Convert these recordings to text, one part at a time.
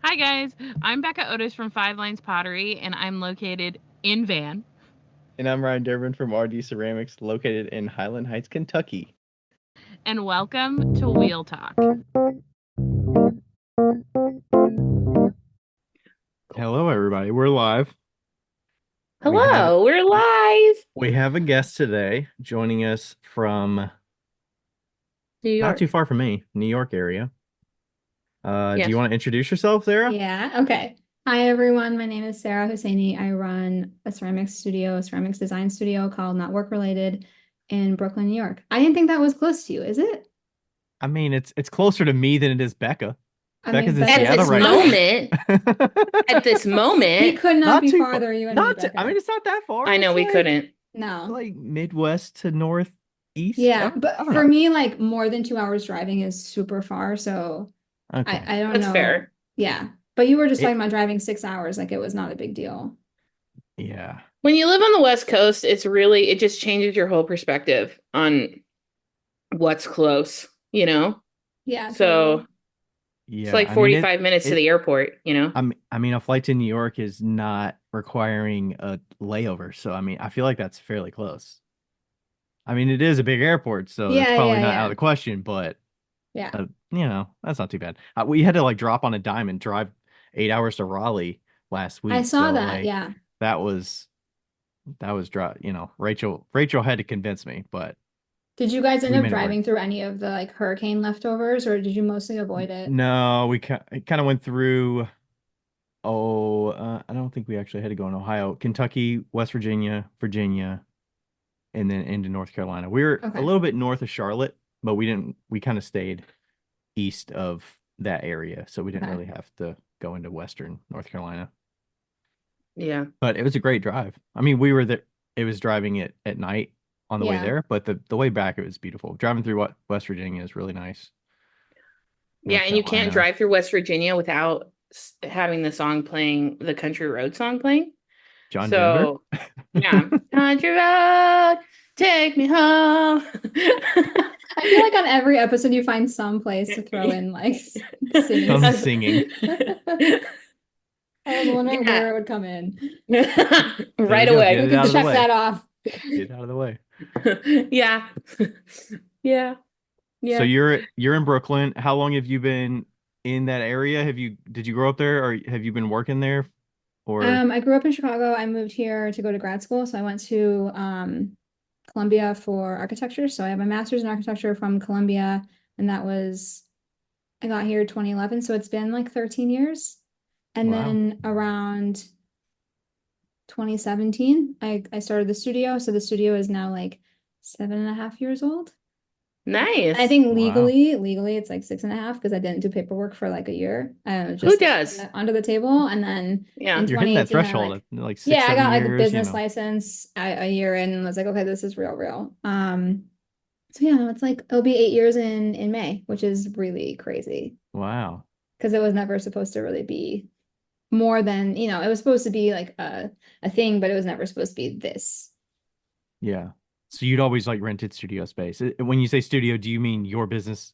Hi guys, I'm Becca Otis from Five Lines Pottery, and I'm located in Van. And I'm Ryan Durbin from RD Ceramics, located in Highland Heights, Kentucky. And welcome to Wheel Talk. Hello, everybody. We're live. We have Hello, we're live. we have a guest today joining us from New not too York. far from me, New York area. Do you Yes. want to introduce yourself, Sarah? Yeah, okay. Hi everyone, my name is Sarah Hussaini. I run a ceramics design studio called Not Work Related in Brooklyn, New York. I didn't think that was close to you, is it? I mean, it's closer to me than it is Becca. I Becca's mean, in At Becca's Seattle this right now. moment, at this we moment, could not Not be too far. farther, you and me, Not too, I mean, Becca. it's not that far. I know It's we couldn't. No. like Midwest to Northeast. Yeah, I but don't for know. me, like more than 2 hours driving is super far, so Okay. I don't That's know. fair. Yeah. But you were just talking It about driving 6 hours, like it was not a big deal. yeah. When you live on the West Coast, it just changes your whole perspective on what's close, you know? Yeah, So totally. it's Yeah. like I mean 45 minutes to it the airport, you know? I mean, a flight to New York is not requiring a layover, so I mean, I feel like that's fairly close. I mean, it is a big airport, so that's Yeah, probably yeah, not out of yeah. the question, but Yeah. that's not too bad. We had to like drop on a dime and drive 8 hours to Raleigh last I week, saw so that. like Yeah. that was Rachel had to convince me, but Did you guys end we up made it work. driving through any of the like hurricane leftovers, or did you mostly avoid it? No, we kind of went through. Oh, I don't think we actually had to go in Ohio, Kentucky, West Virginia, Virginia, and then into North Carolina. We were a Okay. little bit north of Charlotte, but we kind of stayed east of that area, so we didn't Okay. really have to go into Western North Carolina. Yeah. But it was a great drive. I mean, we were there, it was driving it at night on the way Yeah. there, but the way back it was beautiful. Driving through what West Virginia is really nice. Yeah, North and you can't Carolina, drive through West Virginia without having the song playing, the country road song playing. John Denver. So, yeah. Country road, take me home. I feel like on every episode you find some place to throw in like singing Some stuff. singing. I was wondering Yeah. where it would come in. There you Right go. Like Get we it away. could out of the check way. that off. Get it out of the way. Yeah. Yeah. So Yeah. you're in Brooklyn. How long have you been in that area? Did you grow up there or have you been working there or I grew up in Chicago. I moved here to go to grad school. So I went to Columbia for architecture. So I have a master's in architecture from Columbia, and I got here 2011. So it's been like 13 years. And wow. then around 2017, I started the studio. So the studio is now like 7.5 years old. I Nice. think Wow. legally it's like 6.5 because I didn't do paperwork for like a year. I Who just like put does? it under the table. And then in Yeah. You're hitting that 2018, threshold at like six, yeah, I seven got like a years, business license a year in and was like, okay, this is real. So yeah, it's like it'll be 8 years in May, which is really crazy Wow. because it was never supposed to really be more than, it was supposed to be like a thing, but it was never supposed to be this. Yeah. So you'd always like rented studio space. When you say studio, do you mean your business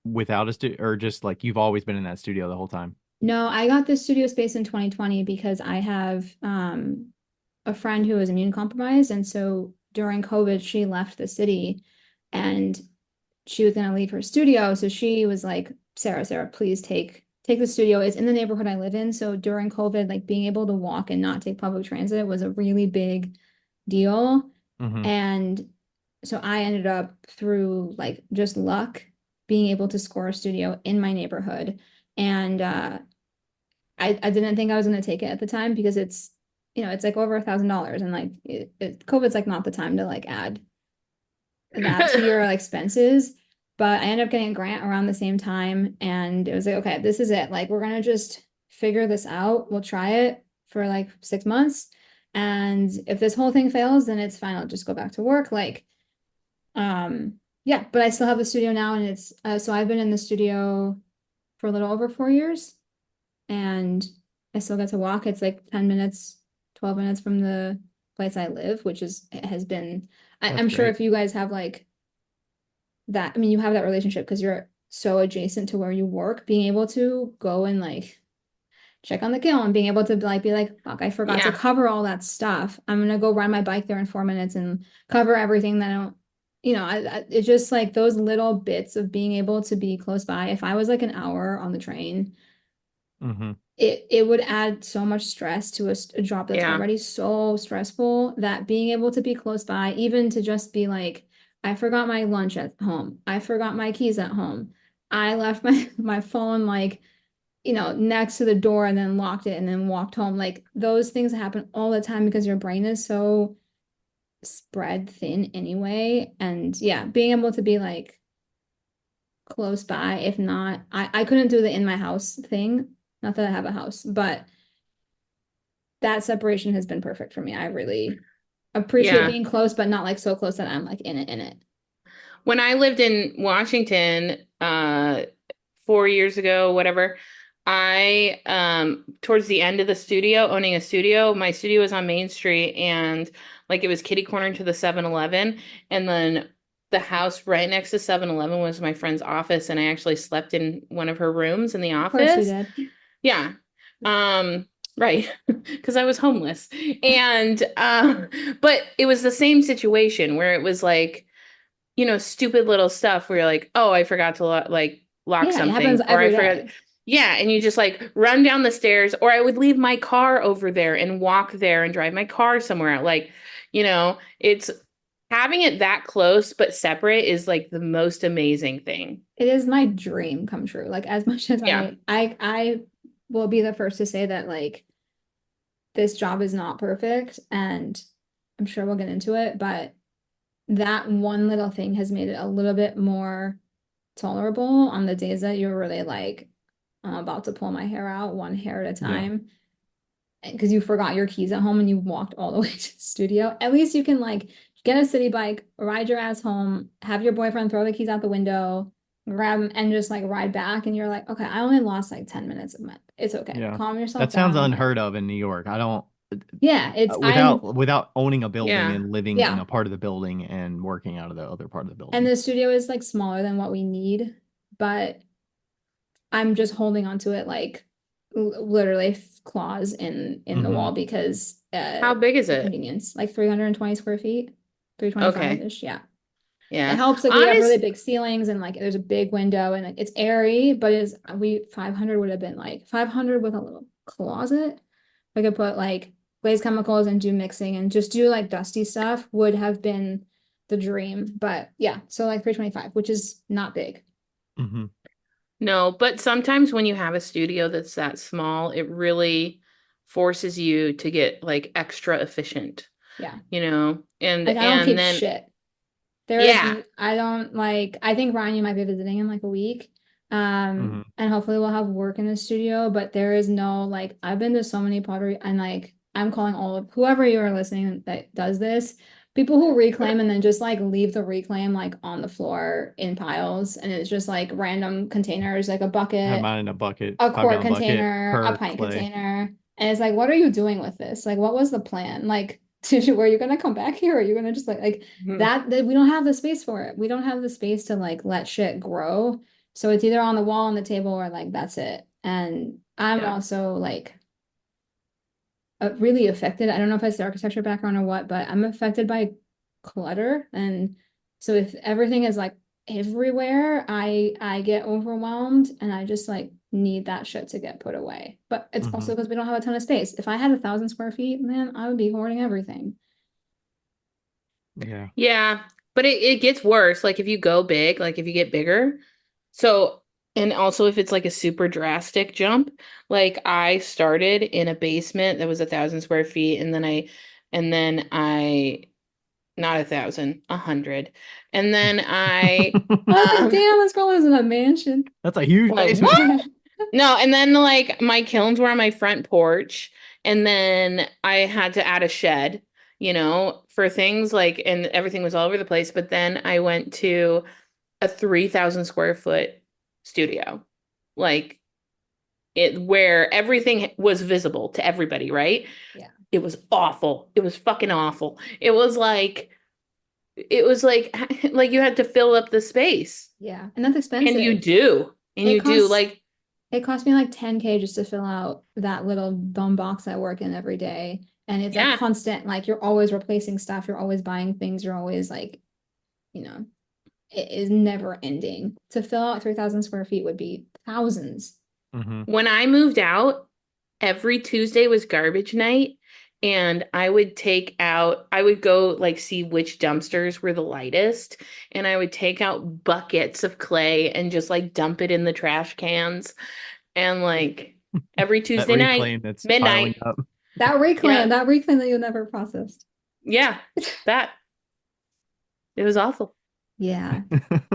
without a studio or just like you've always been in that studio the whole time? No, I got this studio space in 2020 because I have a friend who is immune compromised. And so during COVID, she left the city and she was going to leave her studio. So she was like, Sarah, please take the studio. It's in the neighborhood I live in. So during COVID, like being able to walk and not take public transit was a really big deal. Hmm. And so I ended up through like just luck being able to score a studio in my neighborhood. And I didn't think I was going to take it at the time because it's like over $1,000 and like COVID's like not the time to like add that to your like, expenses. But I ended up getting a grant around the same time and it was like, okay, this is it. Like we're gonna just figure this out. We'll try it for like 6 months. And if this whole thing fails, then it's fine. I'll just go back to work. Like, yeah, but I still have the studio now and it's so I've been in the studio for a little over 4 years and I still get to walk. It's like 10 minutes, 12 minutes from the place I live, which has been, That's I'm sure great. if you guys have like that, I mean, you have that relationship because you're so adjacent to where you work, being able to go and like check on the kiln, being able to like be like, fuck, I forgot to Yeah. cover all that stuff. I'm gonna go ride my bike there in 4 minutes and cover everything that I don't, it's just like those little bits of being able to be close by. If I was like an hour on the train, Mm-hmm. it would add so much stress to a job that's Yeah. already so stressful, that being able to be close by, even to just be like, I forgot my lunch at home. I forgot my keys at home. I left my phone like, next to the door and then locked it and then walked home. Like those things happen all the time because your brain is so spread thin anyway. And yeah, being able to be like close by, if not, I couldn't do the in my house thing. Not that I have a house, but that separation has been perfect for me. I really appreciate Yeah. being close, but not like so close that I'm like in it. When I lived in Washington, 4 years ago, whatever, I towards the end of the studio, owning a studio, my studio was on Main Street, and like it was kitty corner to the 7-Eleven, and then the house right next to 7-Eleven was my friend's office, and I actually slept in one of her rooms in the Of course you office. did. Yeah. Right. Because I was homeless. And but it was the same situation where it was like, stupid little stuff where you're like, oh, I forgot to like lock Yeah, it something, happens or I every forgot. day. Yeah, and you just like run down the stairs, or I would leave my car over there and walk there and drive my car somewhere. Like, it's having it that close but separate is like the most amazing thing. It is my dream come true. Like as much as Yeah. I will be the first to say that like this job is not perfect, and I'm sure we'll get into it, but that one little thing has made it a little bit more tolerable on the days that you're really like, I'm about to pull my hair out one hair at a time. Because you forgot your keys at home and you walked all the way to the studio. At least you can like get a city bike, ride your ass home, have your boyfriend throw the keys out the window, grab them, and just like ride back. And you're like, okay, I only lost like 10 minutes of my, it's okay. Yeah. Calm yourself That sounds down. unheard of in New York. I don't Yeah, it's without owning a building Yeah. and living Yeah. in a part of the building and working out of the other part of the building. and the studio is like smaller than what we need, but I'm just holding onto it like literally claws in the Mhm. wall because How big is it? convenience, like 320 square feet, 325-ish. Yeah. It Yeah. helps like we have really Honest, big ceilings and like there's a big window and like it's airy, but it's 500 would have been like 500 with a little closet. I could put like glaze chemicals and do mixing and just do like dusty stuff would have been the dream. But yeah, so like 325, which is not big. Mhm. no, but sometimes when you have a studio that's that small, it really forces you to get like extra efficient, Yeah. and Like I don't keep then shit. yeah. I don't like, I think Ryan, you might be visiting in like a week. Mhm. And hopefully we'll have work in the studio, but there is no, like, I've been to so many pottery and like, I'm calling all of whoever you are listening that does this, people who reclaim and then just like leave the reclaim like on the floor in piles. And it's just like random containers, like a I have bucket, mine in a bucket, a quart 5 gallon bucket container, a per pint clay. container. And it's like, what are you doing with this? Like, what was the plan? Like, were you gonna come back here? Or are you gonna just like that we don't have the space for it. We don't have the space to like let shit grow. So it's either on the wall on the table or like that's it. And I'm Yeah. also like really affected. I don't know if it's the architecture background or what, but I'm affected by clutter. And so if everything is like everywhere, I get overwhelmed and I just like need that shit to get put away. But it's also Mhm. because we don't have a ton of space. If I had 1,000 square feet, man, I would be hoarding everything. Yeah. Yeah, but it gets worse. Like if you go big, like if you get bigger. So, and also if it's like a super drastic jump, like I started in a basement that was 1,000 square feet, and then I not 1,000, 100, and then I I was like, damn, this girl is in a mansion. That's a huge like basement. what? No, and then like my kilns were on my front porch, and then I had to add a shed, for things like, and everything was all over the place. But then I went to a 3,000 square foot studio, like it where everything was visible to everybody, right? Yeah. It was awful. It was fucking awful. It was like like you had to fill up the space. Yeah. And that's And you expensive. do. And It you do costs like it cost me like 10K just to fill out that little bum box I work in every day. And it's like Yeah. constant, like you're always replacing stuff, you're always buying things, you're always like, you know, it is never ending. To fill out 3,000 square feet would be thousands. Hmm. When I moved out, every Tuesday was garbage night, and I would go like see which dumpsters were the lightest, and I would take out buckets of clay and just like dump it in the trash cans. And like every That Tuesday night, reclaim that's piling midnight. up. Yeah. That reclaim that you never processed. Yeah. That it was awful. Yeah.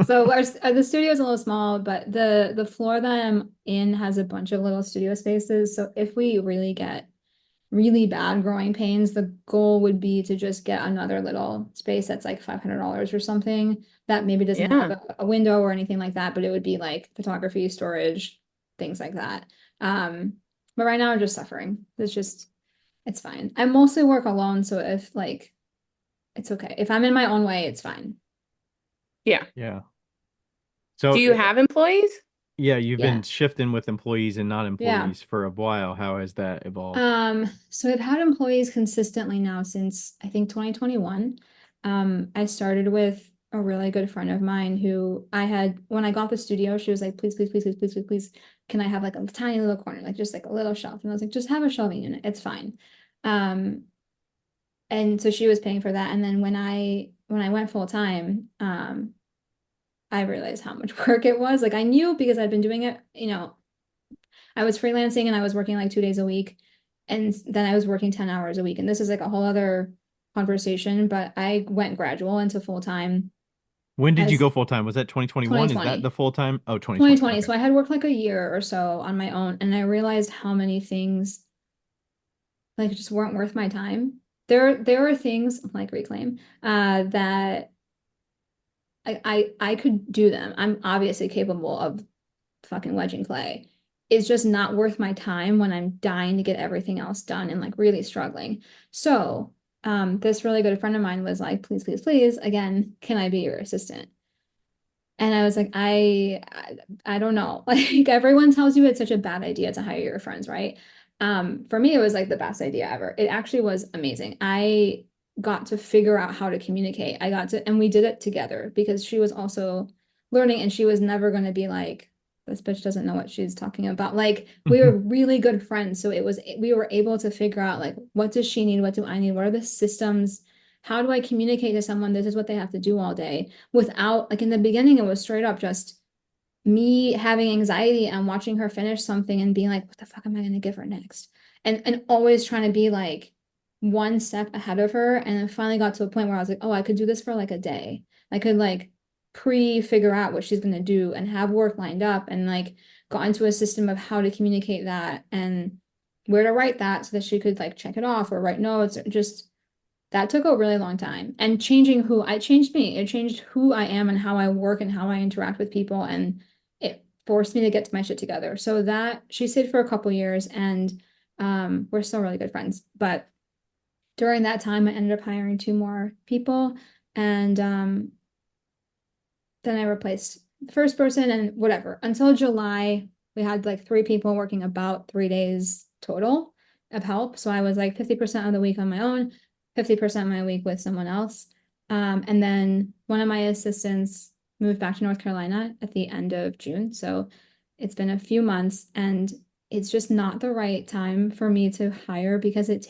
So the studio is a little small, but the floor that I'm in has a bunch of little studio spaces. So if we really get really bad growing pains, the goal would be to just get another little space that's like $500 or something that maybe doesn't have Yeah. a window or anything like that, but it would be like photography, storage, things like that. But right now I'm just suffering. It's fine. I mostly work alone, so if like it's okay. If I'm in my own way, it's fine. Yeah. Yeah. Do So, you have employees? yeah, you've Yeah. been shifting with employees and Yeah. non-employees for a while. How has that evolved? So I've had employees consistently now since I think 2021. I started with a really good friend of mine who I had when I got the studio, she was like, please, please, please, please, please, please, please, can I have like a tiny little corner, like just like a little shelf? And I was like, just have a shelving unit, it's fine. Um, and so she was paying for that. And then when I went full time, I realized how much work it was. Like I knew because I'd been doing it, I was freelancing and I was working like 2 days a week. And then I was working 10 hours a week. And this is like a whole other conversation, but I went gradual into full time When did you as go full time? Was that 2021? Is that the 2020. full time? Oh, 2020. 2020. Okay. So I had worked like a year or so on my own, and I realized how many things like just weren't worth my time. There are things like Reclaim that I could do them. I'm obviously capable of fucking wedging clay. It's just not worth my time when I'm dying to get everything else done and like really struggling. So, this really good friend of mine was like, please, please, please, again, can I be your assistant? And I was like, I don't know. Like everyone tells you it's such a bad idea to hire your friends, right? For me, it was like the best idea ever. It actually was amazing. I got to figure out how to communicate. And we did it together because she was also learning and she was never going to be like, this bitch doesn't know what she's talking about. Like we were really good friends. So we were able to figure out like, what does she need? What do I need? What are the systems? How do I communicate to someone? This is what they have to do all day without, like in the beginning, it was straight up just me having anxiety and watching her finish something and being like, what the fuck am I going to give her next? And always trying to be like one step ahead of her. And then finally got to a point where I was like, oh, I could do this for like a day. I could like pre-figure out what she's going to do and have work lined up and like got into a system of how to communicate that and where to write that so that she could like check it off or write notes or just that took a really long time. And it changed me. It changed who I am and how I work and how I interact with people. And it forced me to get my shit together. So that she stayed for a couple years and we're still really good friends. But during that time, I ended up hiring two more people. And then I replaced the first person and whatever. Until July, we had like three people working about 3 days total of help. So I was like 50% of the week on my own, 50% of my week with someone else. And then one of my assistants moved back to North Carolina at the end of June. So it's been a few months and it's just not the right time for me to hire because it's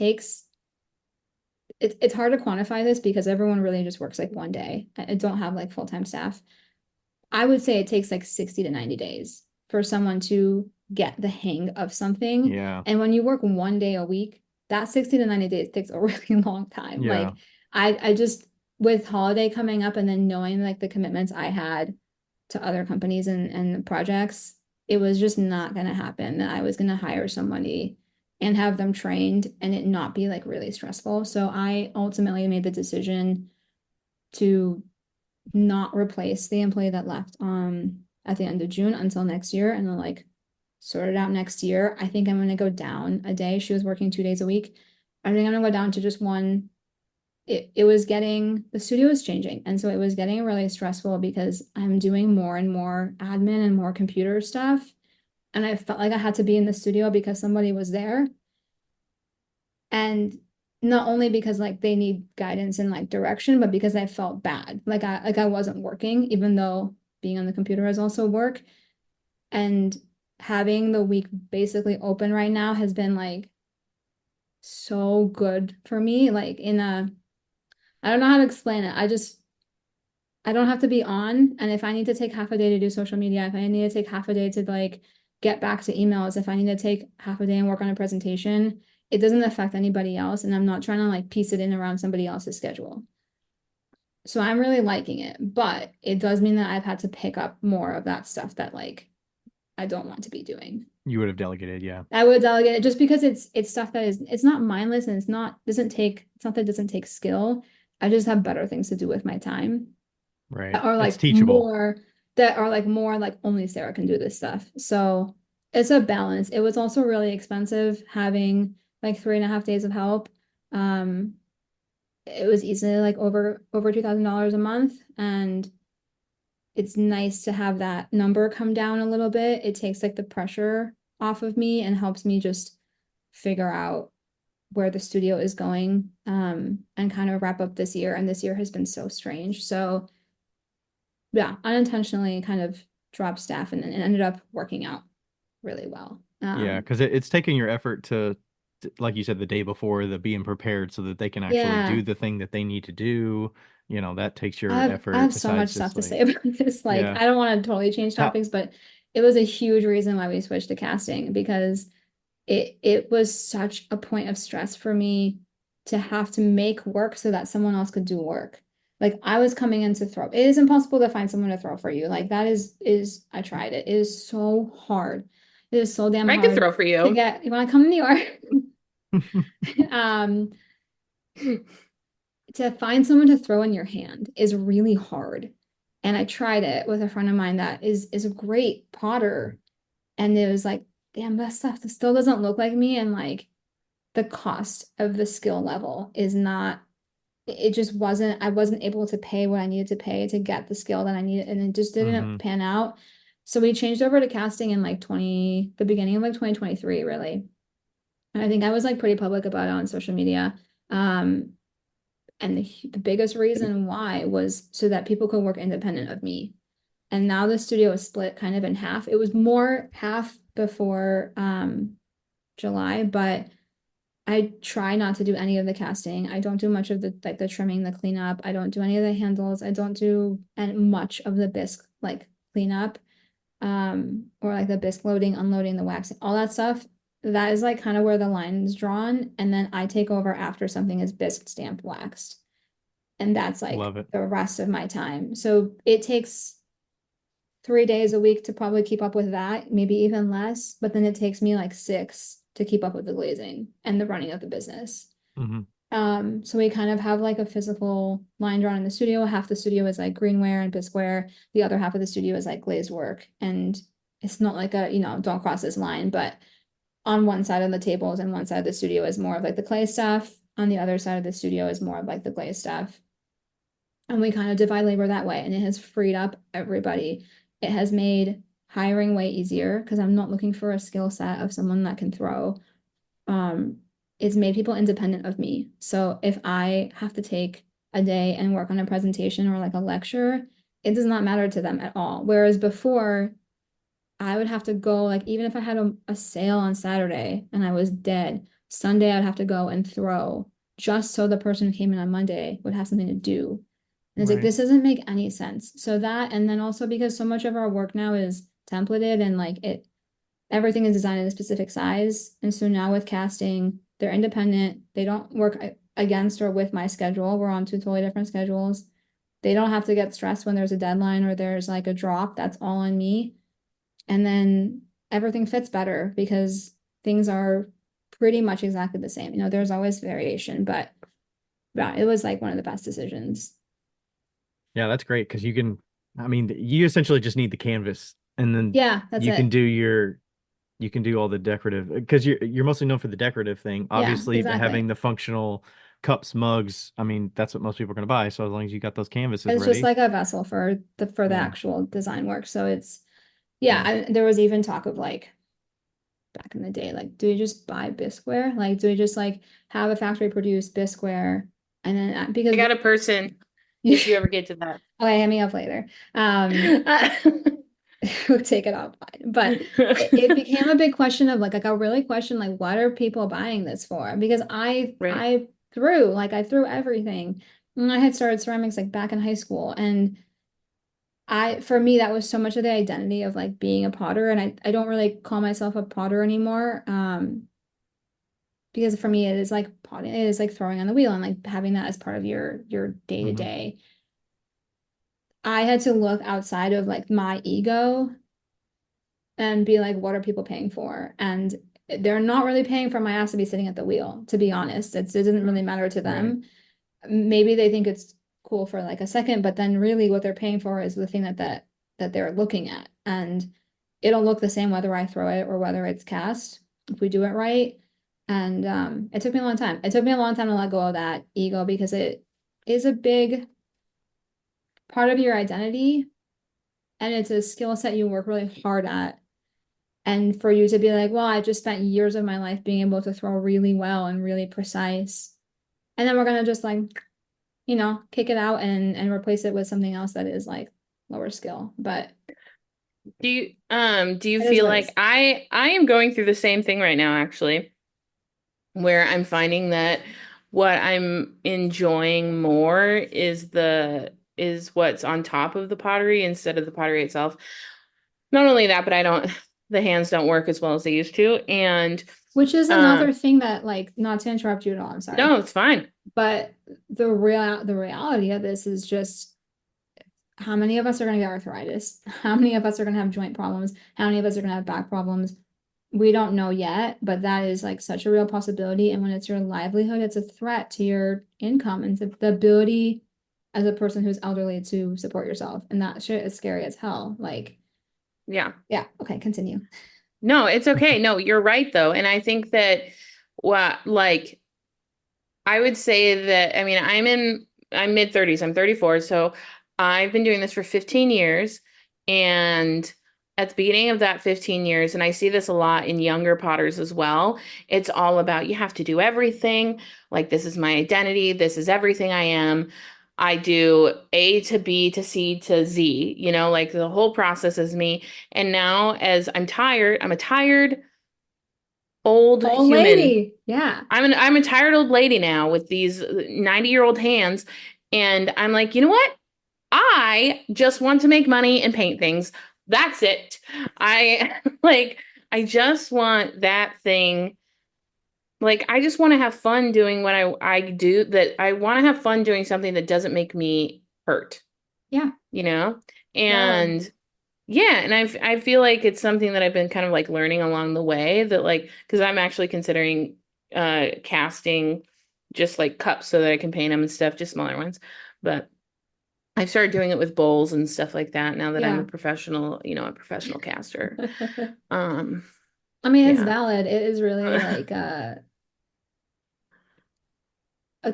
hard to quantify this because everyone really just works like one day. I don't have like full-time staff. I would say it takes like 60 to 90 days for someone to get the hang of something. Yeah. And when you work one day a week, that 60 to 90 days takes a really long time. Yeah. Like I just with holiday coming up and then knowing like the commitments I had to other companies and projects, it was just not gonna happen that I was gonna hire somebody and have them trained and it not be like really stressful. So I ultimately made the decision to not replace the employee that left at the end of June until next year and then like sort it out next year. I think I'm gonna go down a day. She was working 2 days a week. I think I'm gonna go down to just one. It was getting the studio was changing and so it was getting really stressful because I'm doing more and more admin and more computer stuff and I felt like I had to be in the studio because somebody was there. And not only because like they need guidance and like direction, but because I felt bad. Like I wasn't working, even though being on the computer is also work. And having the week basically open right now has been like so good for me. Like in a, I don't know how to explain it. I don't have to be on. And if I need to take half a day to do social media, if I need to take half a day to like get back to emails, if I need to take half a day and work on a presentation, it doesn't affect anybody else. And I'm not trying to like piece it in around somebody else's schedule. So I'm really liking it, but it does mean that I've had to pick up more of that stuff that like I don't want to be doing. You would have delegated, yeah. I would delegate it just because it's stuff that is, it's not mindless, and it's not that it doesn't take skill. I just have better things to do with my time. Right. That are It's like teachable. more like only Sarah can do this stuff. So it's a balance. It was also really expensive having like 3.5 days of help. It was easily like over $2,000 a month, and it's nice to have that number come down a little bit. It takes like the pressure off of me and helps me just figure out where the studio is going, and kind of wrap up this year. And this year has been so strange. So yeah, unintentionally kind of dropped staff and ended up working out really well. Yeah, because it's taking your effort to, like you said, the day before, the being prepared so that they can actually Yeah, do the thing that they need to do. You know, that takes I your have effort so much besides stuff just to say like, about this. Like, yeah. I don't want to totally change How, topics, but it was a huge reason why we switched to casting, because it was such a point of stress for me to have to make work so that someone else could do work. Like I was coming in to throw. It is impossible to find someone to throw for you. Like that is I tried it. It is so hard. It is so damn I can hard throw for to you. get. You want to come to New York? Um, to find someone to throw in your hand is really hard. And I tried it with a friend of mine that is a great potter. And it was like, damn, that stuff still doesn't look like me. And like the cost of the skill level is not, it just wasn't, I wasn't able to pay what I needed to pay to get the skill that I needed. And it just didn't hmm pan out. So we changed over to casting in like the beginning of like 2023, really. And I think I was like pretty public about it on social media. Um, and the biggest reason why was so that people could work independent of me. And now the studio is split kind of in half. It was more half before July, but I try not to do any of the casting. I don't do much of the like the trimming, the cleanup. I don't do any of the handles. I don't do much of the bisque like cleanup, or like the bisque loading, unloading, the waxing, all that stuff. That is like kind of where the line is drawn, and then I take over after something is bisque stamped waxed, and that's like Love it. the rest of my time. So it takes 3 days a week to probably keep up with that, maybe even less, but then it takes me like 6 to keep up with the glazing and the running of the business. hmm So we kind of have like a physical line drawn in the studio. Half the studio is like greenware and bisqueware. The other half of the studio is like glazed work. And it's not like a, don't cross this line, but on one side of the tables and one side of the studio is more of like the clay stuff. On the other side of the studio is more of like the glaze stuff. And we kind of divide labor that way. And it has freed up everybody. It has made hiring way easier because I'm not looking for a skill set of someone that can throw. Um, it's made people independent of me. So if I have to take a day and work on a presentation or like a lecture, it does not matter to them at all. Whereas before, I would have to go, like, even if I had a sale on Saturday and I was dead, Sunday I'd have to go and throw just so the person who came in on Monday would have something to do. And it's like, Right. this doesn't make any sense. So that, and then also because so much of our work now is templated and like everything is designed in a specific size. And so now with casting, they're independent. They don't work against or with my schedule. We're on two totally different schedules. They don't have to get stressed when there's a deadline or there's like a drop. That's all on me. And then everything fits better because things are pretty much exactly the same. There's always variation, but yeah, it was like one of the best decisions. Yeah, that's great because I mean, you essentially just need the canvas, and then Yeah, that's you can it. do all the decorative because you're mostly known for the decorative thing. Yeah, Obviously, exactly. having the functional cups, mugs, I mean, that's what most people are going to buy. So as long as you got those canvases It's just ready, like a vessel for the yeah, actual design work. So it's yeah, there was even talk of like back in the day. Like, do we just buy bisqueware? Like, do we just like have a factory produce bisqueware and then because I got a person if you ever get to that. okay, hit me up later. We'll take it offline. But it became a big question of like a really question like what are people buying this for? Because Right. I threw everything. And I had started ceramics like back in high school. And for me that was so much of the identity of like being a potter. And I don't really call myself a potter anymore. Because for me it is like potting, it is like throwing on the wheel and like having that as part of your day to day. I had to look outside of like my ego and be like, what are people paying for? And they're not really paying for my ass to be sitting at the wheel, to be honest. It doesn't really matter to them. Right. Maybe they think it's cool for like a second, but then really what they're paying for is the thing that they're looking at. And it'll look the same whether I throw it or whether it's cast, if we do it right. And it took me a long time. It took me a long time to let go of that ego because it is a big part of your identity. And it's a skill set you work really hard at. And for you to be like, well, I just spent years of my life being able to throw really well and really precise. And then we're going to just like, kick it out and replace it with something else that is like lower skill. But do you feel like I am going through the same thing right now, actually, where I'm finding that what I'm enjoying more is what's on top of the pottery instead of the pottery itself. Not only that, but the hands don't work as well as they used to. And which is another thing that, like, not to interrupt you at all, I'm sorry. No, it's fine. But the reality of this is just how many of us are going to get arthritis? How many of us are going to have joint problems? How many of us are going to have back problems? We don't know yet, but that is like such a real possibility. And when it's your livelihood, it's a threat to your income and to the ability as a person who's elderly to support yourself. And that shit is scary as hell. Like, yeah. Okay, continue. No, it's okay. No, you're right though. And I think that I would say that, I mean, I'm mid-30s, I'm 34, so I've been doing this for 15 years. And at the beginning of that 15 years, and I see this a lot in younger potters as well, it's all about you have to do everything. Like, this is my identity. This is everything I am. I do A to B to C to Z, like the whole process is me. And now as I'm a tired old human lady. Yeah. I'm a tired old lady now with these 90-year-old hands. And I'm like, you know what? I just want to make money and paint things. That's it. I just want that thing. Like, I just want to have fun doing what I do, that I want to have fun doing something that doesn't make me hurt. Yeah. And yeah, and I feel like it's something that I've been kind of like learning along the way, that like, because I'm actually considering casting just like cups so that I can paint them and stuff, just smaller ones. But I've started doing it with bowls and stuff like that now that I'm a professional caster. I mean, it's valid. It is really like a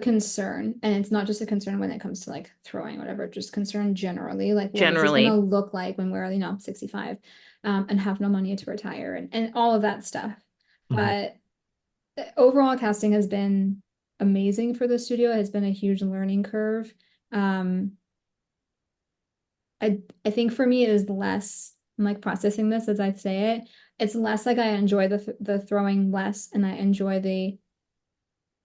concern, and it's not just a concern when it comes to like throwing whatever, just concern generally, like what is this going to look like when we're 65 and have no money to retire and all of that stuff. But overall casting has been amazing for the studio. It has been a huge learning curve. I think for me it is less, I'm like processing this as I say it, it's less like I enjoy the throwing less and I enjoy the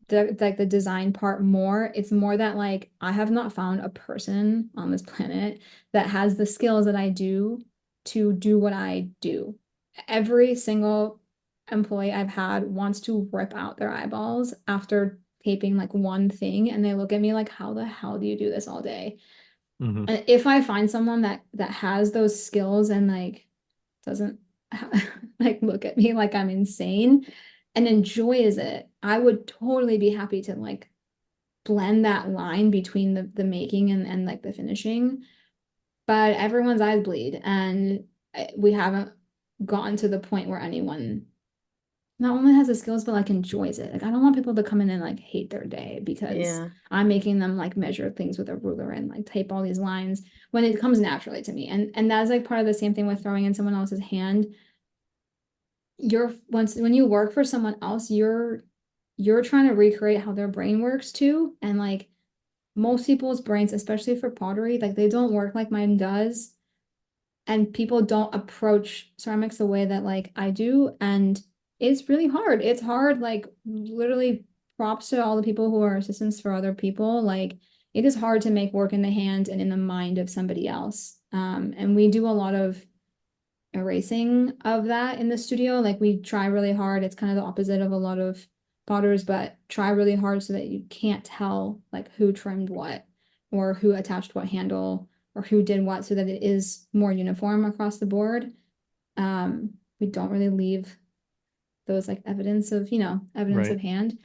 design part more. It's more that like I have not found a person on this planet that has the skills that I do to do what I do. Every single employee I've had wants to rip out their eyeballs after taping like one thing, and they look at me like, how the hell do you do this all day? And if I find someone that has those skills and like doesn't like look at me like I'm insane and enjoys it, I would totally be happy to like blend that line between the making and like the finishing. But everyone's eyes bleed, and we haven't gotten to the point where anyone not only has the skills but like enjoys it. Like, I don't want people to come in and like hate their day because I'm making them like measure things with a ruler and like type all these lines when it comes naturally to me. And that's like part of the same thing with throwing in someone else's hand. when you work for someone else, you're trying to recreate how their brain works too. And like most people's brains, especially for pottery, like they don't work like mine does. And people don't approach ceramics the way that like I do. And it's really hard. It's hard, like literally props to all the people who are assistants for other people. Like it is hard to make work in the hand and in the mind of somebody else. And we do a lot of erasing of that in the studio. Like we try really hard. It's kind of the opposite of a lot of potters, but try really hard so that you can't tell like who trimmed what or who attached what handle or who did what so that it is more uniform across the board. We don't really leave those like evidence of, evidence Right. of hand,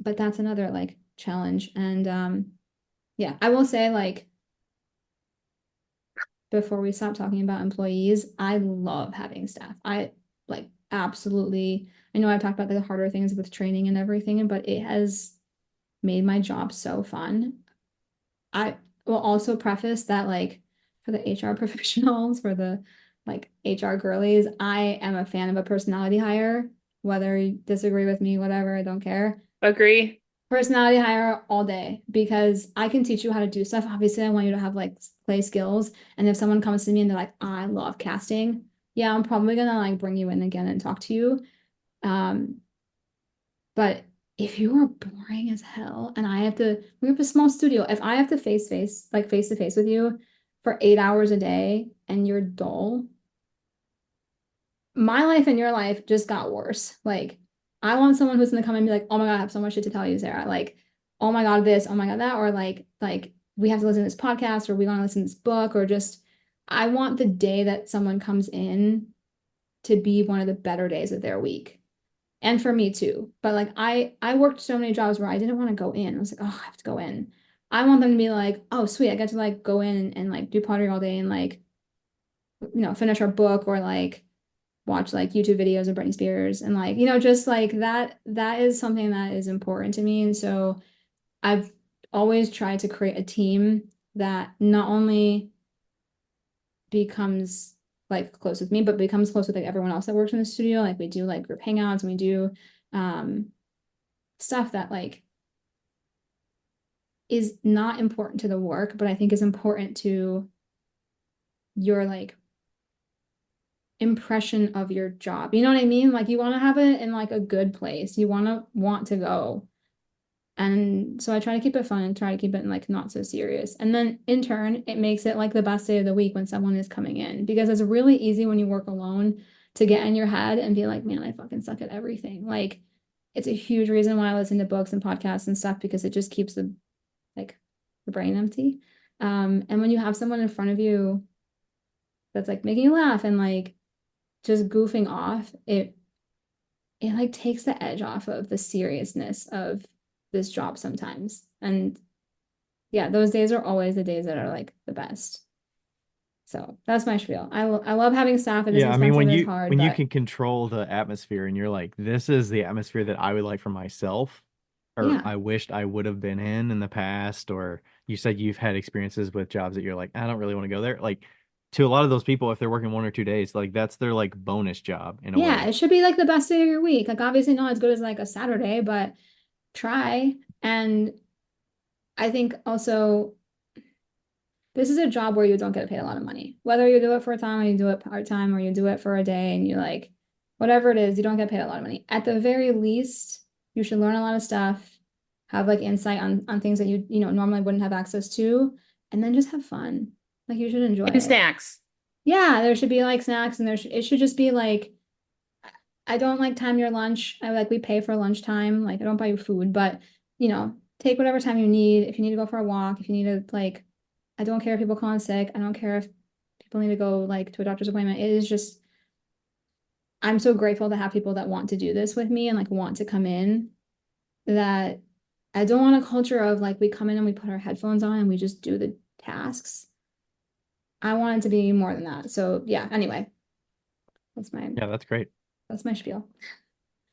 but that's another like challenge. And yeah, I will say like before we stop talking about employees, I love having staff. I like absolutely, I know I've talked about the harder things with training and everything, but it has made my job so fun. I will also preface that like for the HR professionals, for the like HR girlies, I am a fan of a personality hire, whether you disagree with me, whatever, I don't care. Agree. Personality hire all day because I can teach you how to do stuff. Obviously, I want you to have like play skills. And if someone comes to me and they're like, I love casting, yeah, I'm probably gonna like bring you in again and talk to you. But if you are boring as hell and we have a small studio. If I have to face to face with you for 8 hours a day and you're dull, my life and your life just got worse. Like, I want someone who's gonna come and be like, oh my God, I have so much shit to tell you, Sarah. Like, oh my God, this, oh my God, that, or like we have to listen to this podcast, or we want to listen to this book, or just I want the day that someone comes in to be one of the better days of their week. And for me too. But like I worked so many jobs where I didn't want to go in. I was like, oh, I have to go in. I want them to be like, oh, sweet, I get to like go in and like do pottery all day and like, finish our book or like watch like YouTube videos of Britney Spears and like, just like that is something that is important to me. And so I've always tried to create a team that not only becomes like close with me, but becomes close with like everyone else that works in the studio. Like we do like group hangouts and we do stuff that like is not important to the work, but I think is important to your like impression of your job. You know what I mean? Like you want to have it in like a good place. You want to go. And so I try to keep it fun and try to keep it like not so serious. And then in turn, it makes it like the best day of the week when someone is coming in because it's really easy when you work alone to get in your head and be like, man, I fucking suck at everything. Like it's a huge reason why I listen to books and podcasts and stuff because it just keeps the brain empty. And when you have someone in front of you that's like making you laugh and like just goofing off, it like takes the edge off of the seriousness of this job sometimes. And yeah, those days are always the days that are like the best. So that's my spiel. I love having staff. It is Yeah, I mean expensive, it's hard, when you but can control the atmosphere and you're like, this is the atmosphere that I would like for myself, or yeah. I wished I would have been in the past, or you said you've had experiences with jobs that you're like, I don't really want to go there. Like to a lot of those people, if they're working 1 or 2 days, like that's their like bonus job in a Yeah, way. it should be like the best day of your week. Like obviously not as good as like a Saturday, but try. And I think also this is a job where you don't get paid a lot of money. Whether you do it for a time or you do it part-time or you do it for a day and you like whatever it is, you don't get paid a lot of money. At the very least, you should learn a lot of stuff, have like insight on things that you normally wouldn't have access to, and then just have fun. Like you should enjoy And it. snacks. Yeah, there should be like snacks and it should just be like I don't like time your lunch. We pay for lunchtime. Like I don't buy you food, but take whatever time you need. If you need to go for a walk, if you need to like I don't care if people call in sick. I don't care if people need to go like to a doctor's appointment. It is just I'm so grateful to have people that want to do this with me and like want to come in that I don't want a culture of like we come in and we put our headphones on and we just do the tasks. I want it to be more than that. So yeah, anyway, that's my Yeah, that's great. spiel.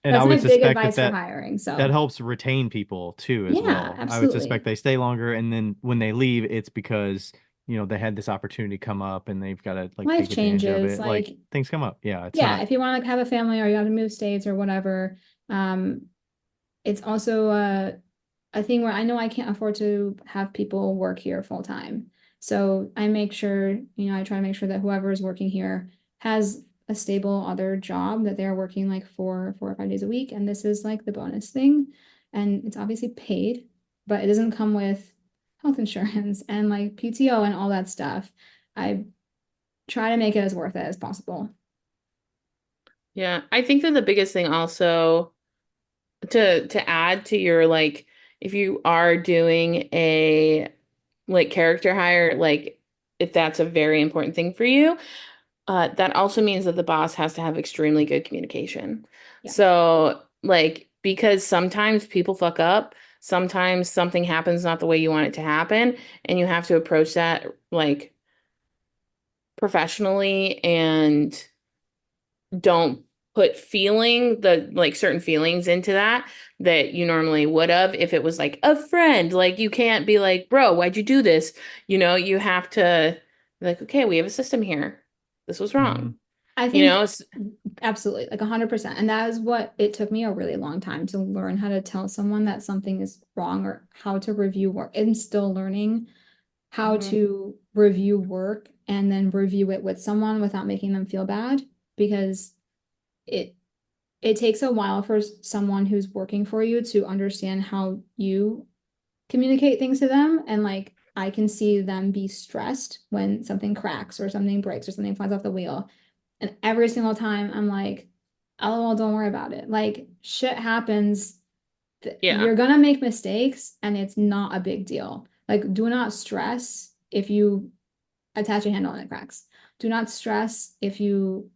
And That's I my would big suspect advice for that hiring. that So helps retain people too as yeah, well. I would absolutely. suspect they stay longer, and then when they leave, it's because they had this opportunity come up and they've got to like Life take advantage of changes, it. Like like, things come up. Yeah, it's yeah, not. if you want to like have a family or you got to move states or whatever, um, it's also a thing where I know I can't afford to have people work here full time. So I make sure, I try to make sure that whoever is working here has a stable other job that they're working like 4 or 5 days a week. And this is like the bonus thing. And it's obviously paid, but it doesn't come with health insurance and like PTO and all that stuff. I try to make it as worth it as possible. Yeah, I think that the biggest thing also to add to your like if you are doing a like character hire, like if that's a very important thing for you, that also means that the boss has to have extremely good communication. Yeah. So like because sometimes people fuck up, sometimes something happens not the way you want it to happen, and you have to approach that like professionally and don't put the like certain feelings into that you normally would have if it was like a friend. Like you can't be like, bro, why'd you do this? You have to be like, okay, we have a system here. This was Mhm. wrong. I You think know, it's, absolutely, like 100%. And that is what it took me a really long time to learn how to tell someone that something is wrong or how to review work. I'm still learning how Mhm. to review work and then review it with someone without making them feel bad because it it takes a while for someone who's working for you to understand how you communicate things to them. And like I can see them be stressed when something cracks or something breaks or something flies off the wheel. And every single time I'm like, LOL, don't worry about it. Like shit happens. yeah. You're gonna make mistakes and it's not a big deal. Like do not stress if you attach a handle and it cracks. Do not stress if you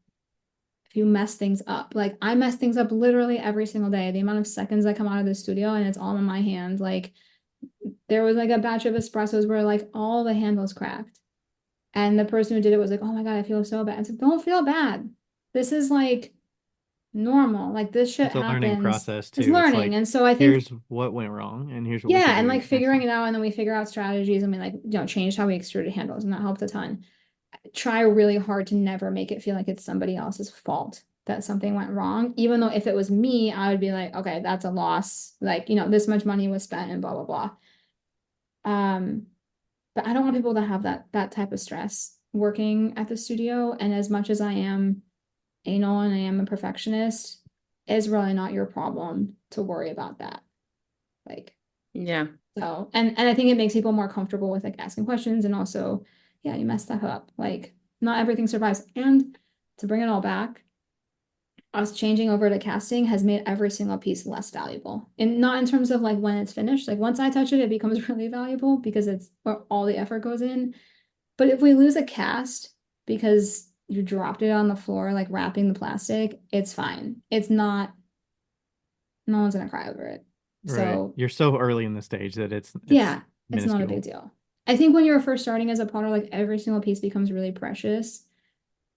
mess things up. Like I mess things up literally every single day. The amount of seconds I come out of the studio and it's all in my hand. Like there was like a batch of espressos where like all the handles cracked. And the person who did it was like, oh my God, I feel so bad. It's like, don't feel bad. This is like normal. Like this shit It's a learning happens. process It's too. It's learning. like, And so I think, here's what went wrong and here's what we can yeah, and do like next figuring time. it out, and then we figure out strategies and we like, change how we extruded handles, and that helped a ton. Try really hard to never make it feel like it's somebody else's fault that something went wrong. Even though if it was me, I would be like, okay, that's a loss. Like, this much money was spent and blah, blah, blah. But I don't want people to have that type of stress working at the studio. And as much as I am anal and I am a perfectionist, it's really not your problem to worry about that. Like, Yeah. so, and I think it makes people more comfortable with like asking questions and also, yeah, you messed stuff up. Like, not everything survives. And to bring it all back, us changing over to casting has made every single piece less valuable. And not in terms of like when it's finished. Like once I touch it, it becomes really valuable because it's where all the effort goes in. But if we lose a cast because you dropped it on the floor, like wrapping the plastic, it's fine. It's not, no one's gonna cry over it. Right. So You're so early in the stage that it's yeah, it's not a big minuscule. deal. I think when you're first starting as a potter, like every single piece becomes really precious.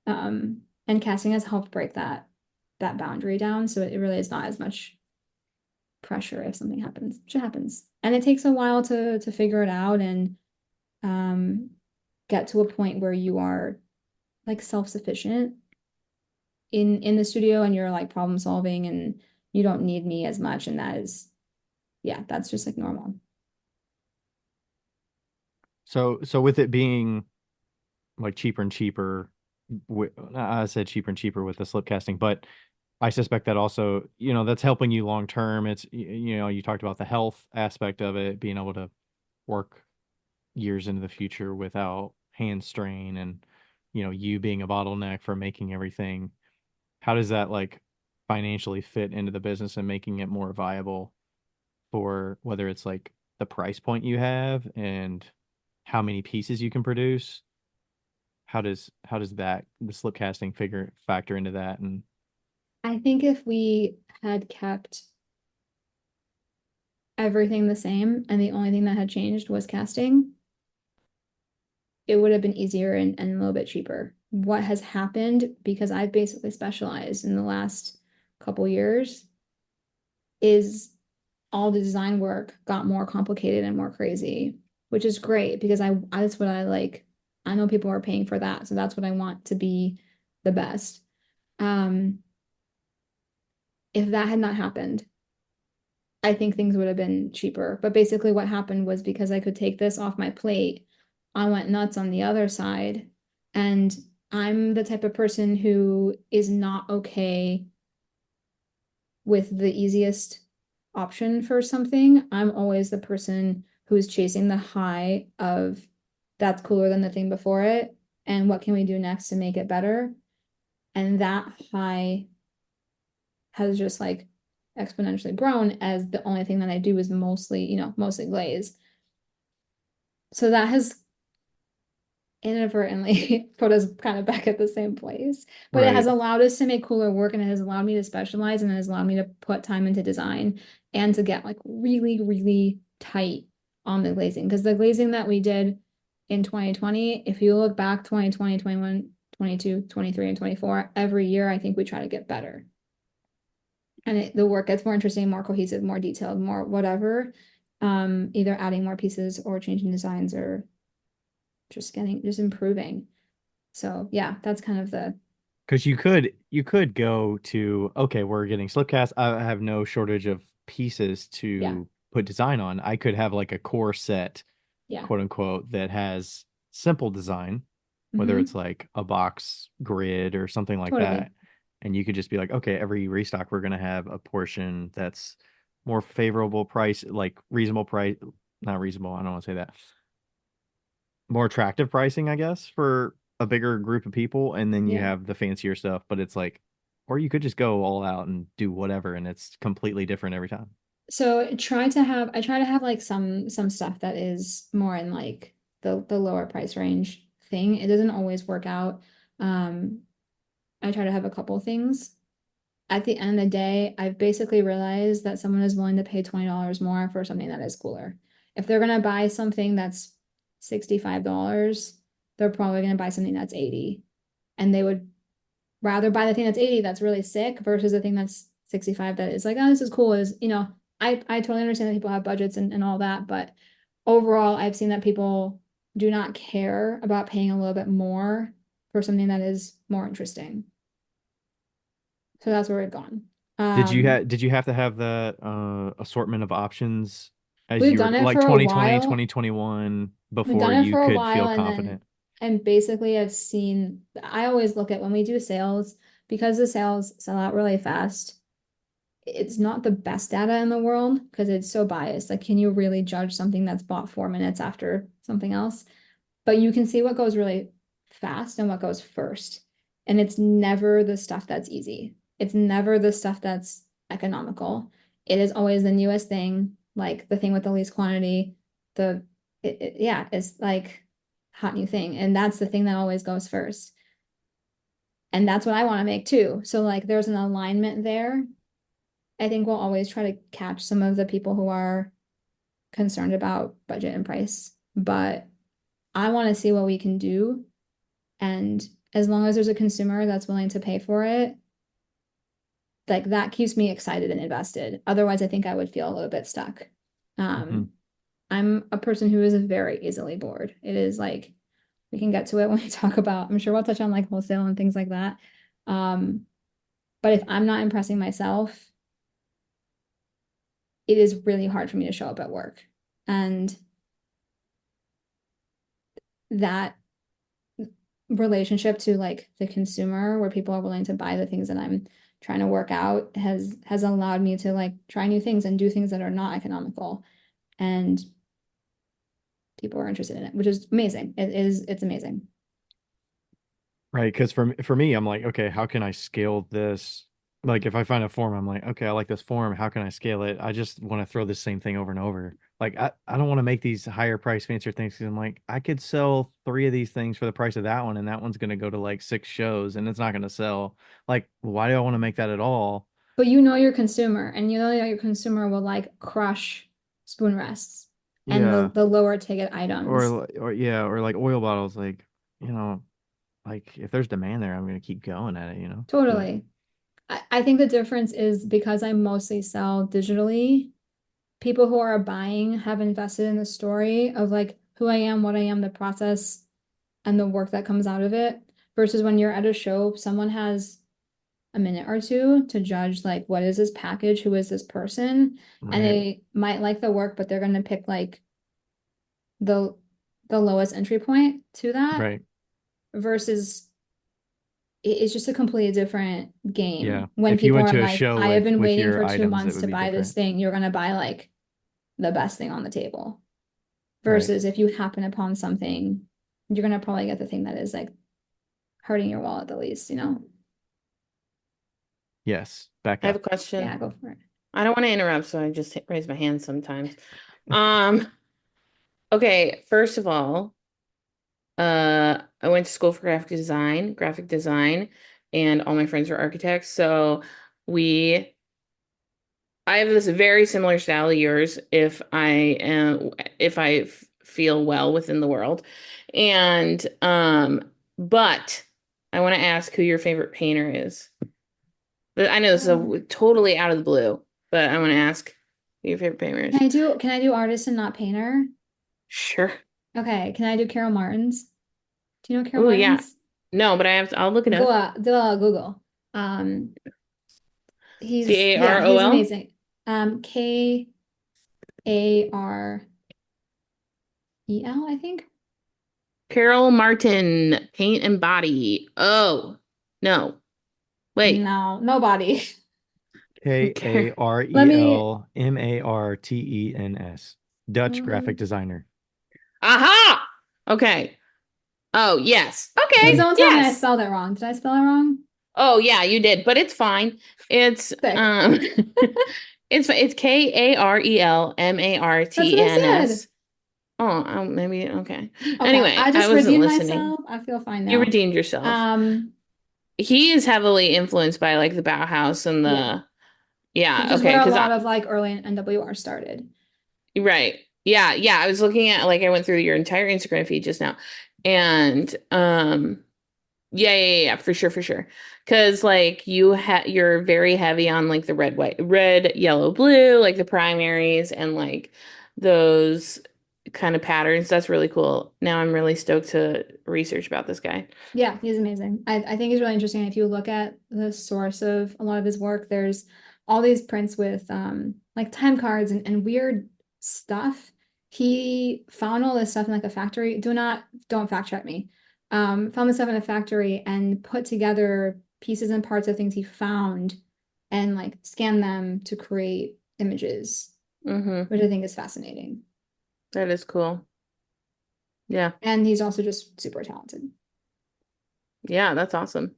And casting has helped break that boundary down. So it really is not as much pressure if something happens, which happens. And it takes a while to figure it out and um get to a point where you are like self-sufficient in the studio and you're like problem solving and you don't need me as much. And that is, yeah, that's just like normal. So with it being like cheaper and cheaper, I said cheaper and cheaper with the slip casting, but I suspect that also, that's helping you long term. It's, you talked about the health aspect of it, being able to work years into the future without hand strain and, you being a bottleneck for making everything. How does that like financially fit into the business and making it more viable for whether it's like the price point you have and how many pieces you can produce? How does that the slip casting figure factor into that? And I think if we had kept everything the same and the only thing that had changed was casting, it would have been easier and a little bit cheaper. What has happened, because I've basically specialized in the last couple years, is all the design work got more complicated and more crazy. which is great because that's what I like. I know people are paying for that, so that's what I want to be the best. Um, if that had not happened, I think things would have been cheaper. But basically, what happened was because I could take this off my plate, I went nuts on the other side. And I'm the type of person who is not okay with the easiest option for something. I'm always the person who's chasing the high of that's cooler than the thing before it. And what can we do next to make it better? And that high has just like exponentially grown as the only thing that I do is mostly glaze. So that has inadvertently put us kind of back at the same place. But it has Right. allowed us to make cooler work, and it has allowed me to specialize, and it has allowed me to put time into design and to get like really, really tight on the glazing. Because the glazing that we did in 2020, if you look back 2020, 21, 22, 23, and 24, every year I think we try to get better. And the work gets more interesting, more cohesive, more detailed, more whatever. Either adding more pieces or changing designs or just improving. So yeah, that's kind of the Because you could go to, okay, we're getting slipcast. I have no shortage of pieces yeah, to put design on. I could have like a core set, yeah. quote unquote, that has simple design, whether it's Hmm. like a box grid or something like Totally. that. And you could just be like, okay, every restock we're gonna have a portion that's more favorable price, like reasonable price, not reasonable, I don't want to say that, more attractive pricing, I guess, for a bigger group of people, and then you Yeah. have the fancier stuff, but it's like, or you could just go all out and do whatever, and it's completely different every time. So I try to have like some stuff that is more in like the lower price range thing. It doesn't always work out. Um, I try to have a couple things. At the end of the day, I've basically realized that someone is willing to pay $20 more for something that is cooler. If they're gonna buy something that's $65, they're probably gonna buy something that's 80. And they would rather buy the thing that's 80 that's really sick versus the thing that's 65 that is like, oh, this is cool. I totally understand that people have budgets and all that, but overall, I've seen that people do not care about paying a little bit more for something that is more interesting. So that's where we've gone. Did you have to have the assortment of options as We've you were done it like for a 2020, while. 2021 We've before done it you for a could while feel and confident? then and basically I always look at when we do sales because the sales sell out really fast. It's not the best data in the world because it's so biased. Like, can you really judge something that's bought 4 minutes after something else? But you can see what goes really fast and what goes first. And it's never the stuff that's easy. It's never the stuff that's economical. It is always the newest thing, like the thing with the least quantity. Yeah, it's like hot new thing. And that's the thing that always goes first. And that's what I want to make too. So like there's an alignment there. I think we'll always try to catch some of the people who are concerned about budget and price, but I want to see what we can do. And as long as there's a consumer that's willing to pay for it, like that keeps me excited and invested. Otherwise, I think I would feel a little bit stuck. Hmm. Um, I'm a person who is very easily bored. It is like we can get to it when we talk about, I'm sure we'll touch on like wholesale and things like that. Um, but if I'm not impressing myself, it is really hard for me to show up at work. And that relationship to like the consumer where people are willing to buy the things that I'm trying to work out has allowed me to like try new things and do things that are not economical and people are interested in it, which is amazing. It's amazing. Right, because for me, I'm like, okay, how can I scale this? Like, if I find a form, I'm like, okay, I like this form. How can I scale it? I just want to throw the same thing over and over. Like, I don't want to make these higher price, fancier things. 'Cause I'm like, I could sell three of these things for the price of that one, and that one's going to go to like six shows, and it's not going to sell. Like, why do I want to make that at all? But you know your consumer and you know that your consumer will like crush spoon rests and Yeah, the lower ticket items. or yeah, or like oil bottles. Like, you know, like if there's demand there, I'm going to keep going at it. But Totally. I think the difference is because I mostly sell digitally, people who are buying have invested in the story of like who I am, what I am, the process, and the work that comes out of it. Versus when you're at a show, someone has a minute or two to judge like what is this package, who is this person, and Right. they might like the work, but they're gonna pick like the lowest entry point to that Right. versus it's just a completely different game. Yeah. When If you people went are to a like, show I have been with waiting your for two items, it months would to be buy this different. thing, you're gonna buy like the best thing on the table. Right. Versus if you happen upon something, you're gonna probably get the thing that is like hurting your wallet the least, you know? Yes. Back I have a up. question. Yeah, go for it. I don't want to interrupt, so I just raise my hand sometimes. Okay, first of all, I went to school for graphic design, and all my friends are architects. So we, I have this very similar style to yours if I feel well within the world. And, but I want to ask who your favorite painter is. But I know this is totally out of the blue, but I want to ask who your favorite painter is. Can I do artist and not painter? Sure. Okay, can I do Carol Martins? Do you know Carol Oh, yeah. Martins? No, but I'll look it Go up. Google. He's Carol? amazing. Karel, I think. Carol Martin, Paint and Body. Oh, no. Wait. No, nobody. Let me KARELMARTENS. Dutch graphic designer. Aha! Okay. Oh, yes. Please Okay. don't tell me I Yes. spelled it wrong. Did I spell it wrong? Oh, yeah, you did, but it's fine. It's Sick. it's KARELMARTENS. That's Oh, maybe okay. Okay, Anyway, I just wasn't redeemed listening. myself. I feel fine You now. redeemed yourself. He is heavily influenced by like the Bauhaus and the Which is okay, where a because lot of like early NWR started. right. Yeah, I was looking at like I went through your entire Instagram feed just now. And yeah, for sure, for sure. Because like you're very heavy on like the red, yellow, blue, like the primaries and like those kind of patterns. That's really cool. Now I'm really stoked to research about this guy. Yeah, he's amazing. I think he's really interesting. If you look at the source of a lot of his work, there's all these prints with like time cards and weird stuff. He found all this stuff in like a factory. Don't fact check me. Found this stuff in a factory and put together pieces and parts of things he found and like scanned them to create images, which I think is fascinating. That is cool. Yeah. And he's also just super talented. Yeah, that's awesome.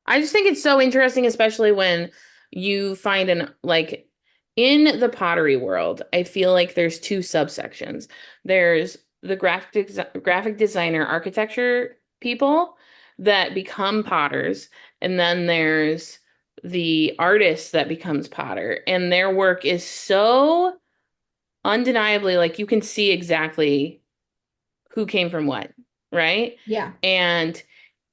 I just think it's so interesting, especially when you find like in the pottery world, I feel like there's two subsections. There's the graphic designer architecture people that become potters, and then there's the artist that becomes potter, and their work is so undeniably like you can see exactly who came from what, right? Yeah. And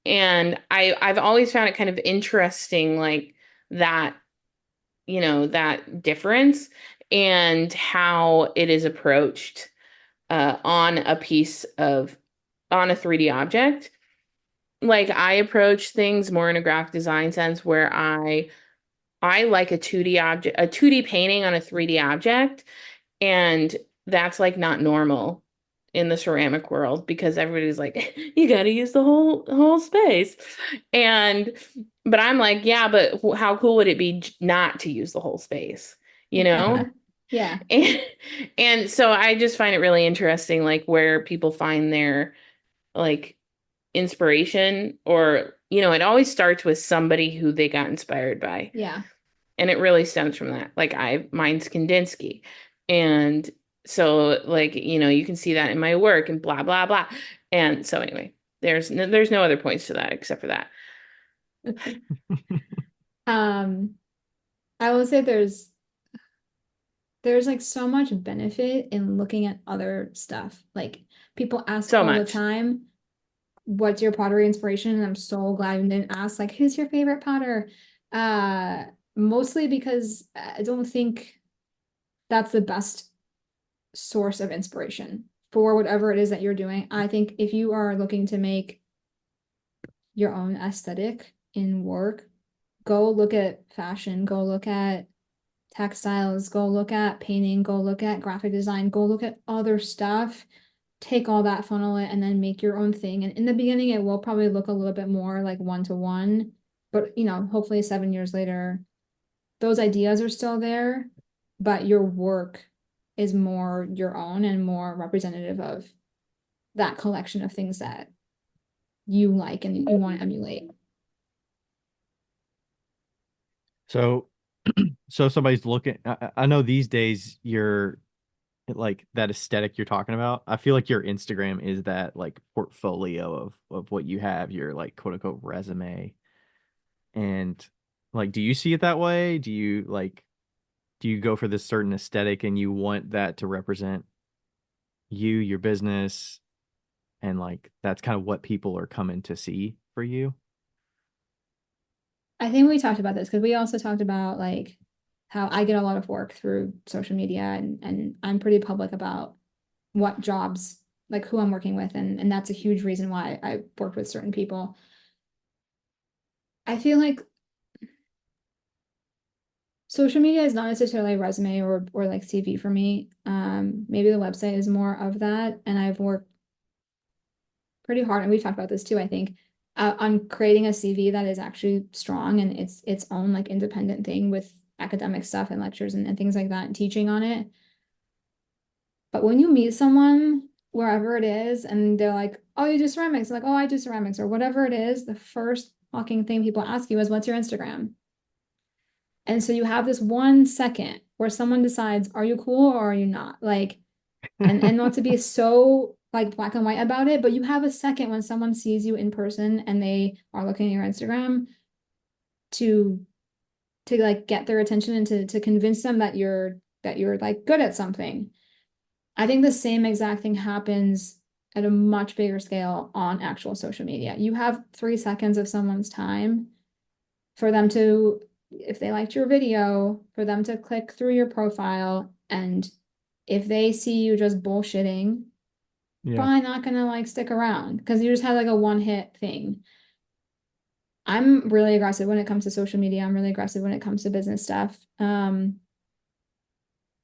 I've always found it kind of interesting, like that, that difference and how it is approached on a 3D object. Like I approach things more in a graphic design sense where I like a 2D object, a 2D painting on a 3D object, and that's like not normal in the ceramic world because everybody's like, you got to use the whole space. But I'm like, yeah, but how cool would it be not to use the whole space, you know? Yeah. And so I just find it really interesting, like where people find their like inspiration or, it always starts with somebody who they got inspired by. Yeah. And it really stems from that. Like mine's Kandinsky. And so like, you can see that in my work and blah, blah, blah. And so anyway, there's no other points to that except for that. I will say there's like so much benefit in looking at other stuff. Like people ask all the time, what's your pottery inspiration? And I'm so glad you didn't ask like, who's your favorite potter? Mostly because I don't think that's the best source of inspiration for whatever it is that you're doing. I think if you are looking to make your own aesthetic in work, go look at fashion, go look at textiles, go look at painting, go look at graphic design, go look at other stuff. Take all that, funnel it, and then make your own thing. And in the beginning, it will probably look a little bit more like one-to-one, but hopefully 7 years later, those ideas are still there, but your work is more your own and more representative of that collection of things that you like and you want to emulate. So, so somebody's looking. I know these days you're like that aesthetic you're talking about. I feel like your Instagram is that like portfolio of what you have, your like quote unquote resume. And like, do you see it that way? Do you go for this certain aesthetic and you want that to represent you, your business, and like that's kind of what people are coming to see for you? I think we talked about this because we also talked about like how I get a lot of work through social media and I'm pretty public about what jobs, like who I'm working with, and that's a huge reason why I worked with certain people. I feel like social media is not necessarily a resume or like CV for me. Maybe the website is more of that, and I've worked pretty hard, and we've talked about this too, I think, on creating a CV that is actually strong and its own like independent thing with academic stuff and lectures and things like that and teaching on it. But when you meet someone wherever it is and they're like, oh, you do ceramics, like, oh, I do ceramics, or whatever it is, the first fucking thing people ask you is, what's your Instagram? And so you have this 1 second where someone decides, are you cool or are you not? Like, and not to be so like black and white about it, but you have a second when someone sees you in person and they are looking at your Instagram to like get their attention and to convince them that you're like good at something. I think the same exact thing happens at a much bigger scale on actual social media. You have 3 seconds of someone's time for them to, if they liked your video, for them to click through your profile, and if they see you just bullshitting, Yeah. probably not gonna like stick around because you just had like a one-hit thing. I'm really aggressive when it comes to social media. I'm really aggressive when it comes to business stuff. I'm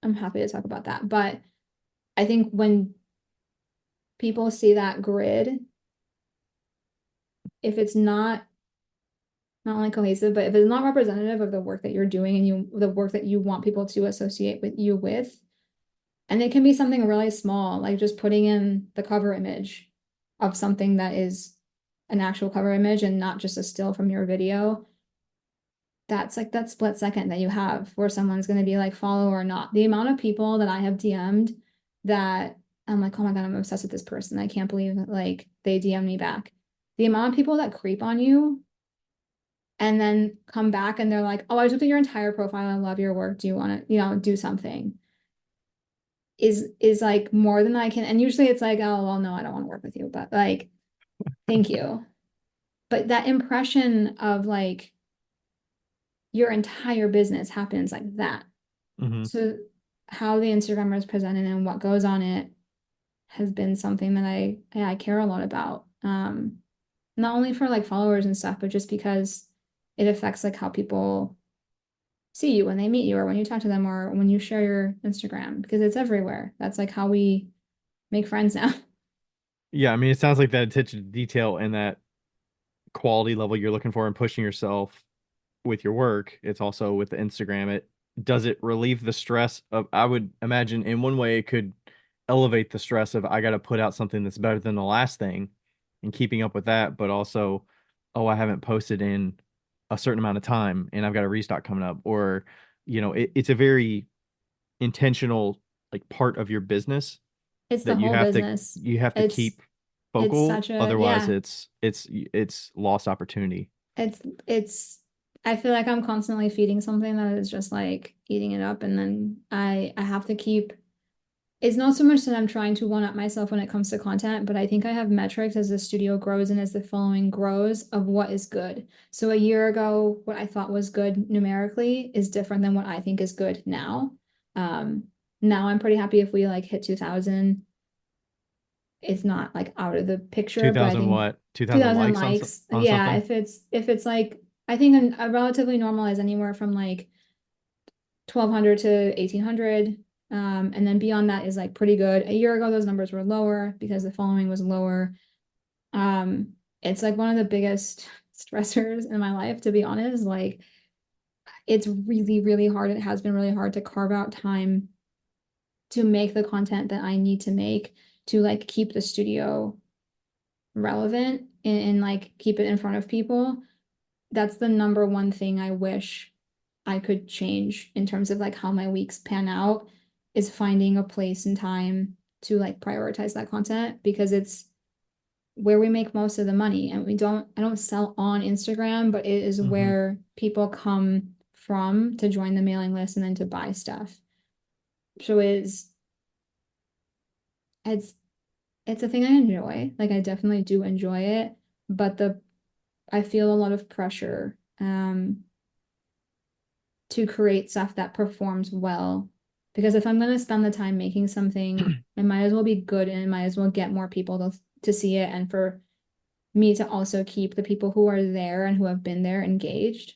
happy to talk about that. But I think when people see that grid, if it's not only cohesive, but if it's not representative of the work that you're doing and the work that you want people to associate with you with, and it can be something really small, like just putting in the cover image of something that is an actual cover image and not just a still from your video. That's like that split second that you have where someone's going to be like follow or not. The amount of people that I have DM'd that I'm like, oh my God, I'm obsessed with this person. I can't believe that like they DM me back. The amount of people that creep on you and then come back and they're like, oh, I just looked at your entire profile. I love your work. Do you want to, do something? Is like more than I can. And usually it's like, oh, well, no, I don't want to work with you, but like, thank you. But that impression of like your entire business happens like that. Mm-hmm. So how the Instagram is presented and what goes on it has been something that I care a lot about. Not only for like followers and stuff, but just because it affects like how people see you when they meet you or when you talk to them or when you share your Instagram, because it's everywhere. That's like how we make friends now. Yeah, I mean, it sounds like that attention to detail and that quality level you're looking for and pushing yourself with your work. It's also with the Instagram. Does it relieve the stress of, I would imagine in one way it could elevate the stress of I got to put out something that's better than the last thing and keeping up with that, but also, oh, I haven't posted in a certain amount of time and I've got a restock coming up, or it's a very intentional like part of your business It's the that whole business. you have to It's keep it's focal, such a otherwise yeah. it's lost opportunity. It's I feel like I'm constantly feeding something that is just like eating it up, and then I have to keep. It's not so much that I'm trying to one up myself when it comes to content, but I think I have metrics as the studio grows and as the following grows of what is good. So a year ago, what I thought was good numerically is different than what I think is good now. Now I'm pretty happy if we like hit 2,000. It's not like out of the picture, but I 2000 think what? 2000 2,000 likes likes. on Yeah, something? if it's like I think a relatively normal is anywhere from like 1,200 to 1,800. And then beyond that is like pretty good. A year ago, those numbers were lower because the following was lower. Um, it's like one of the biggest stressors in my life, to be honest. Like it's really, really hard. It has been really hard to carve out time to make the content that I need to make to like keep the studio relevant and like keep it in front of people. That's the number one thing I wish I could change in terms of like how my weeks pan out is finding a place and time to like prioritize that content because it's where we make most of the money and I don't sell on Instagram, but it is Mm-hmm. where people come from to join the mailing list and then to buy stuff. So it's it's a thing I enjoy. Like I definitely do enjoy it, but I feel a lot of pressure to create stuff that performs well. Because if I'm going to spend the time making something, it might as well be good and it might as well get more people to see it and for me to also keep the people who are there and who have been there engaged.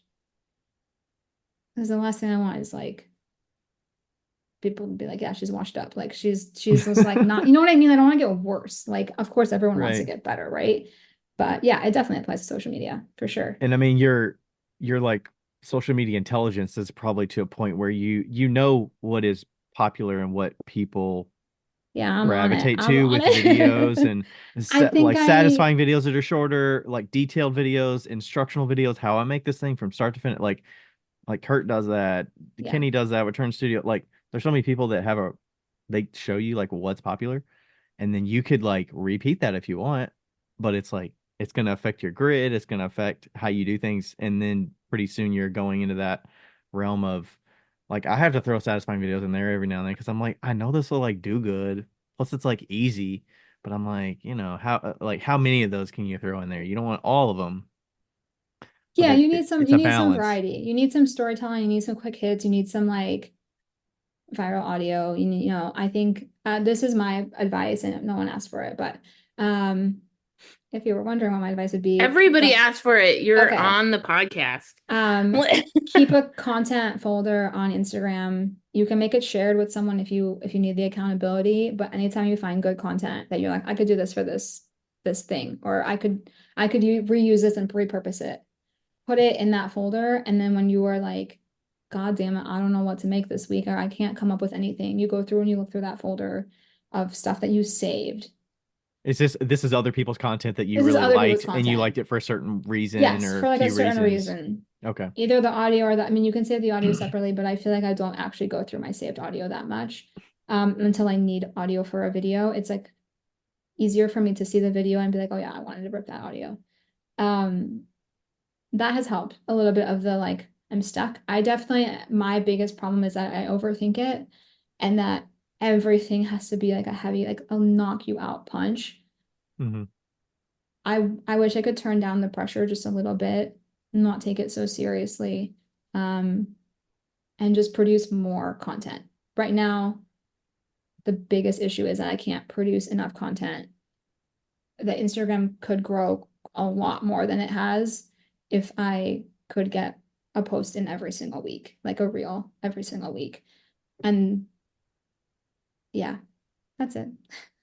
Because the last thing I want is like people to be like, yeah, she's washed up. Like she's just like not, you know what I mean? I don't want to get worse. Like, of course, everyone wants to Right. get better, right? But yeah, it definitely applies to social media for sure. And I mean, you're like social media intelligence is probably to a point where you know what is popular and what people Yeah, I'm on it. gravitate I'm to on with videos it. and I think like I satisfying videos that are shorter, like detailed videos, instructional videos, how I make this thing from start to finish. Like Kurt does that, yeah. Kenny does that with Turn Studio. Like there's so many people that they show you like what's popular, and then you could like repeat that if you want, but it's like it's gonna affect your grid, it's gonna affect how you do things, and then pretty soon you're going into that realm of like I have to throw satisfying videos in there every now and then because I'm like I know this will like do good. Plus it's like easy, but I'm like how many of those can you throw in there? You don't want all of them, but Yeah, it's you a need some balance. variety. You need some storytelling, you need some quick hits, you need some like viral audio. I think this is my advice and no one asked for it, but um if you were wondering what my advice would be, Everybody asked for it. You're okay. on the podcast. Keep a content folder on Instagram. You can make it shared with someone if you need the accountability, but anytime you find good content that you're like, I could do this for this thing, or I could reuse this and repurpose it. Put it in that folder, and then when you are like, God damn it, I don't know what to make this week, or I can't come up with anything, you go through and you look through that folder of stuff that you saved. Is this is other people's content that you This is really other people's liked and you content. liked it for a certain reason Yes, or for a like a few certain reasons? reason. Okay. Either the audio or I mean, you can save the audio separately, but I feel like I don't actually go through my saved audio that much until I need audio for a video. It's like easier for me to see the video and be like, oh yeah, I wanted to rip that audio. Um, that has helped a little bit of the like, I'm stuck. My biggest problem is that I overthink it and that everything has to be like a heavy, like a knock you out punch. Hmm. I wish I could turn down the pressure just a little bit, not take it so seriously, and just produce more content. Right now, the biggest issue is that I can't produce enough content. That Instagram could grow a lot more than it has if I could get a post in every single week, like a reel every single week. And yeah, that's it.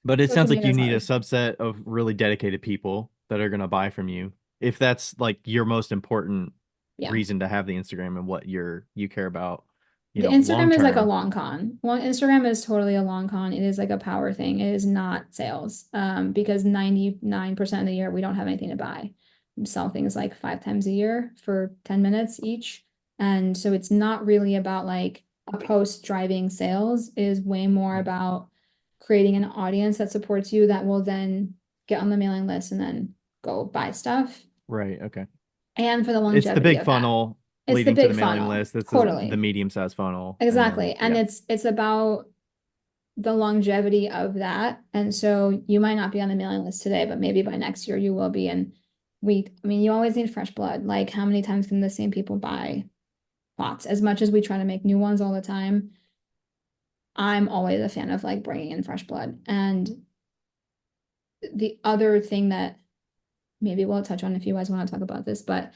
But it Social sounds like media you is need a hard. subset of really dedicated people that are going to buy from you. If that's like your most important Yeah. reason to have the Instagram and what you care about, The long Instagram is like a term. long con. Well, Instagram is totally a long con. It is like a power thing. It is not sales. Because 99% of the year we don't have anything to buy. We sell things like 5 times a year for 10 minutes each. And so it's not really about like a post driving sales. It is way more about creating an audience that supports you that will then get on the mailing list and then go buy stuff. Right. Okay. And for the It's the longevity big of that. funnel It's the leading to big the mailing funnel. list. It's the Totally. medium sized funnel. And then, Exactly. And yeah. it's about the longevity of that. And so you might not be on the mailing list today, but maybe by next year you will be. And I mean, you always need fresh blood. Like, how many times can the same people buy bots? As much as we try to make new ones all the time, I'm always a fan of like bringing in fresh blood. And the other thing that maybe we'll touch on if you guys want to talk about this, but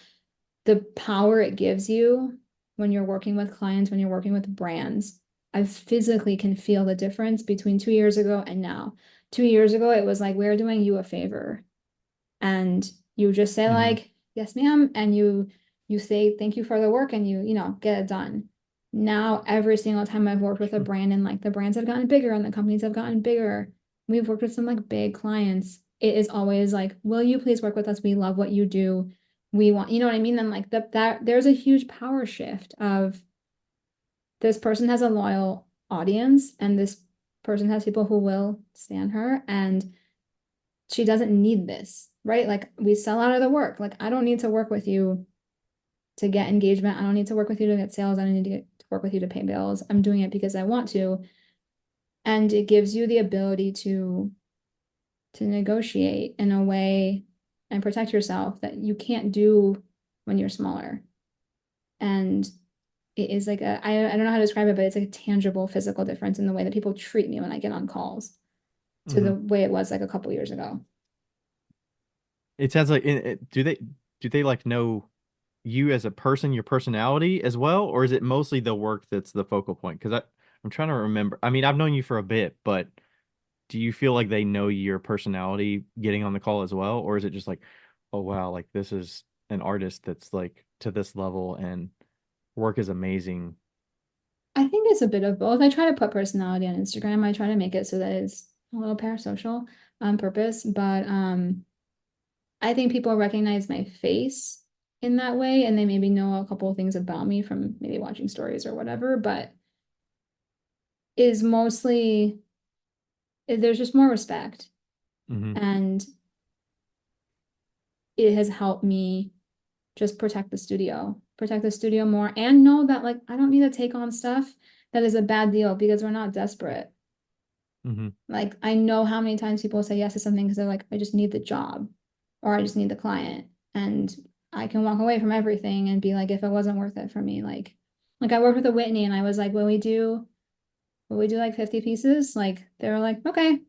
the power it gives you when you're working with clients, when you're working with brands, I physically can feel the difference between 2 years ago and now. 2 years ago, it was like, we're doing you a favor. And you just say like, yes, ma'am. And you say thank you for the work and you know, get it done. Now, every single time I've worked with a brand and like the brands have gotten bigger and the companies have gotten bigger, we've worked with some like big clients. It is always like, will you please work with us? We love what you do. We want, you know what I mean? And like that there's a huge power shift of this person has a loyal audience and this person has people who will stand her and she doesn't need this, right? Like we sell out of the work. Like I don't need to work with you to get engagement. I don't need to work with you to get sales. I don't need to work with you to pay bills. I'm doing it because I want to. And it gives you the ability to negotiate in a way and protect yourself that you can't do when you're smaller. And it is like I don't know how to describe it, but it's like a tangible physical difference in the way that people treat me when I get on calls to the way it was like a couple years ago. It sounds like do they like know you as a person, your personality as well, or is it mostly the work that's the focal point? Because I'm trying to remember. I mean, I've known you for a bit, but do you feel like they know your personality getting on the call as well, or is it just like, oh wow, like this is an artist that's like to this level and work is amazing? I think it's a bit of both. I try to put personality on Instagram. I try to make it so that it's a little parasocial on purpose, but I think people recognize my face in that way, and they maybe know a couple of things about me from maybe watching stories or whatever, but is mostly there's just more respect, and it has helped me just protect the studio more, and know that like I don't need to take on stuff that is a bad deal because we're not desperate. Like I know how many times people say yes to something because they're like, I just need the job or I just need the client. And I can walk away from everything and be like, if it wasn't worth it for me, like I worked with a Whitney and I was like, will we do like 50 pieces? Like they were like, okay,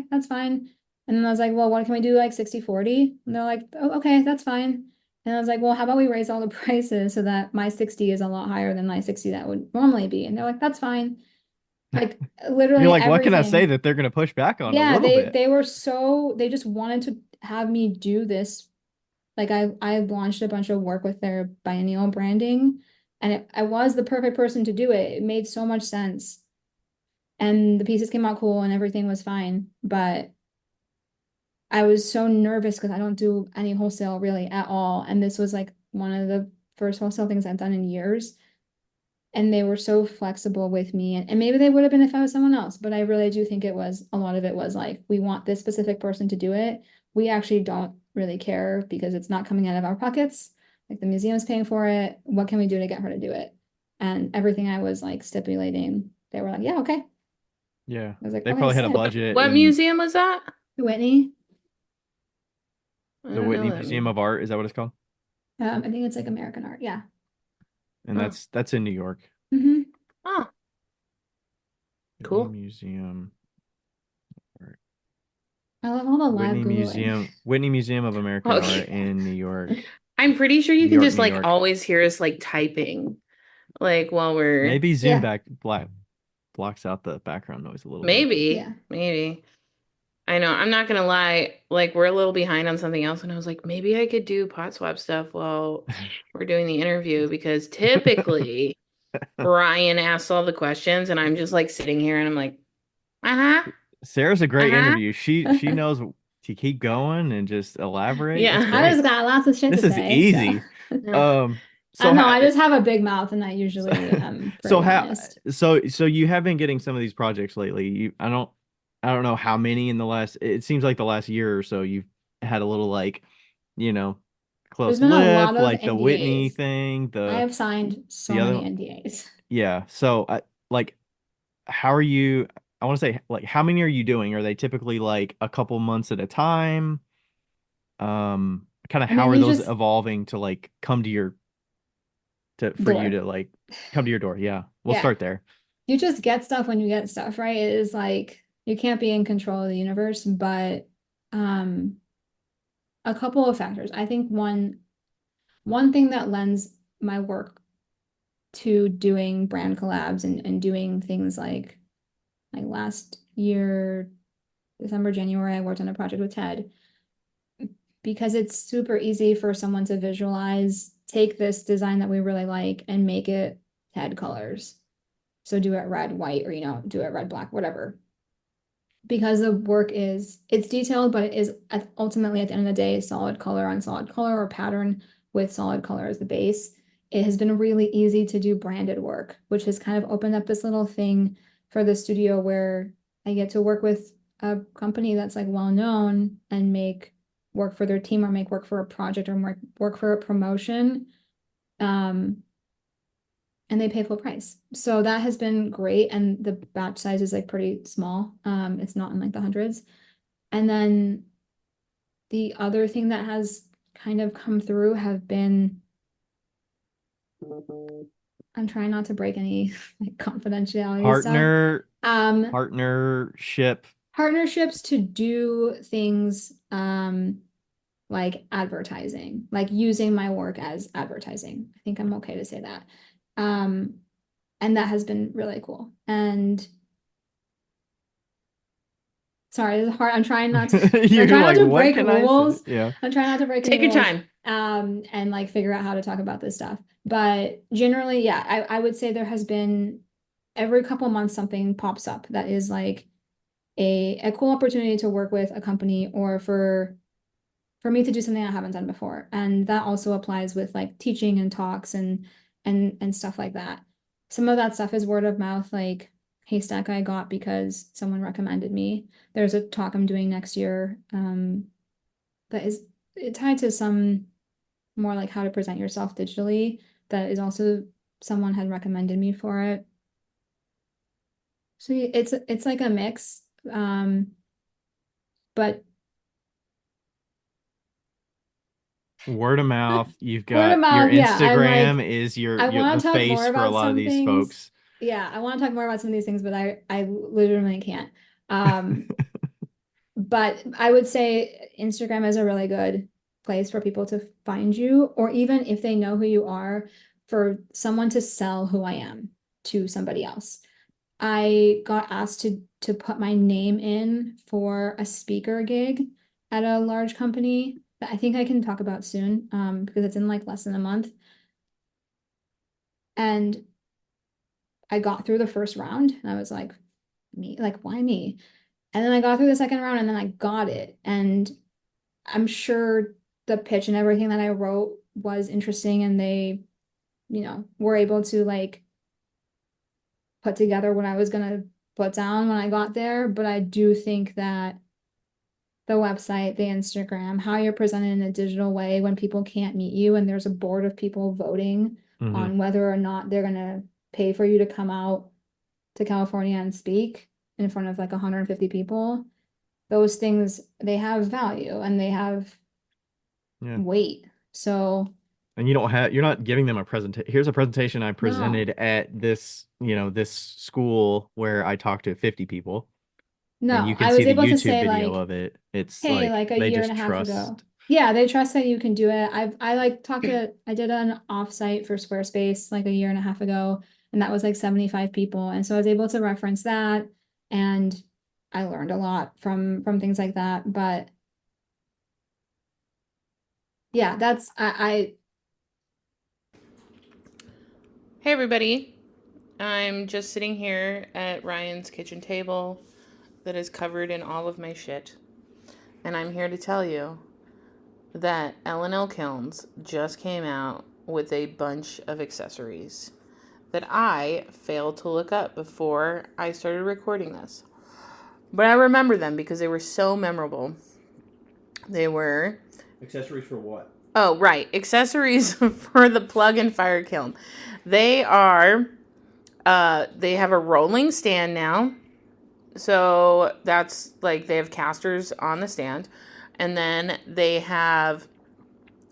that's fine. And then I was like, well, what can we do like 60/40? And they're like, oh, okay, that's fine. And I was like, well, how about we raise all the prices so that my 60 is a lot higher than my 60 that would normally be? And they're like, that's fine. Like You're literally like, what can I say everything. that they're gonna push back on a Yeah, little bit? they were so they just wanted to have me do this. Like I launched a bunch of work with their biennial branding and I was the perfect person to do it. It made so much sense. And the pieces came out cool and everything was fine. But I was so nervous because I don't do any wholesale really at all. And this was like one of the first wholesale things I've done in years. And they were so flexible with me. And maybe they would have been if I was someone else, but I really do think a lot of it was like, we want this specific person to do it. We actually don't really care because it's not coming out of our pockets. Like the museum's paying for it. What can we do to get her to do it? And everything I was like stipulating, they were like, yeah, okay. Yeah, I was like, they okay, probably had a say it. budget What and museum was that? Whitney. I the don't Whitney know that Museum of Art, is that what it's called? I think it's like American art. Yeah. And Oh. that's in New York. Oh, Whitney cool. Museum. I love all the live Googling. Whitney Museum of American Okay. Art in New York. I'm pretty sure you New can York, just New like York. always hear us like typing, like while we're Maybe Zoom Yeah. blocks out the background noise a little bit. maybe, Yeah. maybe. I know, I'm not gonna lie, like we're a little behind on something else, and I was like, maybe I could do pot swap stuff while we're doing the interview because typically Ryan asks all the questions, and I'm just like sitting here and I'm like, uh-huh, Sarah's a great uh-huh. interview. She knows to keep going and just elaborate. It's Yeah. I great. just got lots of shit to This is say, so easy. Yeah. So no, how I just have a big mouth and I so, usually am so pretty how honest. so you have been getting some of these projects lately. I don't know how many in the last, it seems like the last year or so you've had a little like, you know, There's close been a lot lip, of like the Whitney NDAs. thing, I have signed the so other many one. NDAs. Yeah. So like how are you, I want to say like how many are you doing? Are they typically like a couple months at a time? Kind of I how mean, are these those just evolving to like come to your to for you door. to like come to your door? Yeah. We'll Yeah. start there. you just get stuff when you get stuff, right? It is like you can't be in control of the universe, but a couple of factors. I think one thing that lends my work to doing brand collabs and doing things like last year, December, January, I worked on a project with Ted because it's super easy for someone to visualize, take this design that we really like and make it Ted colors. So do it red, white, or do it red, black, whatever. Because the work it's detailed, but it is ultimately at the end of the day, solid color on solid color or pattern with solid color as the base. It has been really easy to do branded work, which has kind of opened up this little thing for the studio where I get to work with a company that's like well known and make work for their team or make work for a project or work for a promotion. And they pay full price. So that has been great. And the batch size is like pretty small. It's not in like the hundreds. And then the other thing that has kind of come through have been, I'm trying not to break any like confidentiality stuff. Partnership. Partnerships to do things like advertising, like using my work as advertising. I think I'm okay to say that. And that has been really cool. And sorry, this is hard. I'm trying not to, I'm trying not to break rules. Yeah. I'm trying not to break Take your rules, time. and like figure out how to talk about this stuff. But generally, yeah, I would say there has been every couple months something pops up that is like a cool opportunity to work with a company or for me to do something I haven't done before. And that also applies with like teaching and talks and stuff like that. Some of that stuff is word of mouth, like Haystack I got because someone recommended me. There's a talk I'm doing next year that is tied to some more like how to present yourself digitally. That is also someone had recommended me for it. So it's like a mix. But word of mouth. You've word of got mouth, your yeah. I'm Instagram like, is I your want the to talk face more for a about lot of some these things. folks. Yeah, I want to talk more about some of these things, but I literally can't. But I would say Instagram is a really good place for people to find you, or even if they know who you are, for someone to sell who I am to somebody else. I got asked to put my name in for a speaker gig at a large company that I think I can talk about soon, because it's in like less than a month. And I got through the first round and I was like, me, like, why me? And then I got through the second round and then I got it. And I'm sure the pitch and everything that I wrote was interesting and they, were able to like put together what I was gonna put down when I got there. But I do think that the website, the Instagram, how you're presented in a digital way when people can't meet you and there's a board of people voting on whether or not they're gonna pay for you to come out to California and speak in front of like 150 people, those things, they have value and they have weight. So, and you're not giving them a presentation. Here's a presentation I presented at this, this school where I talked to 50 people. And you no, can I see was the able to YouTube say video like, of it. It's hey, like like a they year just and a half trust. ago. Yeah, they trust that you can do it. I like I did an offsite for Squarespace like a year and a half ago, and that was like 75 people. And so I was able to reference that and I learned a lot from things like that. But yeah, that's Hey everybody, I'm just sitting here at Ryan's kitchen table that is covered in all of my shit. And I'm here to tell you that L&L Kilns just came out with a bunch of accessories that I failed to look up before I started recording this. But I remember them because they were so memorable. They were... Accessories for what? Oh, right. Accessories for the plug and fire kiln. They are... they have a rolling stand now. So that's like they have casters on the stand. And then they have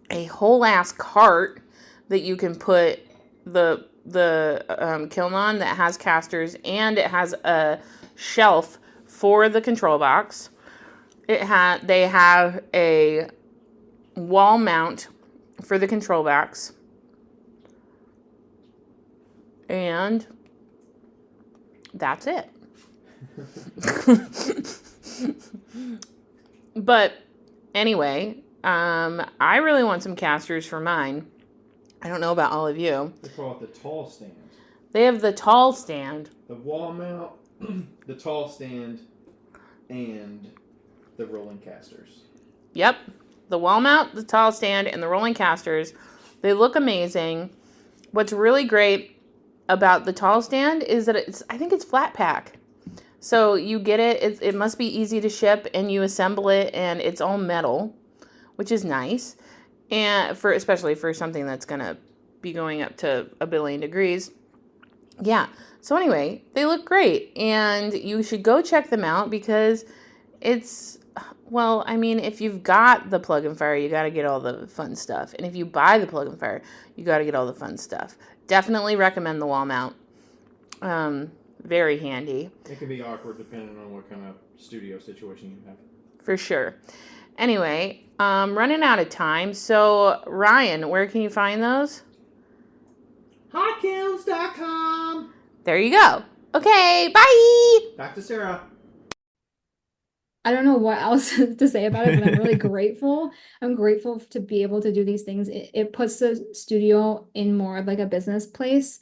a whole ass cart that you can put the the kiln on that has casters, and it has a shelf for the control box. They have a wall mount for the control box, and that's it. But anyway, I really want some casters for mine. I don't know about all of you. They call it the tall stand. They have the tall stand. The wall mount, the tall stand, and the rolling casters. Yep. The wall mount, the tall stand, and the rolling casters. They look amazing. What's really great about the tall stand is that I think it's flat pack. So you get it, it must be easy to ship, and you assemble it, and it's all metal, which is nice. And especially for something that's going to be going up to 1 billion degrees. Yeah. So anyway, they look great, and you should go check them out because if you've got the plug and fire, you got to get all the fun stuff. And if you buy the plug and fire, you got to get all the fun stuff. Definitely recommend the wall mount. Very handy. It can be awkward depending on what kind of studio situation you have. For sure. Anyway, running out of time. So, Ryan, where can you find those? Hotkilns.com. There you go. Okay, bye! Back to Sarah. I don't know what else to say about it, but I'm really grateful. I'm grateful to be able to do these things. It puts the studio in more of like a business place.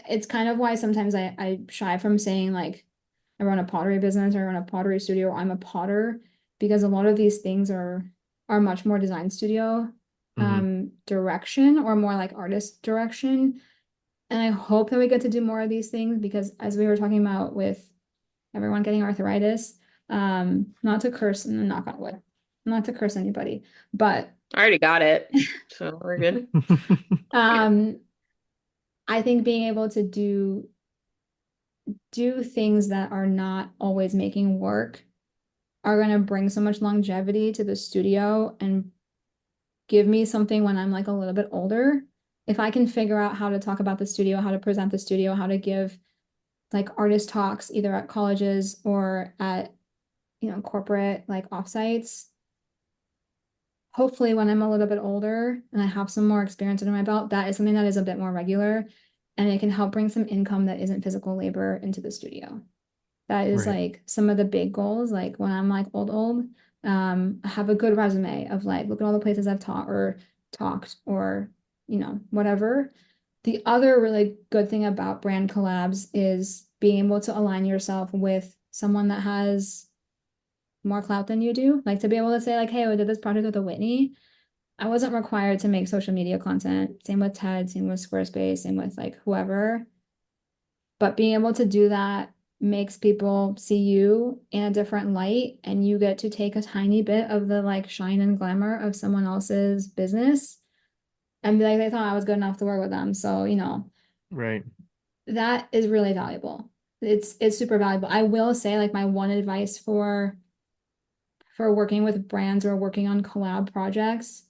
It's kind of why sometimes I shy from saying like I run a pottery business or I run a pottery studio or I'm a potter, because a lot of these things are much more design studio direction or more like artist direction. And I hope that we get to do more of these things because as we were talking about with everyone getting arthritis, not to curse and knock on wood, not to curse anybody, but I already got it, so we're good. I think being able to do things that are not always making work are going to bring so much longevity to the studio and give me something when I'm like a little bit older. If I can figure out how to talk about the studio, how to present the studio, how to give like artist talks either at colleges or at corporate like offsites, hopefully when I'm a little bit older and I have some more experience under my belt, that is something that is a bit more regular and it can help bring some income that isn't physical labor into the studio. That is like some of the big goals. Like when I'm like old, I have a good resume of like, look at all the places I've taught or talked or, whatever. The other really good thing about brand collabs is being able to align yourself with someone that has more clout than you do. Like to be able to say like, hey, I did this project with a Whitney. I wasn't required to make social media content. Same with TED, same with Squarespace, same with like whoever. But being able to do that makes people see you in a different light and you get to take a tiny bit of the like shine and glamour of someone else's business and be like, they thought I was good enough to work with them. So, Right. That is really valuable. It's super valuable. I will say like my one advice for working with brands or working on collab projects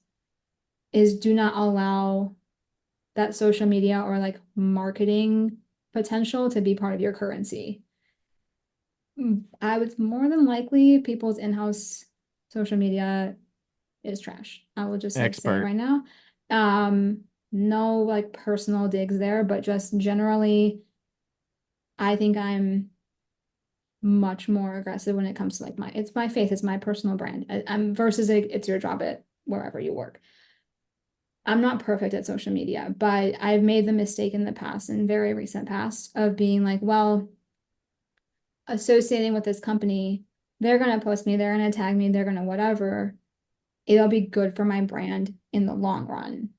is do not allow that social media or like marketing potential to be part of your currency. I would more than likely people's in-house social media is trash. I will just like say it right now. No like personal digs there, but just generally, I think I'm much more aggressive when it comes to like it's my faith, it's my personal brand. I'm versus it's your job at wherever you work. I'm not perfect at social media, but I've made the mistake in the past, in very recent past, of being like, well, associating with this company, they're going to post me, they're going to tag me, they're going to whatever. It'll be good for my brand in the long run.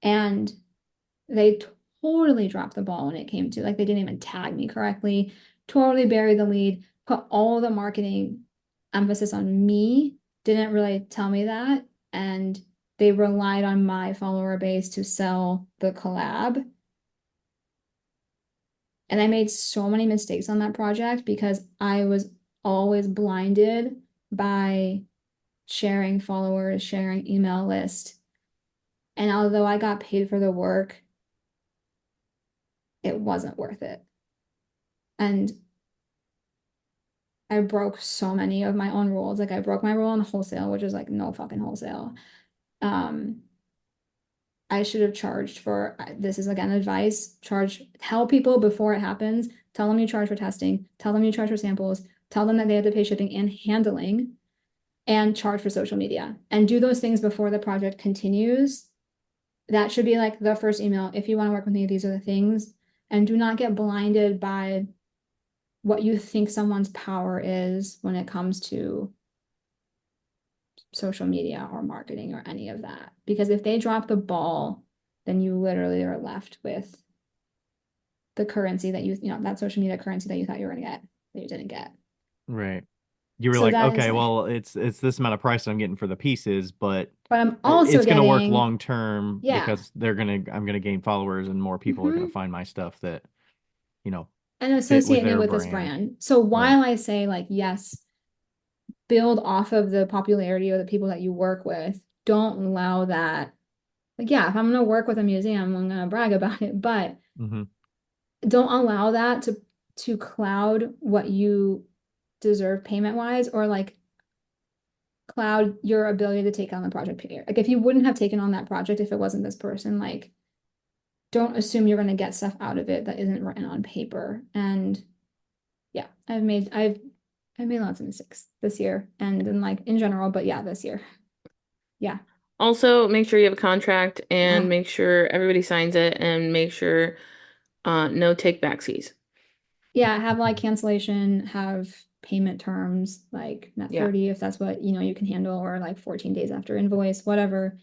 And they totally dropped the ball when it came to like, they didn't even tag me correctly, totally buried the lead, put all the marketing emphasis on me, didn't really tell me that. And they relied on my follower base to sell the collab. And I made so many mistakes on that project because I was always blinded by sharing followers, sharing email list. And although I got paid for the work, it wasn't worth it. And I broke so many of my own rules. Like I broke my rule on wholesale, which is like no fucking wholesale. Um, I should have charged for, this is again advice, tell people before it happens, tell them you charge for testing, tell them you charge for samples, tell them that they have to pay shipping and handling, and charge for social media. And do those things before the project continues. That should be like the first email. If you want to work with me, these are the things. And do not get blinded by what you think someone's power is when it comes to social media or marketing or any of that. Because if they drop the ball, then you literally are left with the currency that that social media currency that you thought you were going to get, that you didn't get. Right. You were So like, that is okay, like, well, it's this amount of price I'm getting for the pieces, but I'm also it's gonna work getting, long term yeah. because I'm gonna gain followers and more people are gonna find my stuff that, you know, and fit with associate me their with this brand. brand. So while I say like, yes, build off of the popularity of the people that you work with, don't allow that. Like, yeah, if I'm going to work with a museum, I'm going to brag about it, but don't allow that to cloud what you deserve payment wise, or like cloud your ability to take on the project period. Like if you wouldn't have taken on that project if it wasn't this person, like don't assume you're going to get stuff out of it that isn't written on paper. And yeah, I've made lots of mistakes this year and then like in general, but yeah, this year. Yeah. Also, make sure you have a contract and Yeah. make sure everybody signs it and make sure no take back fees. Yeah, have like cancellation, have payment terms like net Yeah. 30 if that's what you can handle, or like 14 days after invoice, whatever.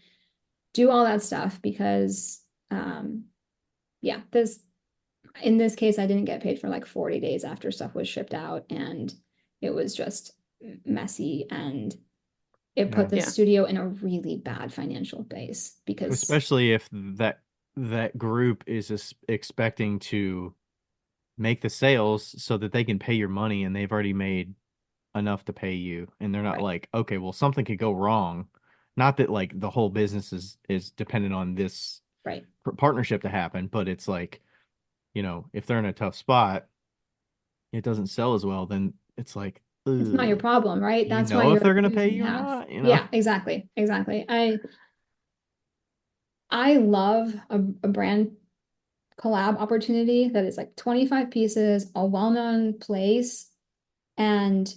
Do all that stuff because yeah, in this case I didn't get paid for like 40 days after stuff was shipped out, and it was just messy, and it put the Yeah. studio in a really bad financial base because especially if that group is expecting to make the sales so that they can pay your money and they've already made enough to pay you, and they're not Right. like, okay, well, something could go wrong. Not that like the whole business is dependent on this right. partnership to happen, but it's like, if they're in a tough spot, it doesn't sell as well, then it's like, It's not your problem, right? you That's why know if you're they're gonna pay losing you or half. not, Yeah, exactly. I love a brand collab opportunity that is like 25 pieces, a well-known place, and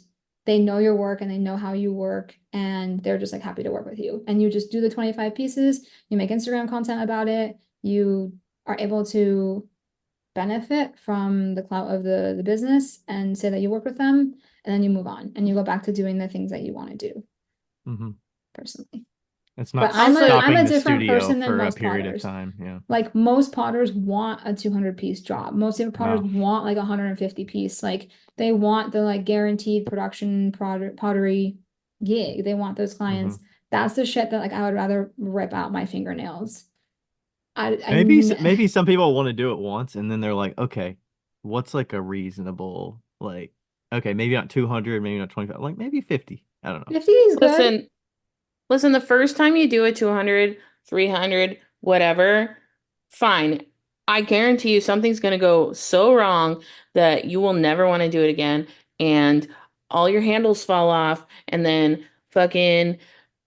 they know your work and they know how you work, and they're just like happy to work with you. And you just do the 25 pieces, you make Instagram content about it, you are able to benefit from the clout of the business and say that you work with them, and then you move on and you go back to doing the things that you want to do personally. It's But not I'm stopping a the different studio person than for a most period of potters. time. Yeah. Like most potters want a 200 piece job. Most of potters Wow. want like 150 piece. Like they want the like guaranteed production pottery gig. They want those clients. That's the shit that like I would rather rip out my fingernails. Maybe some people want to do it once and then they're like, okay, what's like a reasonable, like, okay, maybe not 200, maybe not 25, like maybe 50. I don't know. 50 is good. Listen, the first time you do it 200, 300, whatever, fine. I guarantee you something's going to go so wrong that you will never want to do it again. And all your handles fall off. And then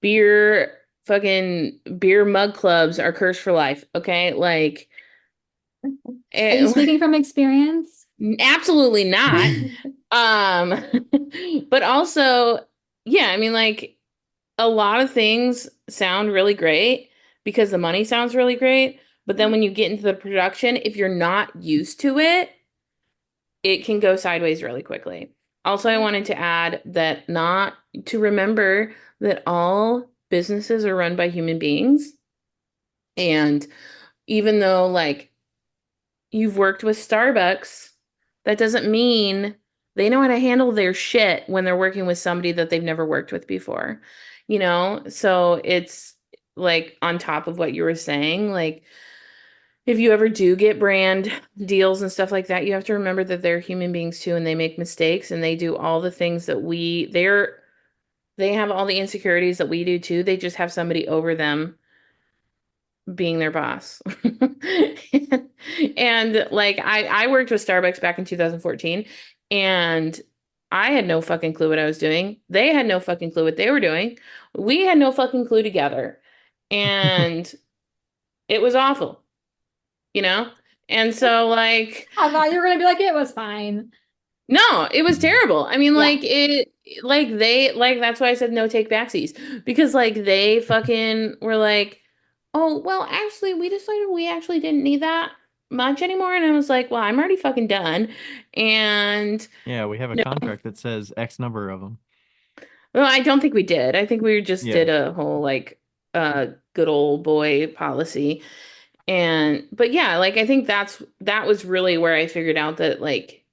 beer, fucking beer mug clubs are cursed for life. Okay. Like, Are you speaking from experience? absolutely not. But also, yeah, I mean, like, a lot of things sound really great because the money sounds really great. But then when you get into the production, if you're not used to it, it can go sideways really quickly. Also, I wanted to add that not to remember that all businesses are run by human beings. And even though, like, you've worked with Starbucks, that doesn't mean they know how to handle their shit when they're working with somebody that they've never worked with before. So it's like on top of what you were saying, like if you ever do get brand deals and stuff like that, you have to remember that they're human beings too, and they make mistakes and they do all the things that they have all the insecurities that we do too. They just have somebody over them being their boss. And like I worked with Starbucks back in 2014, and I had no fucking clue what I was doing. They had no fucking clue what they were doing. We had no fucking clue together. And it was awful, you know? And so like I thought you were gonna be like, it was fine. no, it was terrible. I mean, Yeah. like that's why I said no take backsies, because like they fucking were like, oh, well, actually, we decided we actually didn't need that much anymore. And I was like, well, I'm already fucking done. And Yeah, we have a no, contract that says X number of them. well, I don't think we did. I think we just Yeah. did a whole like good old boy policy. And but yeah, like I think that was really where I figured out that like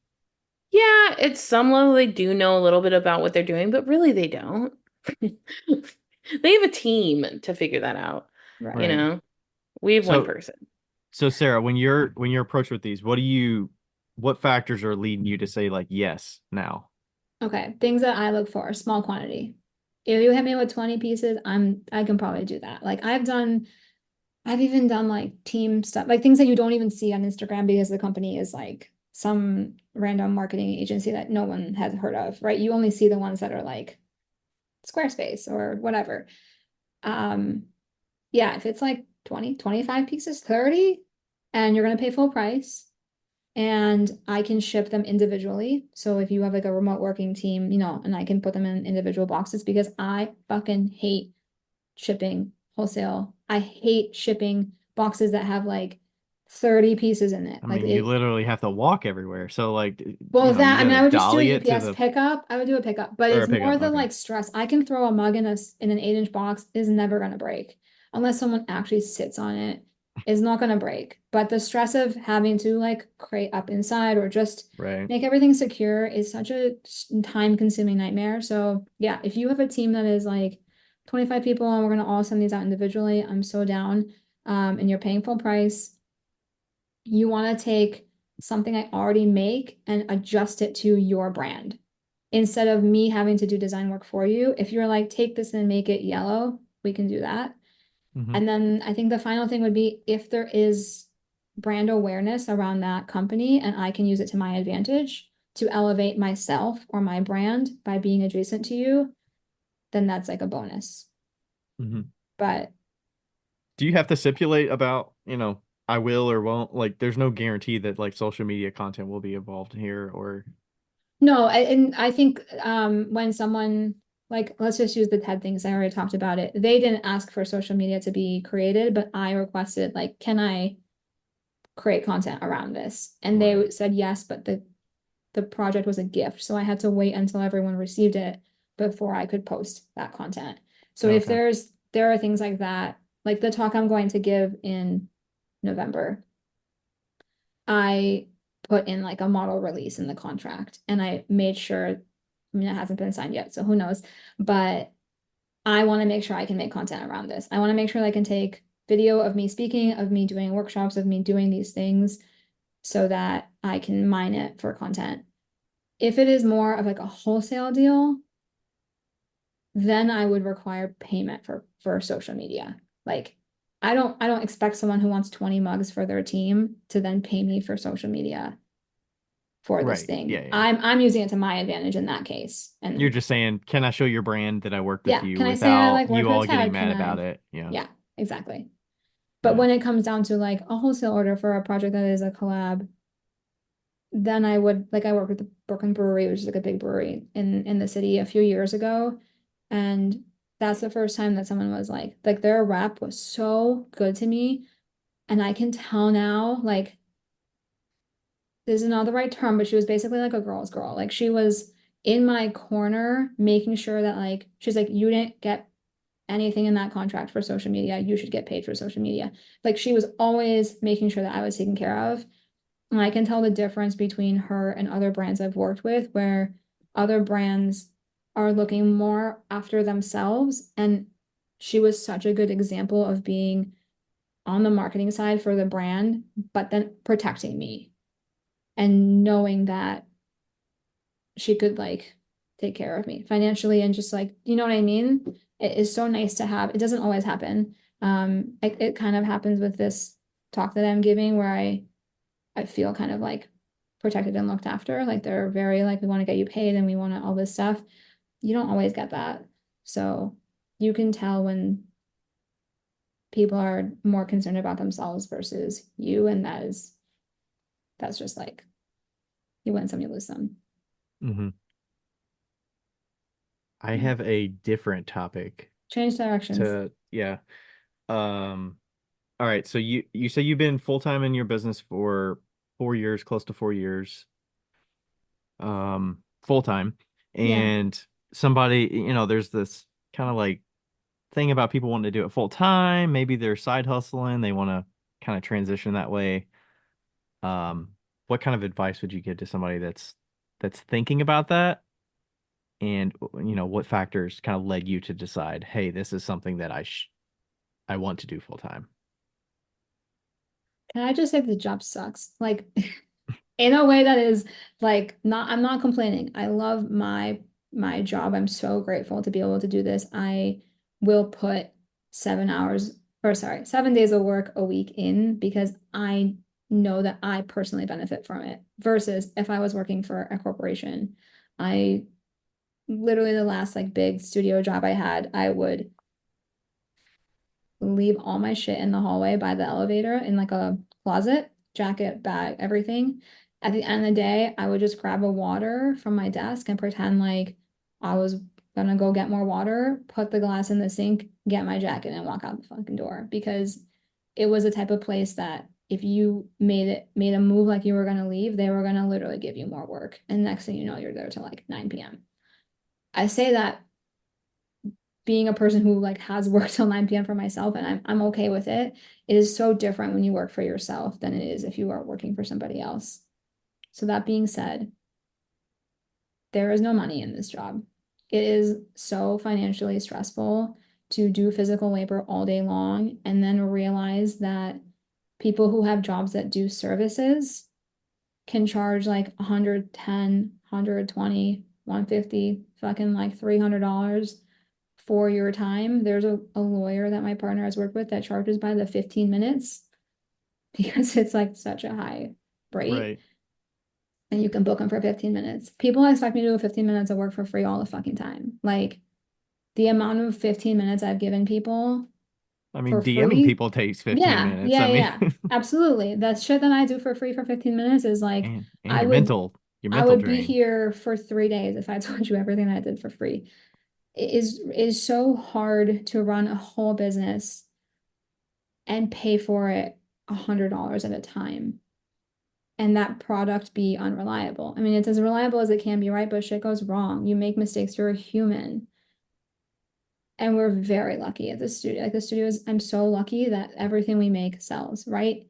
yeah, at some level they do know a little bit about what they're doing, but really they don't. They have a team to figure that out, you Right. Right. know. We have one So person. so Sarah, when you're approached with these, what factors are leading you to say like yes now? Okay. Things that I look for, small quantity. If you hit me with 20 pieces, I can probably do that. Like I've even done like team stuff, like things that you don't even see on Instagram because the company is like some random marketing agency that no one has heard of, right? You only see the ones that are like Squarespace or whatever. Um, yeah, if it's like 20, 25 pieces, 30, and you're gonna pay full price, and I can ship them individually. So if you have like a remote working team, and I can put them in individual boxes because I fucking hate shipping wholesale. I hate shipping boxes that have like 30 pieces in it. I Like mean, you it, literally have to walk everywhere. So like, well, you I mean, gotta I would just do a dolly it to UPS the pickup. I would do a pickup, but or it's a more pickup. the Okay. like stress. I can throw a mug in an 8-inch box is never gonna break unless someone actually sits on it. Is not gonna break. But the stress of having to like crate up inside or just Right. make everything secure is such a time-consuming nightmare. So yeah, if you have a team that is like 25 people and we're gonna all send these out individually, I'm so down. And you're paying full price. You want to take something I already make and adjust it to your brand instead of me having to do design work for you. If you're like, take this and make it yellow, we can do that. hmm And then I think the final thing would be if there is brand awareness around that company and I can use it to my advantage to elevate myself or my brand by being adjacent to you, then that's like a bonus. hmm But Do you have to stipulate about, I will or won't? Like, there's no guarantee that like social media content will be involved here or no, and I think when someone like let's just use the TED things, I already talked about it. They didn't ask for social media to be created, but I requested like, can I create content around this? And they Right. said yes, but the project was a gift, so I had to wait until everyone received it before I could post that content. So if Okay. there are things like that, like the talk I'm going to give in November, I put in like a model release in the contract and I made sure, I mean, it hasn't been signed yet, so who knows, but I want to make sure I can make content around this. I want to make sure that I can take video of me speaking, of me doing workshops, of me doing these things so that I can mine it for content. If it is more of like a wholesale deal, then I would require payment for social media. Like I don't expect someone who wants 20 mugs for their team to then pay me for social media for this Right. Yeah, thing. yeah. I'm using it to my advantage in that case. You're And just saying, can I show your brand that I worked with yeah, you can I say I without like worked you with all getting Ted? Can mad about I? it? Yeah. Yeah, exactly. But Yeah. when it comes down to like a wholesale order for a project that is a collab, then I would like I worked with the Brooklyn Brewery, which is like a big brewery in the city a few years ago. And that's the first time that someone was like their rep was so good to me. And I can tell now, like, this is not the right term, but she was basically like a girl's girl. Like she was in my corner, making sure that like she's like, you didn't get anything in that contract for social media. You should get paid for social media. Like she was always making sure that I was taken care of. And I can tell the difference between her and other brands I've worked with, where other brands are looking more after themselves. And she was such a good example of being on the marketing side for the brand, but then protecting me and knowing that she could like take care of me financially and just like, you know what I mean? It is so nice to have. It doesn't always happen, It kind of happens with this talk that I'm giving where I feel kind of like protected and looked after. Like they're very like, we want to get you paid and we want all this stuff. You don't always get that. So you can tell when people are more concerned about themselves versus you, and that's just like you win some, you lose some. I have a different topic Change directions. yeah. All right, so you say you've been full-time in your business for 4 years, close to 4 years, full-time, Yeah. and somebody, there's this kind of like thing about people wanting to do it full-time. Maybe they're side hustling, they want to kind of transition that way. Um, what kind of advice would you give to somebody that's thinking about that? And what factors kind of led you to decide, hey, this is something that I want to do full-time? Can I just say the job sucks? Like in a way that is like not, I'm not complaining. I love my job. I'm so grateful to be able to do this. I will put 7 hours, or sorry, 7 days of work a week in because I know that I personally benefit from it versus if I was working for a corporation. I literally the last like big studio job I had, I would leave all my shit in the hallway by the elevator in like a closet, jacket, bag, everything. At the end of the day, I would just grab a water from my desk and pretend like I was gonna go get more water, put the glass in the sink, get my jacket, and walk out the fucking door because it was the type of place that if you made a move like you were gonna leave, they were gonna literally give you more work. And next thing you know, you're there till like 9 p.m. I say that being a person who like has worked till 9 p.m. for myself and I'm okay with it. It is so different when you work for yourself than it is if you are working for somebody else. So that being said, there is no money in this job. It is so financially stressful to do physical labor all day long and then realize that people who have jobs that do services can charge like 110, 120, 150, fucking like $300 for your time. There's a lawyer that my partner has worked with that charges by the 15 minutes because it's like such a high rate. Right. And you can book them for 15 minutes. People expect me to do 15 minutes of work for free all the fucking time. Like the amount of 15 minutes I've given people I mean, for DMing free. people takes 15 Yeah, minutes. yeah, I mean, yeah. Absolutely. The shit that I do for free for 15 minutes is like and I your would your I mental would be drain. here for 3 days if I told you everything that I did for free. It is so hard to run a whole business and pay for it $100 at a time and that product be unreliable. I mean, it's as reliable as it can be, right? But shit goes wrong. You make mistakes, you're a human. And we're very lucky at the studio. Like the studios, I'm so lucky that everything we make sells, right?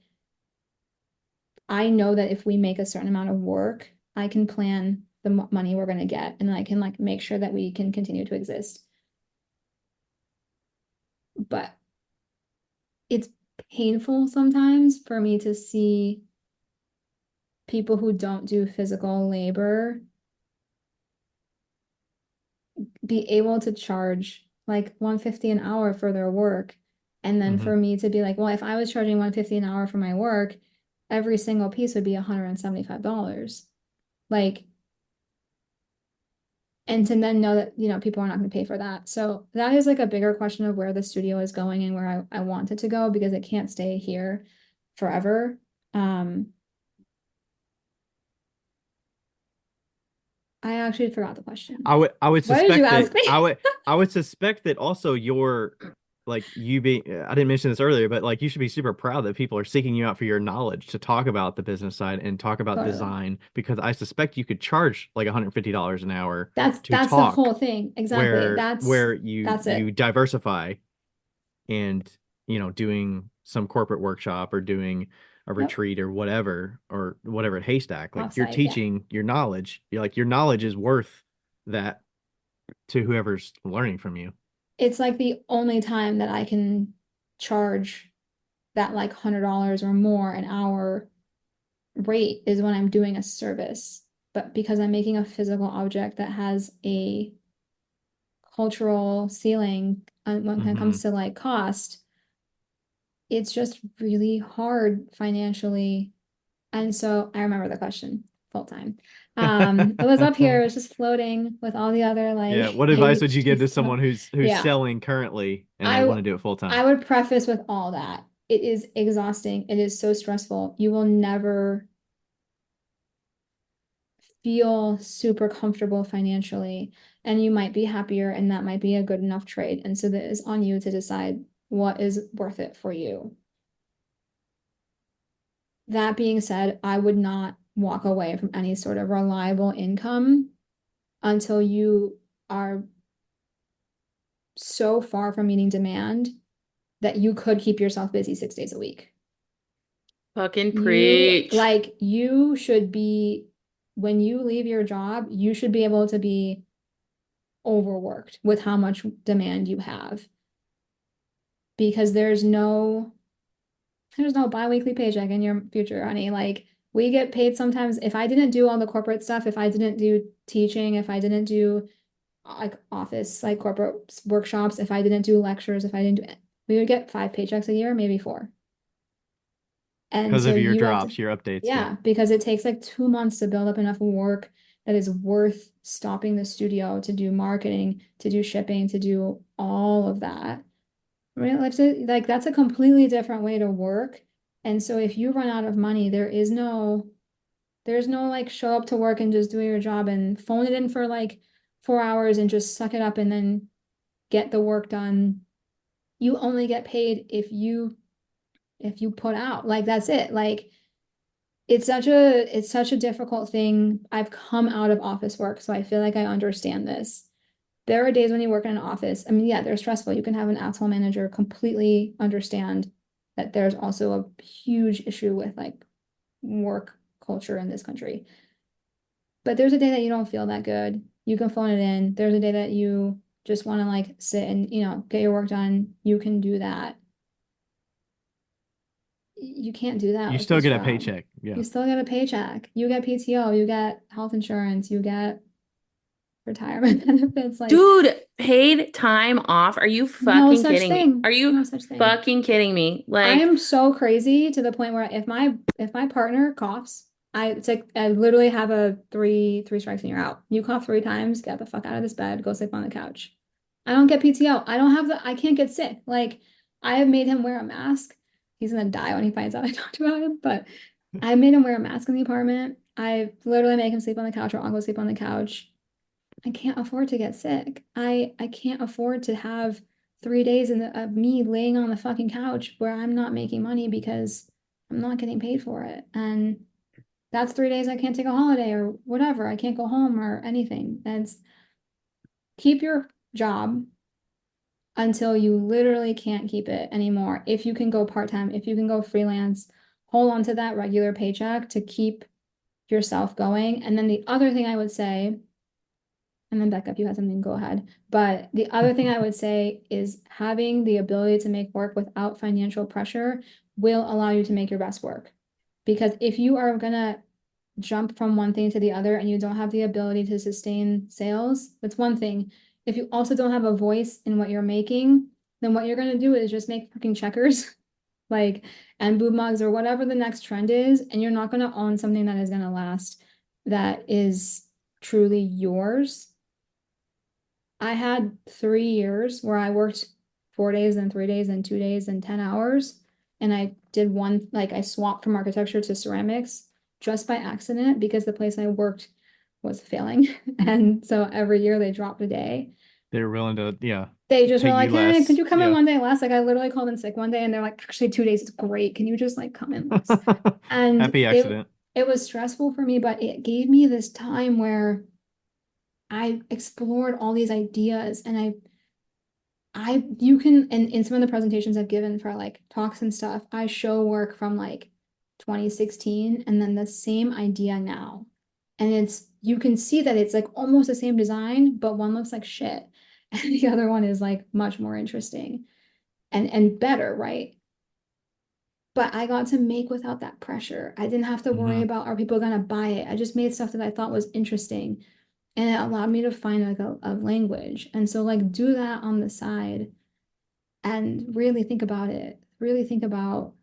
I know that if we make a certain amount of work, I can plan the money we're going to get and I can like make sure that we can continue to exist. But it's painful sometimes for me to see people who don't do physical labor be able to charge like 150 an hour for their work. And then for me to be like, well, if I was charging 150 an hour for my work, every single piece would be $175. Like, and to then know that, people are not going to pay for that. So that is like a bigger question of where the studio is going and where I want it to go because it can't stay here forever. I actually forgot the question. I would What suspect did you that ask me? I would suspect that also you're like you being I didn't mention this earlier, but like you should be super proud that people are seeking you out for your knowledge to talk about the business side and talk about Totally. design because I suspect you could charge like $150 an hour That's to the talk whole thing. Exactly. where That's you it. diversify and doing some corporate workshop or doing a Yep. retreat or whatever at Haystack, like you're Offsite, yeah. teaching your knowledge. You're like your knowledge is worth that to whoever's learning from you. It's like the only time that I can charge that like $100 or more an hour rate is when I'm doing a service. But because I'm making a physical object that has a cultural ceiling when it comes to like cost, it's just really hard financially. And so I remember the question full time. It was up here, it was just floating with all the other Yeah. like What advice would you give ADHD to stuff. someone who's Yeah. selling currently and they I want to do it full time? I would preface with all that. It is exhausting. It is so stressful. You will never feel super comfortable financially, and you might be happier, and that might be a good enough trade. And so that is on you to decide what is worth it for you. That being said, I would not walk away from any sort of reliable income until you are so far from meeting demand that you could keep yourself busy 6 days a week. Fucking preach. You should be, when you leave your job, you should be able to be overworked with how much demand you have. Because there's no bi-weekly paycheck in your future, honey. Like, we get paid sometimes. If I didn't do all the corporate stuff, if I didn't do teaching, if I didn't do like office, like corporate workshops, if I didn't do lectures, if I didn't do it, we would get 5 paychecks a year, maybe 4. And Because so of your you have drops, to, your updates. yeah, because it takes like 2 months to build up enough work that is worth stopping the studio to do marketing, to do shipping, to do all of that. Right? Like that's a completely different way to work. And so if you run out of money, there's no like show up to work and just do your job and phone it in for like 4 hours and just suck it up and then get the work done. You only get paid if you put out. Like that's it. Like it's such a difficult thing. I've come out of office work, so I feel like I understand this. There are days when you work in an office. I mean, yeah, they're stressful. You can have an asshole manager, completely understand that there's also a huge issue with like work culture in this country. But there's a day that you don't feel that good. You can phone it in. There's a day that you just want to like sit and, get your work done. You can do that. You can't do that You with still this get a job. paycheck. Yeah. You still get a paycheck. You get PTO, you get health insurance, you get retirement benefits. Like, Dude, paid time off? Are you no fucking such kidding me? thing. Are you No such thing. fucking kidding me? I Like, am so crazy to the point where if my partner coughs, it's like I literally have a three strikes and you're out. You cough 3 times, get the fuck out of this bed, go sleep on the couch. I don't get PTO. I can't get sick. Like, I have made him wear a mask. He's gonna die when he finds out I talked about him, but I made him wear a mask in the apartment. I literally make him sleep on the couch, or I'll go sleep on the couch. I can't afford to get sick. I can't afford to have 3 days of me laying on the fucking couch where I'm not making money because I'm not getting paid for it. And that's 3 days I can't take a holiday or whatever. I can't go home or anything. And keep your job until you literally can't keep it anymore. If you can go part-time, if you can go freelance, hold on to that regular paycheck to keep yourself going. And then the other thing I would say, and then Becca, if you had something, go ahead. But the other thing I would say is having the ability to make work without financial pressure will allow you to make your best work. Because if you are gonna jump from one thing to the other and you don't have the ability to sustain sales, that's one thing. If you also don't have a voice in what you're making, then what you're gonna do is just make fucking checkers, like, and boob mugs or whatever the next trend is, and you're not gonna own something that is gonna last, that is truly yours. I had 3 years where I worked 4 days and 3 days and 2 days and 10 hours. And I did I swapped from architecture to ceramics just by accident because the place I worked was failing. And so every year they dropped a day. They're willing to, yeah, They just were pay like, you hey, less. could you come in Yeah. one day less? Like, I literally called in sick one day and they're like, actually 2 days is great. Can you just like come in less? And Happy accident. it was stressful for me, but it gave me this time where I explored all these ideas, and you can, and in some of the presentations I've given for like talks and stuff, I show work from like 2016 and then the same idea now. And you can see that it's like almost the same design, but one looks like shit. And the other one is like much more interesting and better, right? But I got to make without that pressure. I didn't have to worry about, are people gonna buy it? I just made stuff that I thought was interesting. And it allowed me to find like a language. And so like do that on the side and really think about it really think about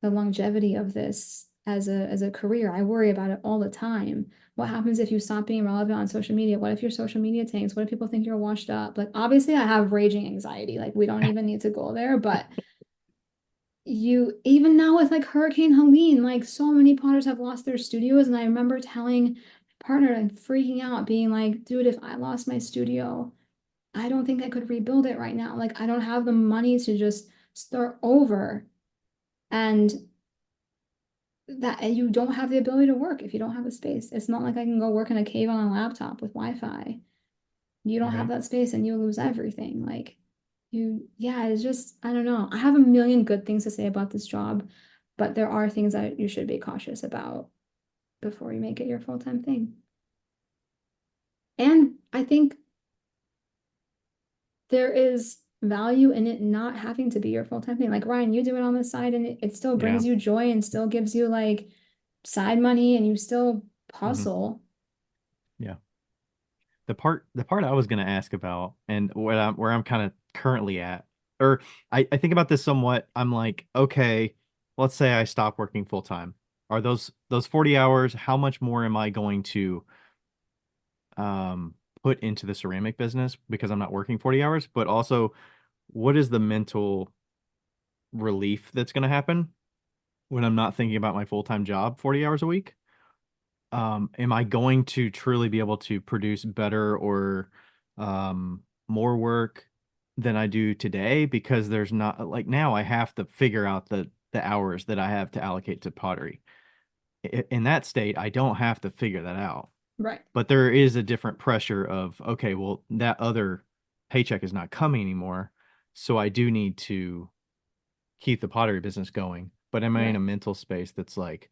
the longevity of this as a career. I worry about it all the time. What happens if you stop being relevant on social media? What if your social media tanks? What if people think you're washed up? Like, obviously, I have raging anxiety. Like, we don't even need to go there, but you, even now with like Hurricane Helene, like so many potters have lost their studios. And I remember telling my partner and freaking out, being like, dude, if I lost my studio, I don't think I could rebuild it right now. Like, I don't have the money to just start over. And that you don't have the ability to work if you don't have a space. It's not like I can go work in a cave on a laptop with Wi-Fi. You don't have Right. that space and you lose everything. Like yeah, it's just, I don't know. I have a million good things to say about this job, but there are things that you should be cautious about before you make it your full-time thing. And I think there is value in it not having to be your full-time thing. Like Ryan, you do it on the side and it still Yeah. brings you joy and still gives you like side money and you still Mm-hmm. hustle. Yeah. The part I was gonna ask about, and where I'm kind of currently at, or I think about this somewhat. I'm like, okay, let's say I stop working full time. Are those 40 hours, how much more am I going to put into the ceramic business because I'm not working 40 hours? But also, what is the mental relief that's gonna happen when I'm not thinking about my full-time job 40 hours a week? Am I going to truly be able to produce better or more work than I do today? Because there's not, like, now I have to figure out the hours that I have to allocate to pottery. In that state, I don't have to figure that out. Right. But there is a different pressure of, okay, well, that other paycheck is not coming anymore, so I do need to keep the pottery business going. But am I in a Right. mental space that's like,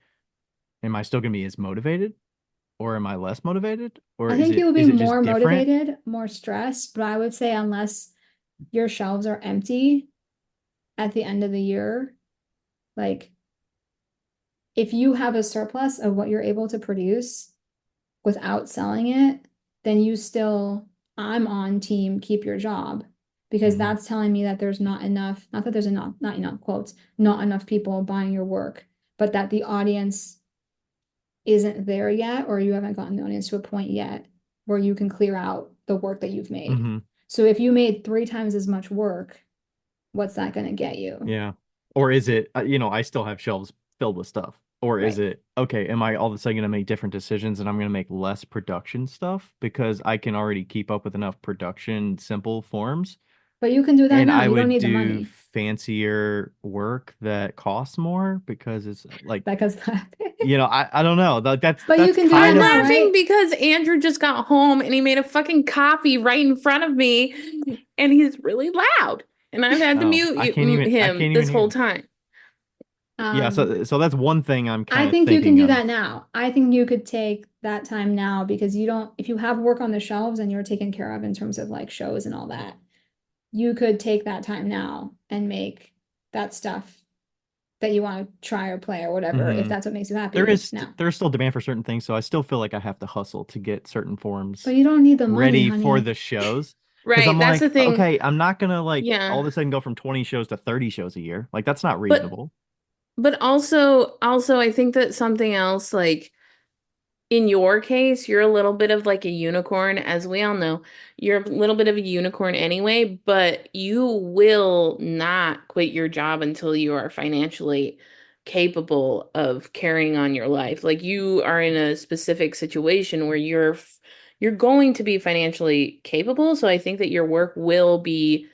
am I still going to be as motivated? Or am I less motivated? Or I is think you it will be is it just more different? motivated, more stressed, but I would say unless your shelves are empty at the end of the year, like if you have a surplus of what you're able to produce without selling it, then I'm on team keep your job because Mhm. that's telling me that there's not enough, not that there's enough, not enough quotes, not enough people buying your work, but that the audience isn't there yet, or you haven't gotten the audience to a point yet where you can clear out the work that you've made. Mhm. So if you made 3 times as much work, what's that going to get you? Yeah. Or is it, I still have shelves filled with stuff. Or is Right. it, okay, am I all of a sudden going to make different decisions and I'm going to make less production stuff because I can already keep up with enough production simple forms, But you can do that and now. I You don't would need the do money. fancier work that costs more because it's like, Becca's I don't know. That's But you that's can do I'm kind that of now, laughing right? because Andrew just got home and he made a fucking coffee right in front of me and he's really loud. And I've had to oh, mute I him can't even this hear whole him. time. Yeah, Um, so that's one thing I'm I kind of think you can thinking do that of. now. I think you could take that time now because you don't, if you have work on the shelves and you're taken care of in terms of like shows and all that, you could take that time now and make that stuff that you want to try or play or whatever, if Hmm. that's what makes you happy now. There's still demand for certain things, so I still feel like I have to hustle to get certain But forms you don't need the money, ready for honey. the shows. Because Right, I'm that's the like, thing. okay, I'm not gonna like all Yeah. of a sudden go from 20 shows to 30 shows a year. Like that's not But reasonable. also I think that something else like in your case, you're a little bit of like a unicorn, as we all know. You're a little bit of a unicorn anyway, but you will not quit your job until you are financially capable of carrying on your life. Like you are in a specific situation where you're going to be financially capable, so I think that your work will be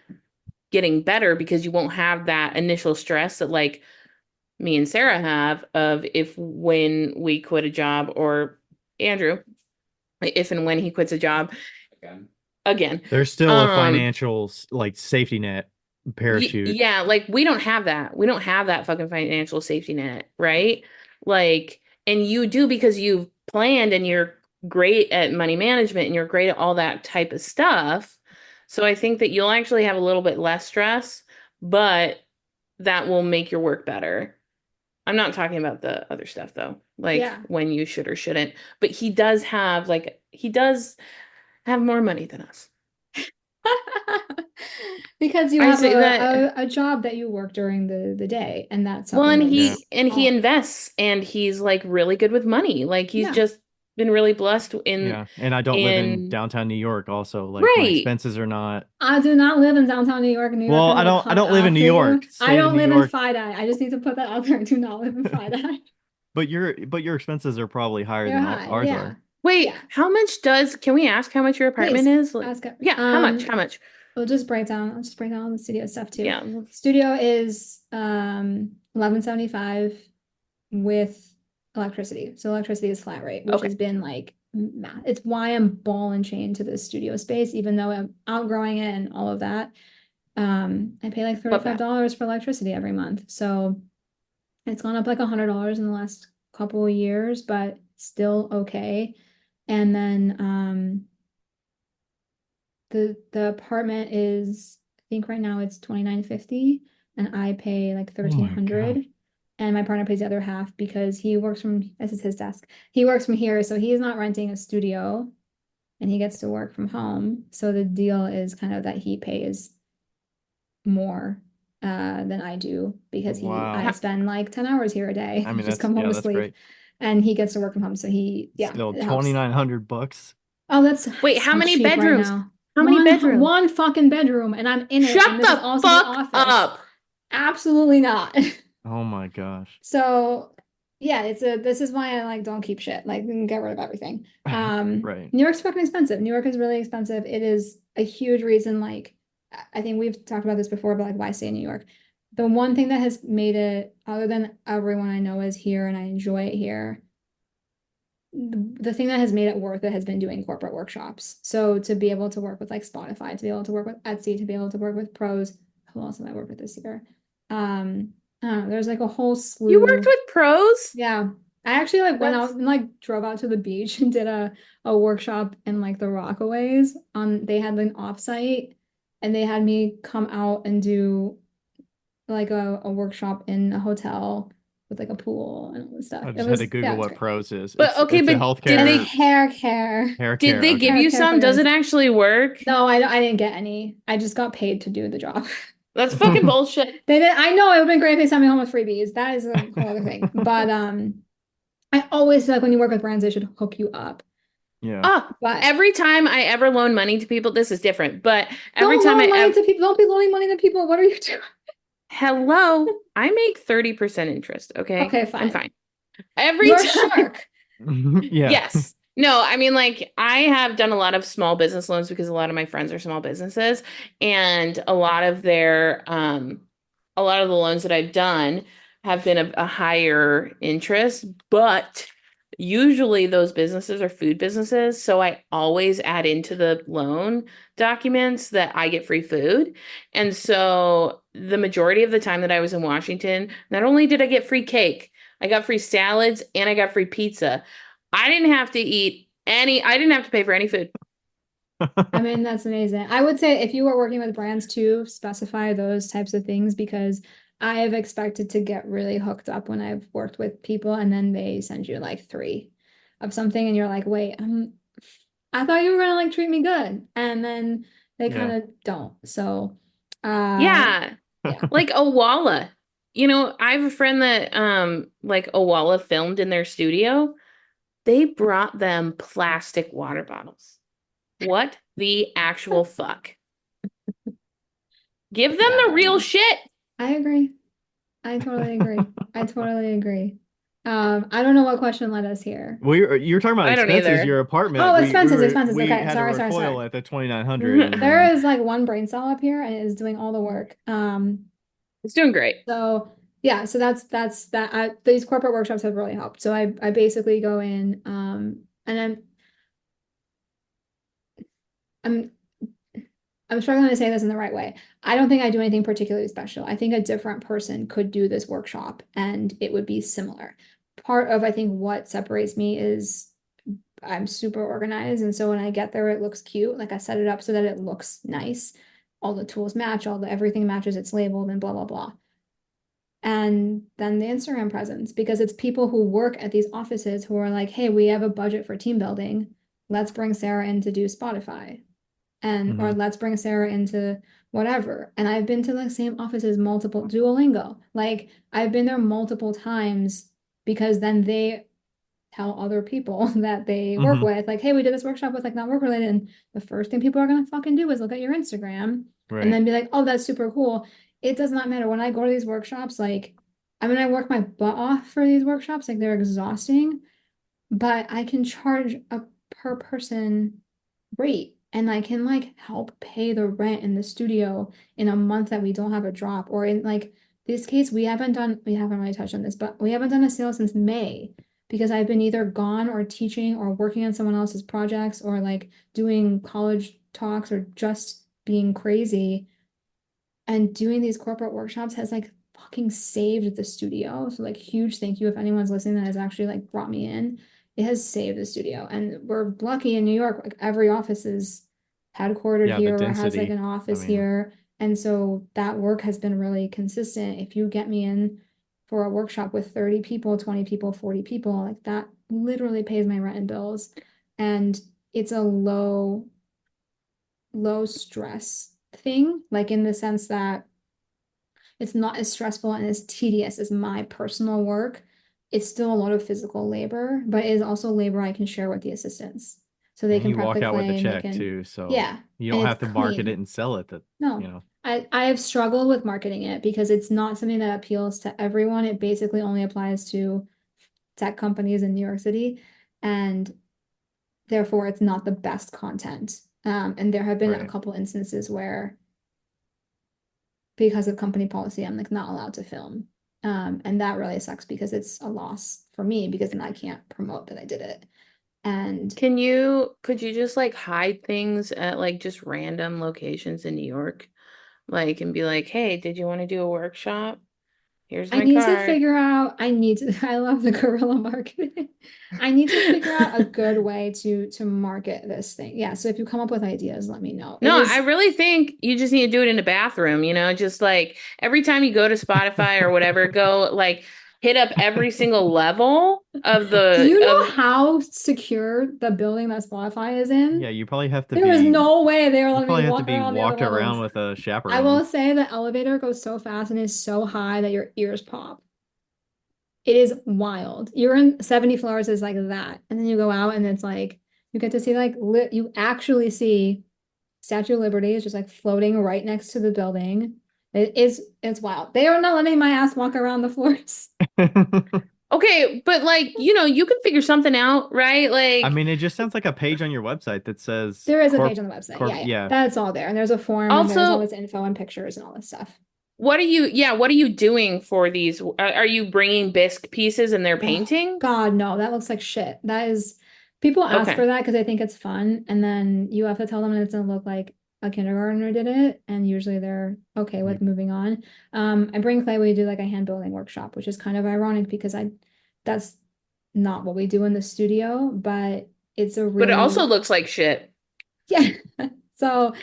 getting better because you won't have that initial stress that like me and Sarah have of if when we quit a job or Andrew, if and when he quits a job again. There's still a Um, financial like safety net parachute. yeah, like we don't have that. We don't have that fucking financial safety net, right? Like, and you do because you've planned and you're great at money management and you're great at all that type of stuff. So I think that you'll actually have a little bit less stress, but that will make your work better. I'm not talking about the other stuff though, like Yeah. when you should or shouldn't. But he does have more money than us. Because you I have say that. a job that you work during the day, and that Well, and supplements he all. invests, and he's like really good with money. Like he's Yeah. just been really blessed Yeah, and I don't live in in downtown New York also. Like my right. expenses are not. I do not live in downtown New York. New York Well, is a I hot don't live in L New for you. York, I state of don't New live in York. Fidei. I just need to put that out there. I do not live in Fidei. But your expenses are probably higher They're than high. ours Yeah. are. Wait, Yeah. how much can we ask how much your apartment Please is? Like, ask it. yeah, how much? How much? We'll just break down. I'll just break down all the studio stuff too. Yeah. Studio is 1175 with electricity. So electricity is flat rate, which Okay. has been like it's why I'm ball and chain to this studio space, even though I'm outgrowing it and all of that. I pay like Love that. $35 for electricity every month. So it's gone up like $100 in the last couple of years, but still okay. And then the apartment is, I think right now it's $29.50, and I pay like Oh my gosh. $1,300, and my partner pays the other half because he works from, this is his desk. He works from here, so he's not renting a studio and he gets to work from home. So the deal is kind of that he pays more than I do because I Wow. spend like 10 hours here a day. I mean, Just come home to that's sleep. great. And he gets to work from home. So Still it helps. $2,900. Oh, that's Wait, how so many cheap right bedrooms? now. How many bedrooms? One fucking bedroom, and I'm in it, Shut and this is the also the fuck office. up. Absolutely not. Oh my gosh. So yeah, this is why I like don't keep shit. Like get rid of everything. Right. New York's fucking expensive. New York is really expensive. It is a huge reason, like I think we've talked about this before, but like why stay in New York? The one thing that has made it, other than everyone I know is here and I enjoy it here, the thing that has made it worth it has been doing corporate workshops. So to be able to work with like Spotify, to be able to work with Etsy, to be able to work with pros, who else have I worked with this year? I don't know, there's like a whole You worked slew. with pros? Yeah. I actually like went out That's and like drove out to the beach and did a workshop in like the Rockaways on, they had an offsite, and they had me come out and do like a workshop in a hotel with like a pool and all this stuff. I It just had to was, yeah, Google it was what great. pros is. but okay, It's a but did It's they healthcare hair hair did care. they give Okay. you Hair some? Does figures. it actually work? No, I didn't get any. I just got paid to do the job. That's fucking bullshit. They did. I know it would have been great if they sent me home with freebies. That is a whole other thing. But I always feel like when you work with brands, they should hook you up. Yeah. Oh, But every time I ever loan money to people, this is different, but every don't time loan I money ever, to people. Don't be loaning money to people. What are you doing? hello, I make 30% interest, okay? Okay, I'm fine. fine. Every You're a time, shark. Yeah. yes. No, I mean, like, I have done a lot of small business loans because a lot of my friends are small businesses, and a lot of the loans that I've done have been a higher interest, but usually those businesses are food businesses. So I always add into the loan documents that I get free food. And so the majority of the time that I was in Washington, not only did I get free cake, I got free salads and I got free pizza. I didn't have to I didn't have to pay for any food. I mean, that's amazing. I would say if you are working with brands too, specify those types of things, because I have expected to get really hooked up when I've worked with people and then they send you like three of something and you're like, wait, I thought you were gonna like treat me good. And then they kind Yeah. of don't. So Yeah. yeah. Like Owala. You know, I have a friend that like Owala filmed in their studio. They brought them plastic water bottles. What the actual fuck? Give them the real shit. I agree. I totally agree. I totally agree. I don't know what question led us here. Well, you're talking about I don't expenses. either. Your apartment. Oh, expenses. We Okay, had sorry, to sorry, recoil sorry. at the 2,900, and There then is like one brain cell up here and it is doing all the work. It's doing great. So yeah, so that's that. These corporate workshops have really helped. So I basically go in, and I'm I'm struggling to say this in the right way. I don't think I do anything particularly special. I think a different person could do this workshop and it would be similar. Part of, I think, what separates me is I'm super organized. And so when I get there, it looks cute. Like I set it up so that it looks nice. All the tools match, everything matches, it's labeled and blah, blah, blah. And then the Instagram presence, because it's people who work at these offices who are like, hey, we have a budget for team building. Let's bring Sarah in to do Spotify. and or let's bring Sarah into whatever. And I've been to the same offices multiple Duolingo. Like I've been there multiple times because then they tell other people that they work with, like, hey, we did this workshop with like not work related. And the first thing people are gonna fucking do is look at your Instagram and then be like, oh, that's super cool. It does not matter. When I go to these workshops, like, I mean, I work my butt off for these workshops, like they're exhausting, but I can charge a per person rate and I can like help pay the rent in the studio in a month that we don't have a drop. Or in like this case, we haven't really touched on this, but we haven't done a sale since May because I've been either gone or teaching or working on someone else's projects or like doing college talks or just being crazy. And doing these corporate workshops has like fucking saved the studio. So like huge thank you if anyone's listening that has actually like brought me in. It has saved the studio. And we're lucky in New York, like every office is headquartered here or has like an office here. And so that work has been really consistent. If you get me in for a workshop with 30 people, 20 people, 40 people, like that literally pays my rent and bills. And it's a low stress thing, like in the sense that it's not as stressful and as tedious as my personal work. It's still a lot of physical labor, but it is also labor I can share with the assistants. So they can prep the clay and they can, too, so yeah, you don't have to market it and sell it. No, I have struggled with marketing it because it's not something that appeals to everyone. It basically only applies to tech companies in New York City, and therefore it's not the best content. And there have been a couple instances where because of company policy, I'm like not allowed to film. And that really sucks because it's a loss for me because then I can't promote that I did it. And could you just like hide things at like just random locations in New York? Like and be like, hey, did you want to do a workshop? Here's my I need card. to figure out, I love the guerrilla marketing. I need to figure out a good way to market this thing. Yeah, so if you come up with ideas, let me know. No, I really think you just need to do it in the bathroom, just like every time you go to Spotify or whatever, go like hit up every single level of Do you know how secure the building that Spotify is in? Yeah, you probably have to There is no way they are letting me walk around the other levels. with a chaperone. I will say the elevator goes so fast and is so high that your ears pop. It is wild. You're in 70 floors is like that. And then you go out and it's like you get to see like you actually see Statue of Liberty is just like floating right next to the building. It's wild. They are not letting my ass walk around the floors. Okay, but like, you can figure something out, right? Like, I mean, it just sounds like a page on your website that says there is a page on the website. Yeah. That's all there. And there's a form and there's all this info and pictures and all this stuff. What are you doing for these? Are you bringing bisque pieces and they're painting? Oh, God, no, that looks like shit. That is, people ask for that because they think it's fun. And then you have to tell them that it's gonna look like a kindergartner did it. And usually they're okay with moving on. I bring clay, we do like a hand building workshop, which is kind of ironic because that's not what we do in the studio, but it's a really. But it also looks like shit. Yeah. So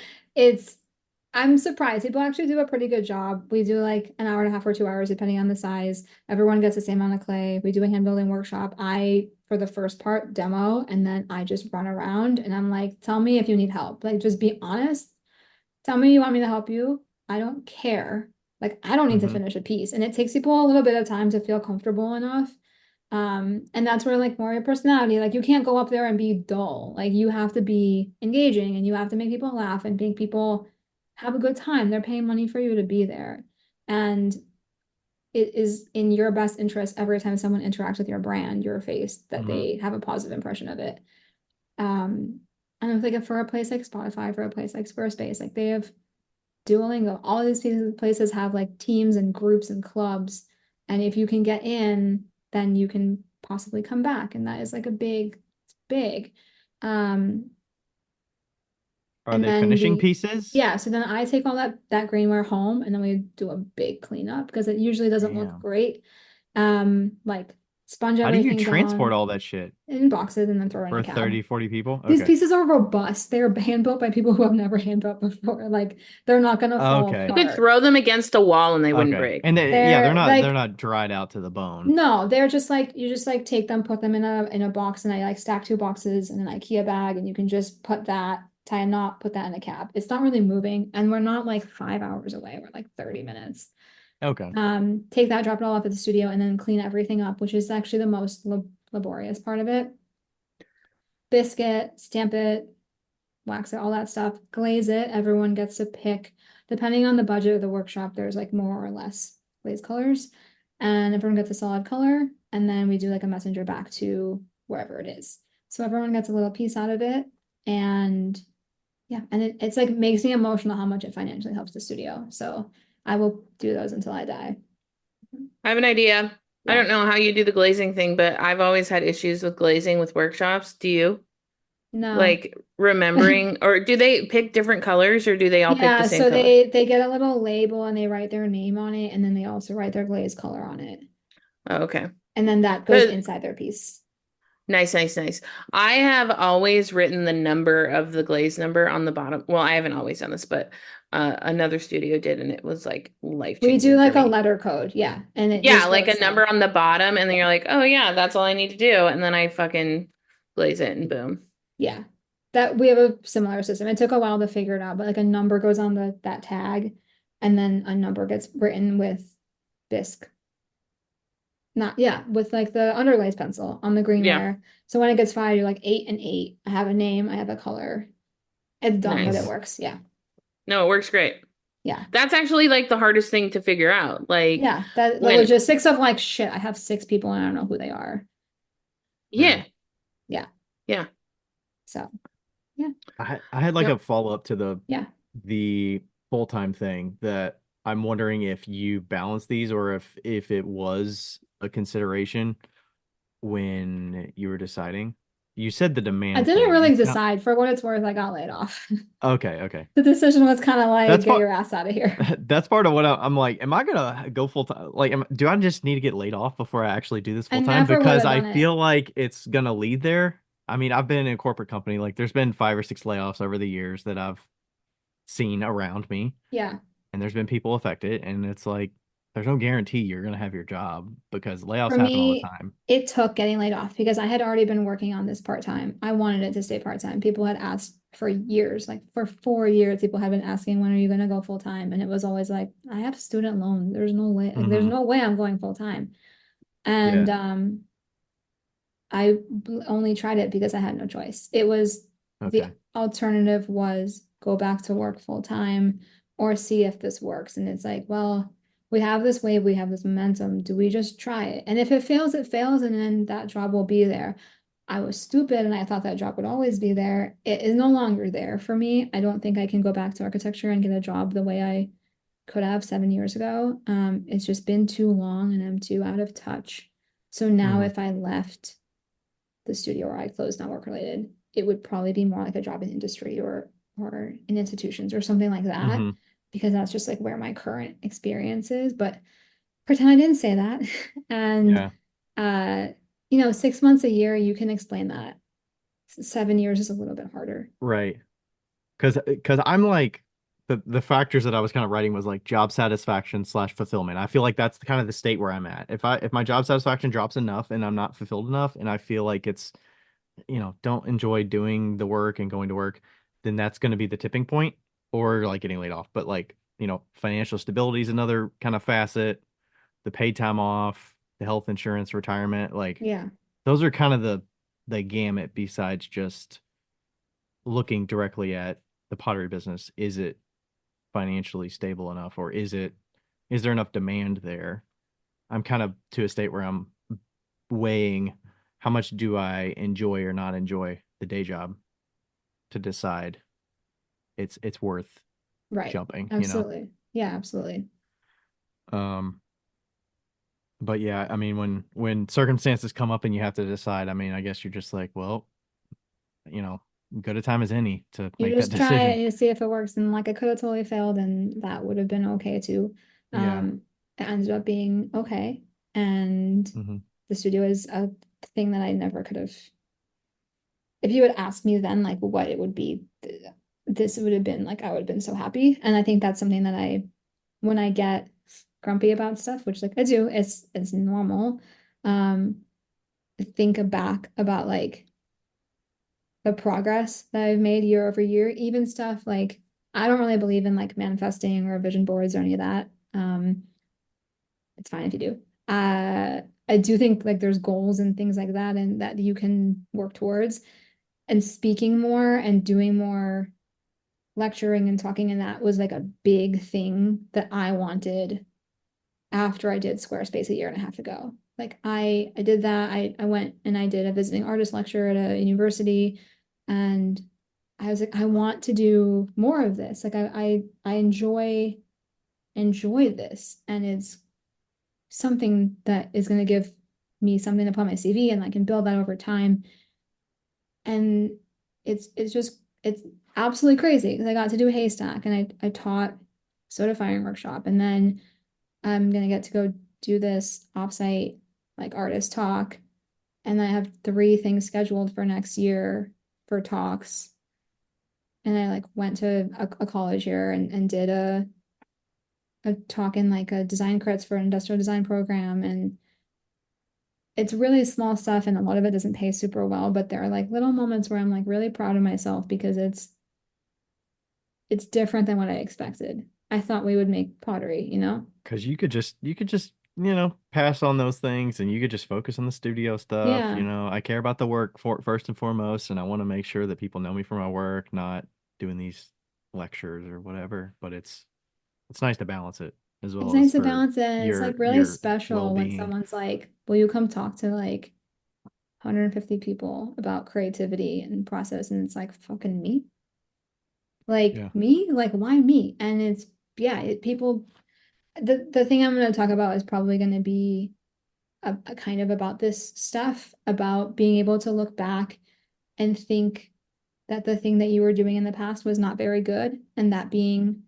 I'm surprised. People actually do a pretty good job. We do like an hour and a half or 2 hours, depending on the size. Everyone gets the same amount of clay. We do a hand building workshop. I, for the first part, demo, and then I just run around and I'm like, tell me if you need help. Like, just be honest. Tell me you want me to help you. I don't care. Like, I don't need to finish a piece. And it takes people a little bit of time to feel comfortable enough. And that's where like more your personality, like you can't go up there and be dull. Like you have to be engaging and you have to make people laugh and make people have a good time. They're paying money for you to be there. And it is in your best interest every time someone interacts with your brand, your face, that they have a positive impression of it. And I'm thinking for a place like Spotify, for a place like Squarespace, like they have Duolingo, all of these places have like teams and groups and clubs. And if you can get in, then you can possibly come back. And that is like a big. Are they finishing pieces? Yeah, so then I take all that greenware home and then we do a big cleanup because it usually doesn't look great. Like sponge everything down. How do you transport all that shit? In boxes and then throw it in a cab. 30, 40 people? These pieces are robust. They're hand built by people who have never hand built before. Like they're not gonna fall apart. You could throw them against a wall and they wouldn't break. And they're not dried out to the bone. No, they're just like you just take them, put them in a box, and I like stack 2 boxes in an IKEA bag, and you can just put that tie a knot, put that in a cab. It's not really moving, and we're not like 5 hours away. We're like 30 minutes. Okay. Take that, drop it all off at the studio, and then clean everything up, which is actually the most laborious part of it. Biscuit, stamp it, wax it, all that stuff, glaze it. Everyone gets to pick, depending on the budget of the workshop, there's like more or less glaze colors, and everyone gets a solid color, and then we do like a messenger back to wherever it is. So everyone gets a little piece out of it, and yeah, and it's like makes me emotional how much it financially helps the studio. So I will do those until I die. I have an idea. I Yeah. don't know how you do the glazing thing, but I've always had issues with glazing with workshops. Do you? No. Like remembering, or do they pick different colors or do they all pick Yeah, the same so color? they get a little label and they write their name on it, and then they also write their glaze color on it. Oh, okay. And then that goes Good. inside their piece. Nice, nice, nice. I have always written the number of the glaze number on the bottom. Well, I haven't always done this, but another studio did, and it was like life We do changing like for a me. letter code, yeah. And it Yeah, just like a goes number there. on the bottom, and then you're like, oh yeah, that's all I need to do, and then I fucking glaze it, and boom. Yeah. That we have a similar system. It took a while to figure it out, but like a number goes on that tag, and then a number gets written with bisque. Not, yeah, with like the underglaze pencil on the green Yeah, layer. So when it gets fired, you're like 8 and 8. I have a name, I have a color. It's dumb, but it nice. works. Yeah. No, it works great. Yeah. That's actually like the hardest thing to figure out. Like Yeah. That the when, logistics of like shit, I have 6 people and I don't know who they are. yeah, Yeah. yeah. So yeah. I had like No, a follow-up to Yeah. the full-time thing that I'm wondering if you balance these or if it was a consideration when you were deciding. You said the I demand didn't thing. really decide. For what it's worth, I got laid off. Okay. The decision was kind of like, That's get part your ass out of here. that's part of what I'm like, am I gonna go full time? Like, do I just need to get laid off before I actually do this I full time? never would Because have I done it. feel like it's gonna lead there. I mean, I've been in a corporate company, like there's been 5 or 6 layoffs over the years that I've seen around me, Yeah. and there's been people affected, and it's like there's no guarantee you're gonna have your job because layoffs For happen all the me, time. it took getting laid off because I had already been working on this part-time. I wanted it to stay part-time. People had asked for years, like for 4 years, people had been asking, when are you going to go full-time? And it was always like, I have student loans. There's no way, like, there's Hmm. no way I'm going full-time. Yeah. And I only tried it because I had no choice. It was the Okay. alternative was go back to work full-time or see if this works. And it's like, well, we have this wave, we have this momentum. Do we just try it? And if it fails, it fails, and then that job will be there. I was stupid and I thought that job would always be there. It is no longer there for me. I don't think I can go back to architecture and get a job the way I could have 7 years ago. It's just been too long and I'm too out of touch. So now Hmm. if I left the studio or I closed not work related, it would probably be more like a job in industry or in institutions or something like that, Hmm. because that's just like where my current experience is. But pretend I didn't say that. And Yeah. uh, 6 months a year, you can explain that. 7 years is a little bit harder. Right. Because I'm like the factors that I was kind of writing was like job satisfaction slash fulfillment. I feel like that's kind of the state where I'm at. If my job satisfaction drops enough and I'm not fulfilled enough and I feel like it's, don't enjoy doing the work and going to work, then that's going to be the tipping point or like getting laid off. But like, financial stability is another kind of facet, the paid time off, the health insurance, retirement, like Yeah. those are kind of the gamut besides just looking directly at the pottery business. Is it financially stable enough or is there enough demand there? I'm kind of to a state where I'm weighing how much do I enjoy or not enjoy the day job to decide it's worth Right. jumping. Absolutely. Yeah, absolutely. Um, but yeah, I mean, when circumstances come up and you have to decide, I mean, I guess you're just like, well, you know, good a time as any to You make that just try it decision. and you see if it works. And like I could have totally failed and that would have been okay too. Yeah. It ended up being okay. And Hmm. the studio is a thing that I never could have. If you had asked me then like what it would be, this would have been like I would have been so happy. And I think that's something that when I get grumpy about stuff, which like I do, it's normal. Um, think back about like the progress that I've made year over year, even stuff like I don't really believe in like manifesting or vision boards or any of that. It's fine if you do. I do think like there's goals and things like that and that you can work towards. And speaking more and doing more lecturing and talking, and that was like a big thing that I wanted after I did Squarespace a year and a half ago. Like I did that. I went and I did a visiting artist lecture at a university, and I was like, I want to do more of this. Like I enjoy this, and it's something that is going to give me something to put on my CV, and I can build that over time. And it's absolutely crazy because I got to do a haystack and I taught soda firing workshop, and then I'm gonna get to go do this offsite like artist talk, and I have 3 things scheduled for next year for talks. And I like went to a college here and did a talk in like a design crits for an industrial design program, and it's really small stuff and a lot of it doesn't pay super well, but there are like little moments where I'm like really proud of myself because it's different than what I expected. I thought we would make pottery, you know? Because you could just pass on those things and you could just focus on the studio stuff. Yeah. I care about the work first and foremost, and I want to make sure that people know me for my work, not doing these lectures or whatever. But it's nice to balance it as It's well as nice to for balance it. And it's like really your special when well-being. someone's like, will you come talk to like 150 people about creativity and process? And it's like, fucking me? Like Yeah. me? Like why me? And it's yeah, people the thing I'm going to talk about is probably going to be a kind of about this stuff, about being able to look back and think that the thing that you were doing in the past was not very good, and that being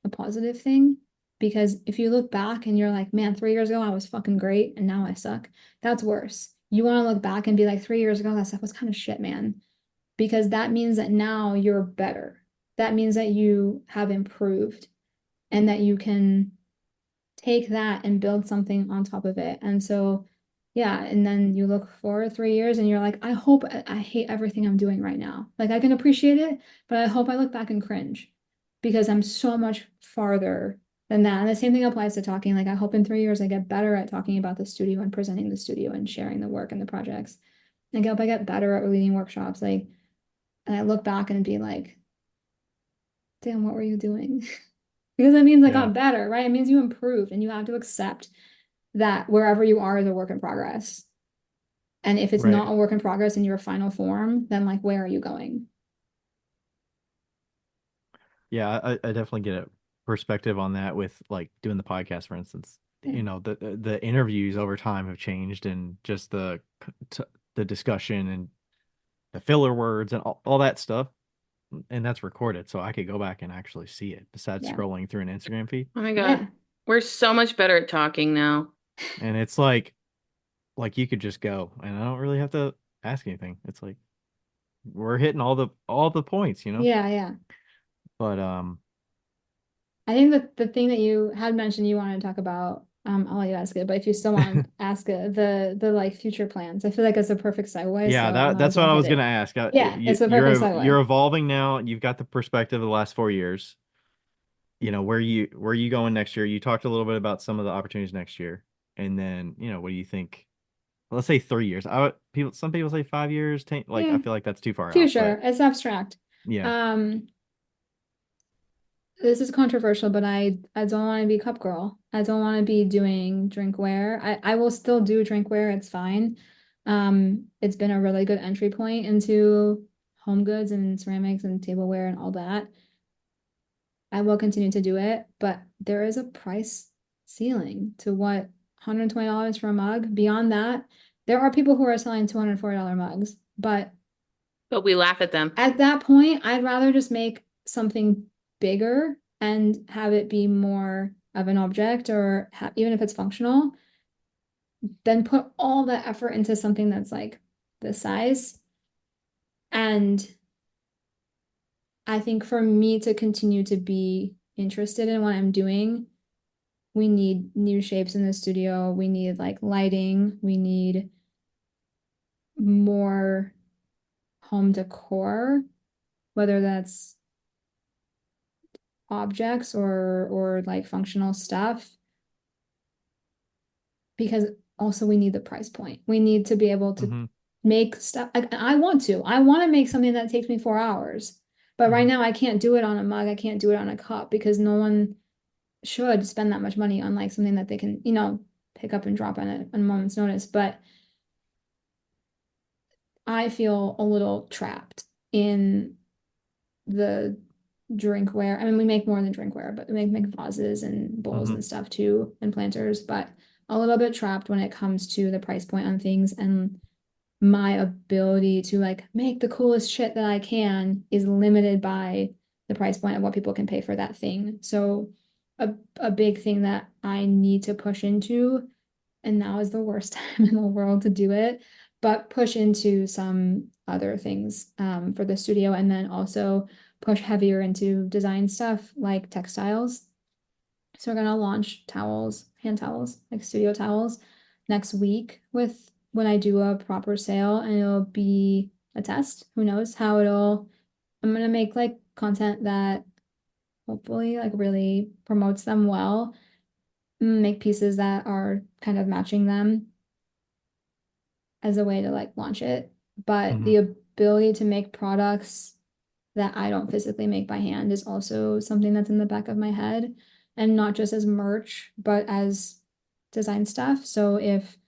a positive thing. Because if you look back and you're like, man, 3 years ago I was fucking great and now I suck, that's worse. You want to look back and be like, 3 years ago that stuff was kind of shit, man. Because that means that now you're better. That means that you have improved and that you can take that and build something on top of it. And so, yeah, and then you look forward 3 years and you're like, I hope I hate everything I'm doing right now. Like I can appreciate it, but I hope I look back and cringe because I'm so much farther than that. And the same thing applies to talking. Like I hope in 3 years I get better at talking about the studio and presenting the studio and sharing the work and the projects. And I hope I get better at leading workshops. Like, and I look back and be like, damn, what were you doing? Because it means I Yeah. got better, right? It means you improved, and you have to accept that wherever you are is a work in progress. And if it's Right. not a work in progress in your final form, then like where are you going? Yeah, I definitely get a perspective on that with like doing the podcast, for instance. Yeah. The interviews over time have changed, and just the discussion and the filler words and all that stuff. And that's recorded, so I could go back and actually see it besides Yeah. scrolling through an Instagram feed. Oh my Yeah. God. We're so much better at talking now. And it's like you could just go and I don't really have to ask anything. It's like we're hitting all the points. Yeah, yeah. But I think that the thing that you had mentioned you wanted to talk about, I'll let you ask it, but if you still want to ask it, the like future plans. I feel like it's a perfect segue, yeah, so I that might as that's well what I hit was gonna it. ask. Yeah, it's a perfect You're segue. evolving now. You've got the perspective of the last 4 years. Where you going next year? You talked a little bit about some of the opportunities next year, and then what do you think? Let's say 3 years. Some people say 5 years. 10, like I Yeah, feel like that's too far out, but future, it's abstract. yeah, Um, this is controversial, but I don't want to be cup girl. I don't want to be doing drinkware. I will still do drinkware. It's fine. It's been a really good entry point into home goods and ceramics and tableware and all that. I will continue to do it, but there is a price ceiling to what $120 for a mug. Beyond that, there are people who are selling $240 mugs, but But we laugh at them. at that point, I'd rather just make something bigger and have it be more of an object or even if it's functional, than put all the effort into something that's like this size. And I think for me to continue to be interested in what I'm doing, we need new shapes in the studio. We need like lighting. We need more home decor, whether that's objects or like functional stuff, because also we need the price point. We need to be able to Mhm. make stuff. I want to make something that takes me 4 hours. But right Mhm. now I can't do it on a mug. I can't do it on a cup because no one should spend that much money on like something that they can, pick up and drop on a moment's notice. But I feel a little trapped in the drinkware. I mean, we make more than drinkware, but we make vases and bowls Mhm. and stuff too, and planters, but a little bit trapped when it comes to the price point on things, and my ability to like make the coolest shit that I can is limited by the price point of what people can pay for that thing. So a big thing that I need to push into, and now is the worst time in the world to do it, but push into some other things for the studio, and then also push heavier into design stuff like textiles. So we're gonna launch towels, hand towels, like studio towels next week with when I do a proper sale, and it'll be a test. Who knows how I'm gonna make like content that hopefully like really promotes them well, make pieces that are kind of matching them as a way to like launch it. But Mhm. the ability to make products that I don't physically make by hand is also something that's in the back of my head, and not just as merch, but as design stuff. So if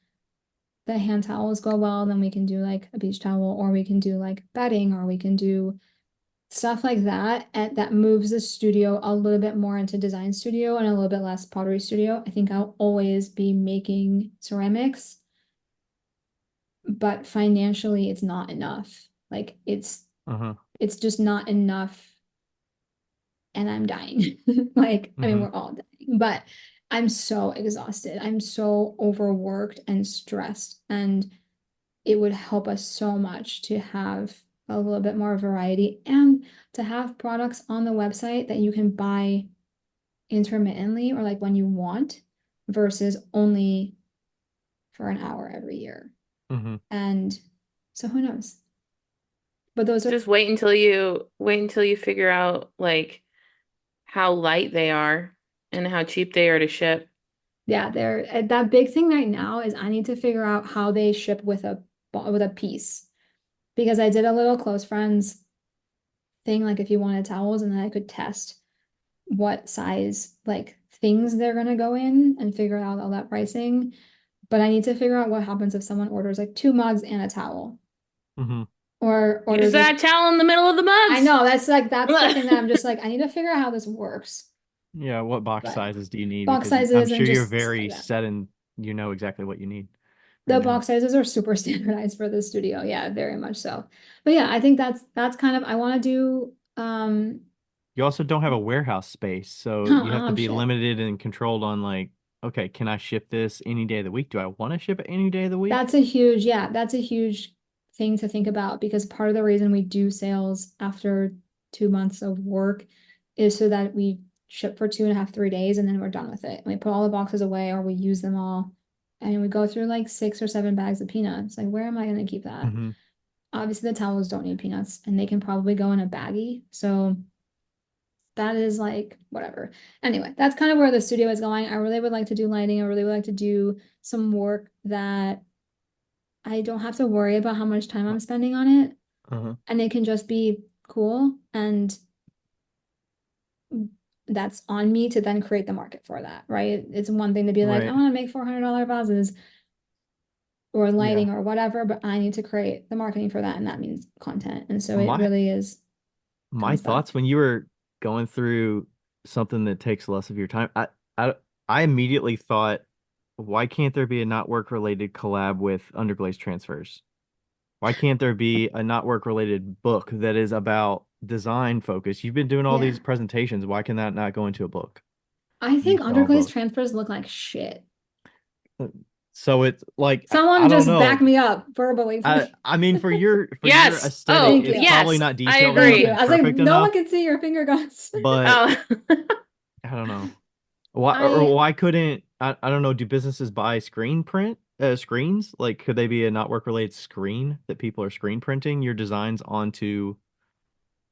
the hand towels go well, then we can do like a beach towel, or we can do like bedding, or we can do stuff like that. And that moves the studio a little bit more into design studio and a little bit less pottery studio. I think I'll always be making ceramics, but financially it's not enough. Like Uh-huh. it's just not enough, and I'm dying. Like, I mean, Mhm. we're all dying, but I'm so exhausted. I'm so overworked and stressed, and it would help us so much to have a little bit more variety and to have products on the website that you can buy intermittently or like when you want versus only for an hour every year. Mhm. And so who knows? But those are, Just wait until you figure out like how light they are and how cheap they are to ship. yeah, they're that big thing right now is I need to figure out how they ship with a piece, because I did a little close friends thing, like if you wanted towels, and then I could test what size like things they're gonna go in and figure out all that pricing. But I need to figure out what happens if someone orders like 2 mugs and a towel, Mhm. or Use orders like, that towel in the middle of the I mugs. know that's the thing that I'm just like, I need to figure out how this works. Yeah, what box But sizes do you need? box Because I'm sizes and sure you're just stuff very like that. set and you know exactly what you need right The now. box sizes are super standardized for the studio. Yeah, very much so. But yeah, I think that's kind of, I want to do You also don't have a warehouse space, so you have to oh be shit. limited and controlled on like, okay, can I ship this any day of the week? Do I want to ship it any day of the week? That's a huge thing to think about, because part of the reason we do sales after 2 months of work is so that we ship for 2.5, 3 days, and then we're done with it. And we put all the boxes away, or we use them all. And we go through like 6 or 7 bags of peanuts. Like, where am I going to keep that? Hmm. Obviously, the towels don't need peanuts, and they can probably go in a baggie. So that is like whatever. Anyway, that's kind of where the studio is going. I really would like to do lighting. I really would like to do some work that I don't have to worry about how much time I'm spending on it, Uh-huh. and it can just be cool. And that's on me to then create the market for that, right? It's one thing to be like, I Right. want to make $400 vases or Yeah. lighting or whatever, but I need to create the marketing for that, and that means content. And so it My really is my comes back. thoughts when you were going through something that takes less of your time, I I immediately thought, why can't there be a not work related collab with Underglaze Transfers? Why can't there be a not work related book that is about design focus? You've been doing all Yeah. these presentations. Why can that not go into a book? I think E-style underglaze book. transfers look like shit. So it's like I Someone don't just back know. me up verbally, I please. I mean for your Yes. aesthetic, Oh, Thank it's you. probably yes. not I detailed Thank enough you. agree. and I was like, perfect no one enough, can see your finger guns. but Oh. I don't know. Why or I why couldn't I don't know, do businesses buy screen print screens? Like, could they be a not work related screen that people are screen printing your designs onto,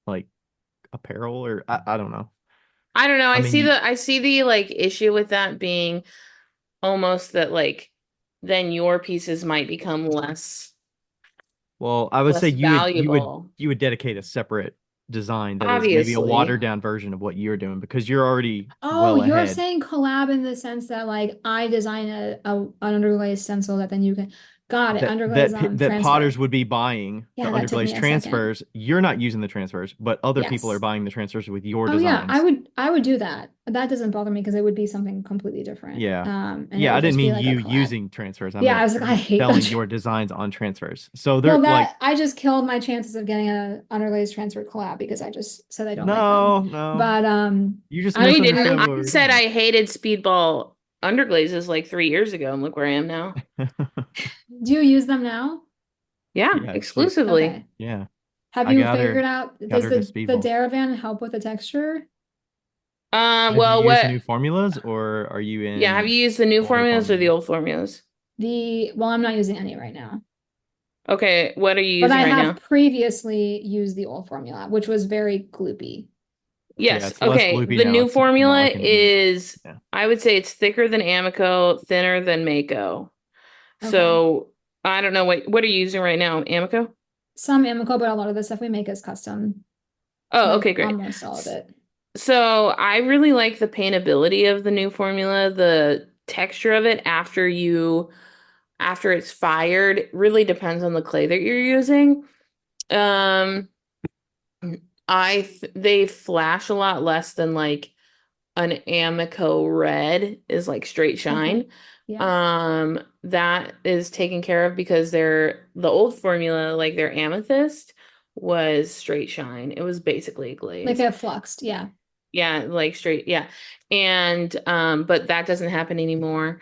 like, apparel, or I don't know. I don't know. I mean, I see the like issue with that being almost that like then your pieces might become well, I would say less valuable. you would dedicate a separate design that is maybe a Obviously. watered down version of what you're doing because you're already Oh, well you're ahead. saying collab in the sense that like I design an underglaze stencil that then you can got it, underglaze on That Potters transfer. would be buying the Yeah, that took underglaze me a second. transfers. You're not using the transfers, but other people are Yes. buying the transfers with your Oh yeah, designs. I would do that. That doesn't bother me because it would be something completely different. Yeah. And it Yeah, I would didn't just be mean like a you collab. using transfers. I Yeah, I meant was like, I you hate them. selling your designs on transfers. So they're Well, like, that I just killed my chances of getting a underglaze transfer collab because I just said I don't like them. no, no. But You just I didn't. misunderstood I what we were said saying. I hated speedball underglazes like 3 years ago, and look where I am now. do you use them now? Yeah, Yeah, exclusively. Okay. yeah. Have I you figured out got does her to the Speedball. Daravan help with the texture? Have you Well, used what? new formulas or are you Yeah, have in you used the new older formulas or the formulas? old formulas? Well, I'm not using any right now. Okay, what are you But using I right have now? previously used the old formula, which was very gloopy. Yeah, Yes. it's less Okay, gloopy the now. new It's not formula like an is, yeah. I would say it's thicker than Amico, thinner than Mako. Okay. So I don't know what are you using right now? Amico? Some Amico, but a lot of the stuff we make is custom. Oh, Like okay, great. almost all of it. So I really like the paintability of the new formula, the texture of it after it's fired. It really depends on the clay that you're using. Um, they flash a lot less than like an Amico red is like straight Okay. shine. Yeah. That is taken care of because the old formula, like their amethyst, was straight shine. It was basically a Like glaze. a fluxed, yeah. Yeah, like straight, yeah. And but that doesn't happen anymore.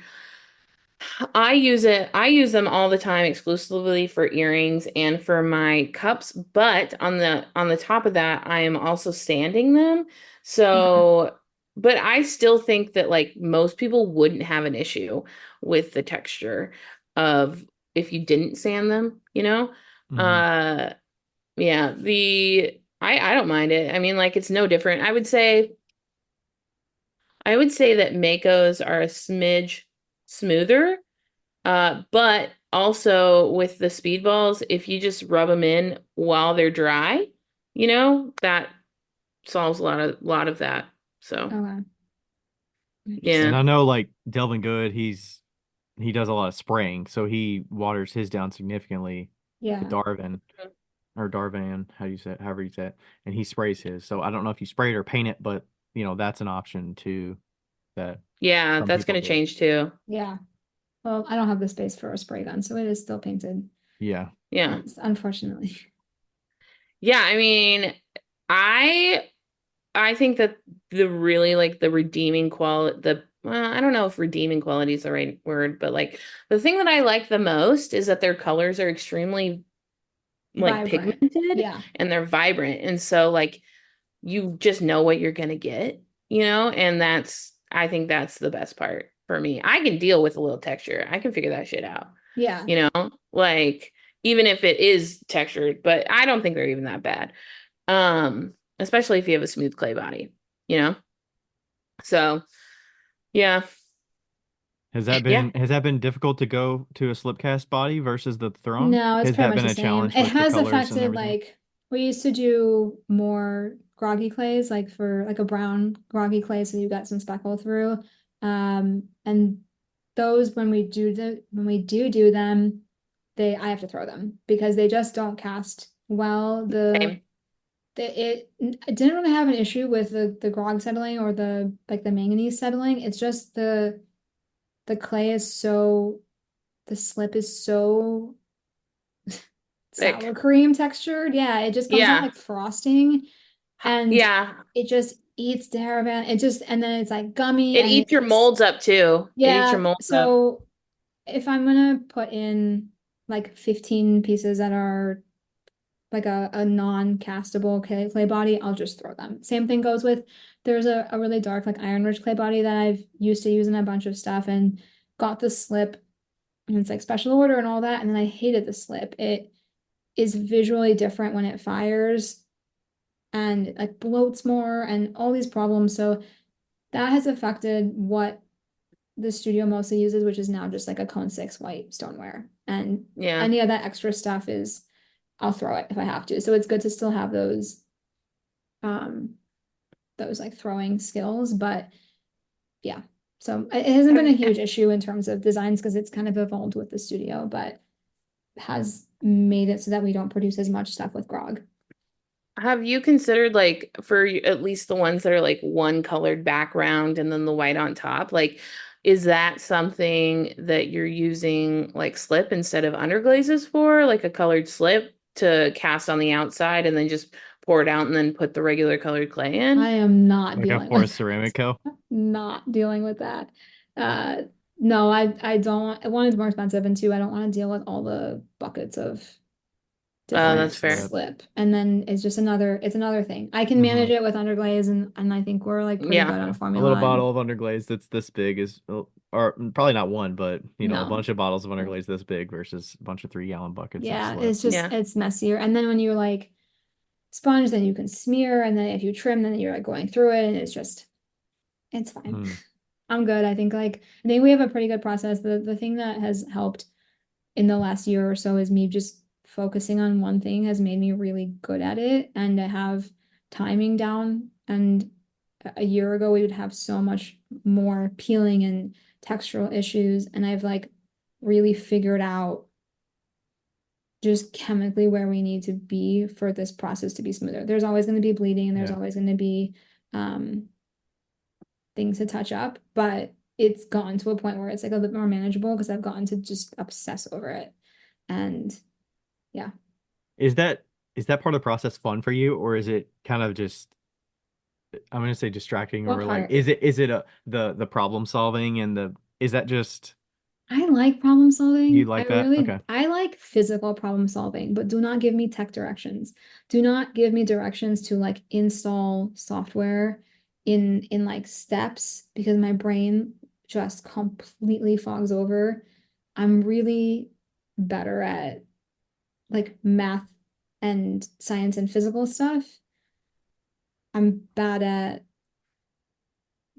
I use them all the time exclusively for earrings and for my cups, but on the top of that, I am also sanding them. Okay. So, but I still think that like most people wouldn't have an issue with the texture of if you didn't sand them, you know? Mhm. Uh yeah, I don't mind it. I mean, like it's no different. I would say that Makos are a smidge smoother, but also with the speedballs, if you just rub them in while they're dry, that solves a lot of that. So, Okay. And yeah. I Interesting. know like Delvin Good, he does a lot of spraying, so he waters his down significantly with Yeah. Darvin or Darvan, how you say it, however you say it, and he sprays his. So I don't know if you spray it or paint it, but that's an option too that Yeah, some that's people gonna do. change too. Yeah. Well, I don't have the space for a spray gun, so it is still painted. Yeah. Yeah. Unfortunately. Yeah, I mean, I I think that the really like the redeeming quality, the well, I don't know if redeeming quality is the right word, but like the thing that I like the most is that their colors are extremely like Vibrant. pigmented Yeah. and they're vibrant. And so like you just know what you're gonna get, and I think that's the best part for me. I can deal with a little texture. I can figure that shit out, Yeah. like even if it is textured, but I don't think they're even that bad. Especially if you have a smooth clay body, you know? So yeah, yeah. Has that been difficult to go to a slipcast body versus the throne? No, it's Has pretty that much been the a same. challenge It with the has colors and affected everything? like we used to do more groggy clays, like for like a brown groggy clay, so you got some speckle through. And those when we do them, I have to throw them because they just don't cast well. Same. It didn't really have an issue with the grog settling or the manganese settling. It's just the clay is the slip is so sour Thick. cream textured. Yeah, it just comes out Yeah. like frosting and Yeah. it just eats the hairband. And then it's like gummy It and eats it your just, molds up too. It eats your yeah. molds up. So if I'm gonna put in like 15 pieces that are like a non-castable clay body, I'll just throw them. Same thing goes with, there's a really dark like iron rich clay body that I've used to use in a bunch of stuff and got the slip and it's like special order and all that. And then I hated the slip. It is visually different when it fires and it like bloats more and all these problems. So that has affected what the studio mostly uses, which is now just like a cone 6 white stoneware. And Yeah. any of that extra stuff is, I'll throw it if I have to. So it's good to still have those like throwing skills, but yeah. So it hasn't been a huge issue in terms of designs because it's kind of evolved with the studio, but has made it so that we don't produce as much stuff with grog. Have you considered like for at least the ones that are like one colored background and then the white on top, like is that something that you're using like slip instead of underglazes for, like a colored slip to cast on the outside and then just pour it out and then put the regular colored clay in? I am not Like a dealing Forest with Ceramic Co. not dealing with that. No, I don't. One is more expensive, and two, I don't want to deal with all the buckets of different that's fair. slip. And then it's just another thing. I can manage it with underglaze, and I think we're like pretty Yeah. good on A formula. little bottle of underglaze that's this big is, or probably not one, but you know, a No. bunch of bottles of underglaze this big versus a bunch of 3-gallon buckets. Yeah, of slip. it's just Yeah. it's messier. And then when you're like sponge, then you can smear, and then if you trim, then you're like going through it, and it's fine. I'm good. I think we have a pretty good process. The thing that has helped in the last year or so is me just focusing on one thing has made me really good at it, and to have timing down. And a year ago we would have so much more peeling and textural issues, and I've like really figured out just chemically where we need to be for this process to be smoother. There's always going to be bleeding, and there's Yeah. always going to be things to touch up, but it's gotten to a point where it's like a bit more manageable because I've gotten to just obsess over it. And yeah. Is that part of the process fun for you, or is it kind of just, I'm gonna say distracting, What or like part? is it the problem solving and is that just I like problem solving. you like that? Okay. I like physical problem solving, but do not give me tech directions. Do not give me directions to like install software in like steps, because my brain just completely fogs over. I'm really better at like math and science and physical stuff. I'm bad at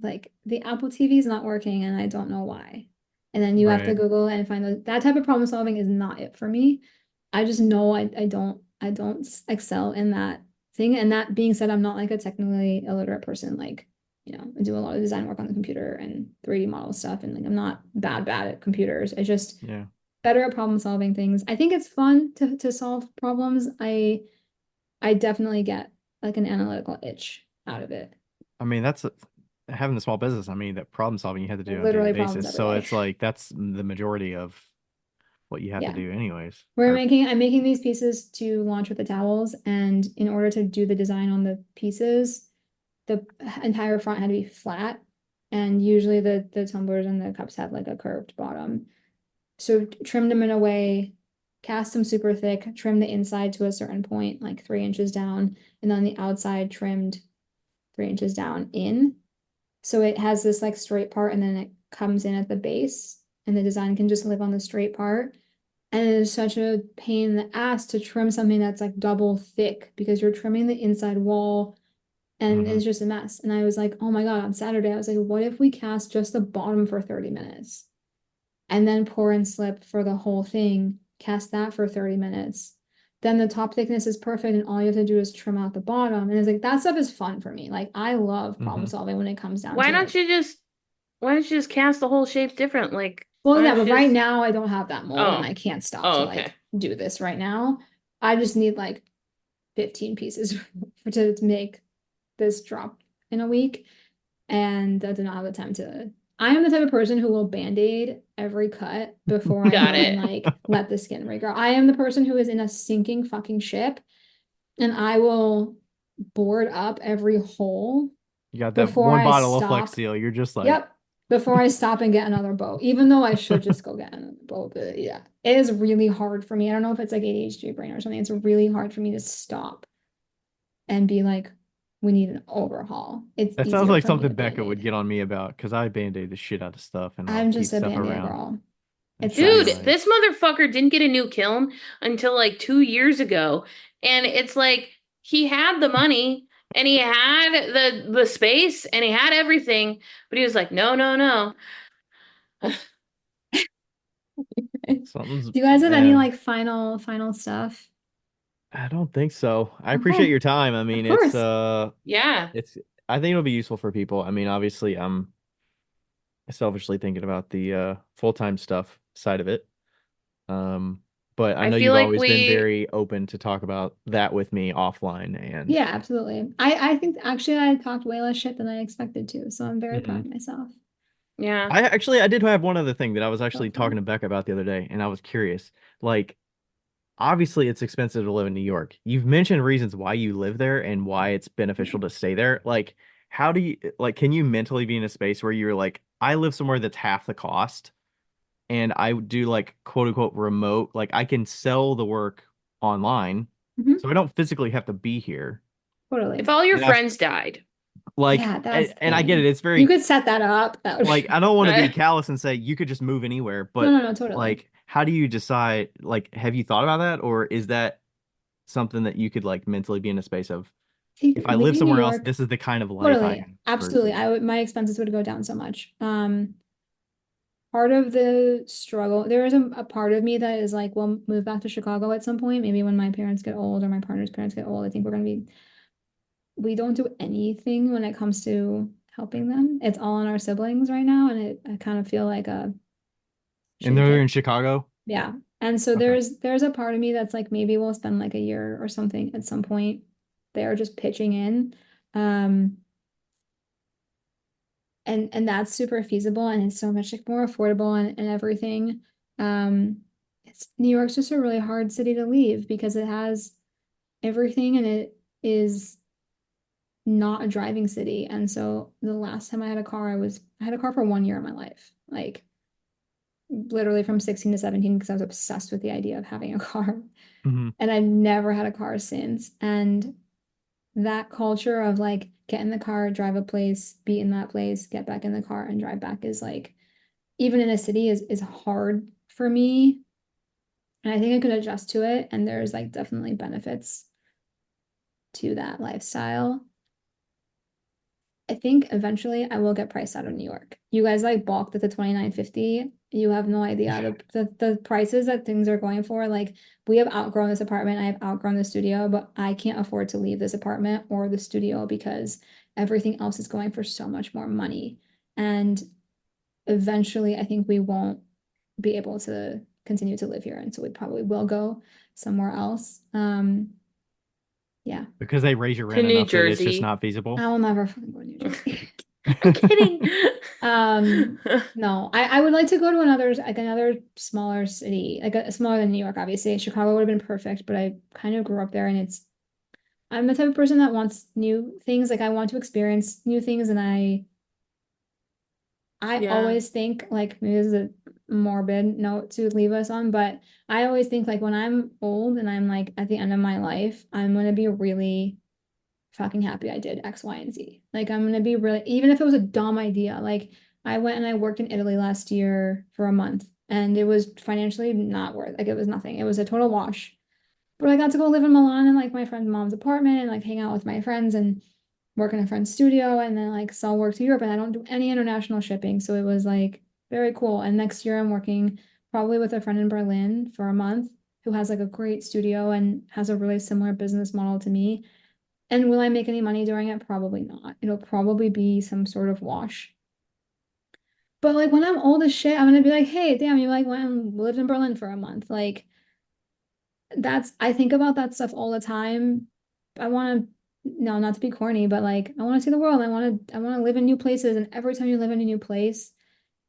like the Apple TV is not working and I don't know why. And then you have to Right. Google and find that type of problem solving is not it for me. I just know I don't excel in that thing. And that being said, I'm not like a technically illiterate person. Like, I do a lot of design work on the computer and 3D model stuff, and like I'm not bad at computers. I just Yeah. better at problem solving things. I think it's fun to solve problems. I definitely get like an analytical itch out of it. I mean, having the small business. I mean, that problem solving you have to do on a daily Literally problems basis. every So day. it's like that's the majority of what you have to Yeah. do anyways. I'm making these pieces to launch with the towels, and in order to do the design on the pieces, the entire front had to be flat, and usually the tumblers and the cups have like a curved bottom. So trimmed them in a way, cast them super thick, trim the inside to a certain point, like 3 inches down, and then the outside trimmed 3 inches down in. So it has this like straight part, and then it comes in at the base, and the design can just live on the straight part. And it is such a pain in the ass to trim something that's like double thick, because you're trimming the inside wall and it's just a mess. And I was like, oh my God, on Saturday, I was like, what if we cast just the bottom for 30 minutes and then pour and slip for the whole thing, cast that for 30 minutes. Then the top thickness is perfect, and all you have to do is trim out the bottom. And it's like that stuff is fun for me. Like I love problem solving when it comes down Why to don't it. you just cast the whole shape different? Like, Well, why yeah, don't but you right just- now I don't have that mold, and Oh. I can't stop Oh, to okay. like do this right now. I just need like 15 pieces to make this drop in a week, and I do not have the time to. I am the type of person who will band-aid every cut before I Got go and it. like let the skin regrow. I am the person who is in a sinking fucking ship, and I will board up every hole You got that before one I bottle of Flex stop. Seal. You're just like, Yep. Before I stop and get another boat, even though I should just go get another boat. But yeah, it is really hard for me. I don't know if it's like ADHD brain or something. It's really hard for me to stop and be like, we need an overhaul. It's that sounds easier like for me something to Becca would band-aid. get on me about because I band-aid the shit out of stuff and I'll I'm keep just a stuff band-aid around. girl. It Dude, sucks. this motherfucker didn't get a new kiln until like 2 years ago. And it's like he had the money and he had the space and he had everything, but he was like, no, no, no. Something's, Do you guys have any yeah. like final stuff? I don't think so. I appreciate Okay, your time. I of mean, course. Yeah. it's, I think it'll be useful for people. I mean, obviously, I'm selfishly thinking about the full-time stuff side of it. Um, but I I know feel you've like always been we, very open to talk about that with me offline and Yeah, absolutely. I think actually I talked way less shit than I expected to, so I'm very proud Mhm. of myself. yeah. I did have one other thing that I was Go actually for talking it. to Becca about the other day, and I was curious. Like, obviously it's expensive to live in New York. You've mentioned reasons why you live there and why it's Yeah. beneficial to stay there. Like, how do you like can you mentally be in a space where you're like, I live somewhere that's half the cost and I do like quote unquote remote, like I can sell the work online, Hmm. so I don't physically have to be here. If Totally. all your And I've friends died. like Yeah, that's the and I get it, thing. it's You very could set that up. That would like be I don't want to be No, callous and say you could just move anywhere, no, but no, no, totally. like how do you decide like have you thought about that or is that something that you could like mentally be in a space of I think if I live leaving New somewhere else, York, this is the kind of life I totally, am absolutely. versus I would my expenses would go down so much. Part of the struggle, there is a part of me that is like, we'll move back to Chicago at some point, maybe when my parents get old or my partner's parents get old. I think we don't do anything when it comes to helping them. It's all on our siblings right now, and I kind of feel like a and shitty they're kid. in Chicago. Yeah. And so Okay. there's a part of me that's like maybe we'll spend like a year or something at some point there just pitching in. Um and that's super feasible and it's so much like more affordable and everything. It's New York's just a really hard city to leave because it has everything and it is not a driving city. And so the last time I had a car, I had a car for 1 year of my life. Like literally from 16 to 17 because I was obsessed with the idea of having a car. Hmm. And I've never had a car since. And that culture of like get in the car, drive a place, be in that place, get back in the car and drive back is like even in a city is hard for me. And I think I could adjust to it. And there's like definitely benefits to that lifestyle. I think eventually I will get priced out of New York. You guys like balked at the 29.50. You have no idea the prices that things are going for. Like we have outgrown this apartment. I have outgrown the studio, but I can't afford to leave this apartment or the studio because everything else is going for so much more money. And eventually I think we won't be able to continue to live here. And so we probably will go somewhere else. Yeah. Because they raise your to rent New enough that it's just Jersey. not feasible. I will never fucking go to New Jersey. I'm kidding. Um, no, I would like to go to another smaller city, like a smaller than New York, obviously. Chicago would have been perfect, but I kind of grew up there and I'm the type of person that wants new things. Like I want to experience new things and I Yeah. always think like maybe this is a morbid note to leave us on, but I always think like when I'm old and I'm like at the end of my life, I'm gonna be really fucking happy I did X, Y, and Z. Like I'm gonna be really, even if it was a dumb idea. Like I went and I worked in Italy last year for a month and it was financially not worth, like it was nothing. It was a total wash. But I got to go live in Milan in like my friend's mom's apartment and like hang out with my friends and work in a friend's studio and then like sell work to Europe and I don't do any international shipping. So it was like very cool. And next year I'm working probably with a friend in Berlin for a month who has like a great studio and has a really similar business model to me. And will I make any money doing it? Probably not. It'll probably be some sort of wash. But like when I'm old as shit, I'm gonna be like, hey, damn, you like went and lived in Berlin for a month. Like I think about that stuff all the time. I want to, no, not to be corny, but like I want to see the world. I want to live in new places. And every time you live in a new place,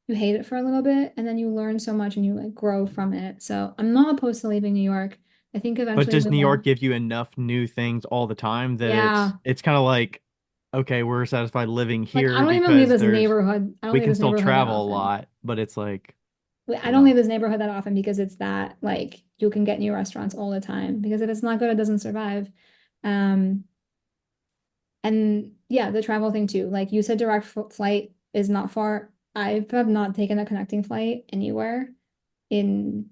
you hate it for a little bit, and then you learn so much and you like grow from it. So I'm not opposed to leaving New York. I think But eventually does we New York will. give you enough new things all the time that Yeah. it's kind of like, okay, we're satisfied living Like I here don't even leave because this there's neighborhood. I don't we leave can this still neighborhood that travel a often. lot, but it's like, I you don't know. leave this neighborhood that often because it's that like you can get new restaurants all the time because if it's not good, it doesn't survive. Um, and yeah, the travel thing too. Like you said, direct flight is not far. I have not taken a connecting flight anywhere. in,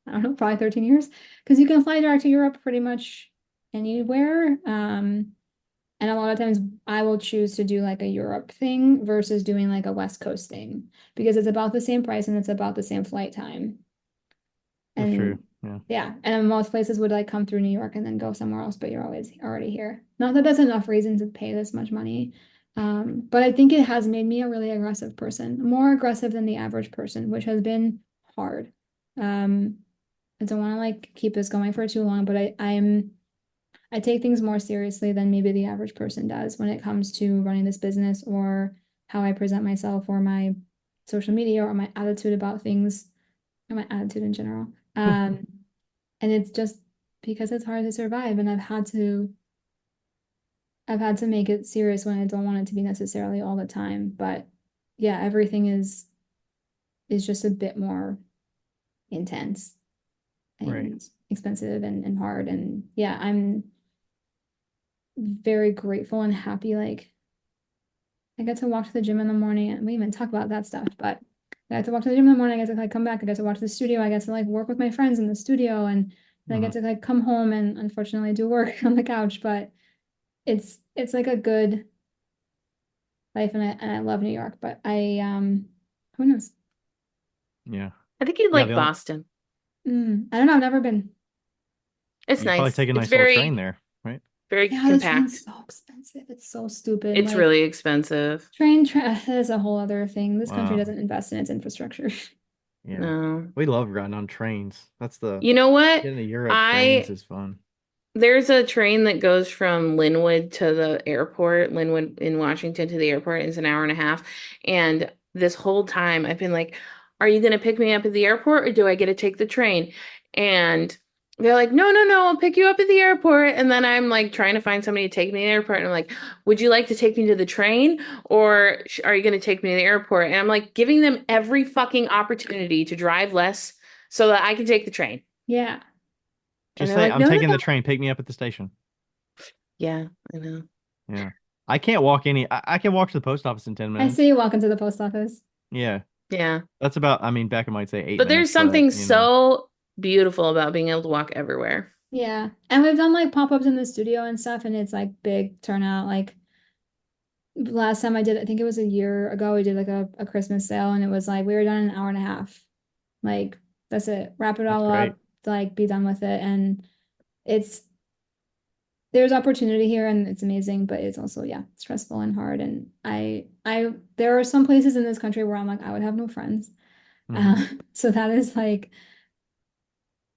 I don't know, probably 13 years, because you can fly direct to Europe pretty much anywhere. And a lot of times I will choose to do like a Europe thing versus doing like a West Coast thing because it's about the same price and it's about the same flight time. That's true. And Yeah. yeah, and most places would like come through New York and then go somewhere else, but you're always already here. Not that that's enough reason to pay this much money. But I think it has made me a really aggressive person, more aggressive than the average person, which has been hard. I don't want to like keep this going for too long, but I take things more seriously than maybe the average person does when it comes to running this business or how I present myself or my social media or my attitude about things or my attitude in general. And it's just because it's hard to survive and I've had to make it serious when I don't want it to be necessarily all the time. But yeah, everything is just a bit more intense Right. and expensive and hard. And yeah, I'm very grateful and happy. Like I get to walk to the gym in the morning and we even talk about that stuff, but I get to walk to the gym in the morning, I get to like come back, I get to watch the studio, I get to like work with my friends in the studio and then I get to like come home and unfortunately do work on the couch, but it's like a good life and I love New York, but who knows? Yeah. I think you'd Yeah, like Boston. I don't know, I've never been. It's You probably nice. take a It's nice little very, train there, right? very Yeah, the train's compact. so expensive. It's so stupid. It's Like really expensive. train is a whole other thing. This country Wow. doesn't invest in its infrastructure. Yeah. No. We love riding on trains. That's the You know what? getting to Europe trains is fun. There's a train that goes from Linwood to the airport, Linwood in Washington to the airport. It's an hour and a half. And this whole time I've been like, are you going to pick me up at the airport or do I get to take the train? And they're like, no, no, no, I'll pick you up at the airport. And then I'm like trying to find somebody to take me to the airport. And I'm like, would you like to take me to the train or are you going to take me to the airport? And I'm like giving them every fucking opportunity to drive less so that I can take the train. Yeah. And Just they're say, like, I'm no, no, taking no. the train. Pick me up at the station. Yeah, I know. Yeah. I can't walk I can walk to the post office in 10 I minutes. see you walk into the post office. Yeah. Yeah. That's about, I mean, Becca might say 8 But minutes, there's something you know. so beautiful about being able to walk everywhere. Yeah. And we've done like pop-ups in the studio and stuff, and it's like big turnout. Like last time I did, I think it was a year ago, we did like a Christmas sale, and it was like we were done in an hour and a half. Like that's it. Wrap it That's all great. up, like be done with it. And it's there's opportunity here and it's amazing, but it's also, yeah, stressful and hard. And there are some places in this country where I'm like, I would have no friends. So that is like,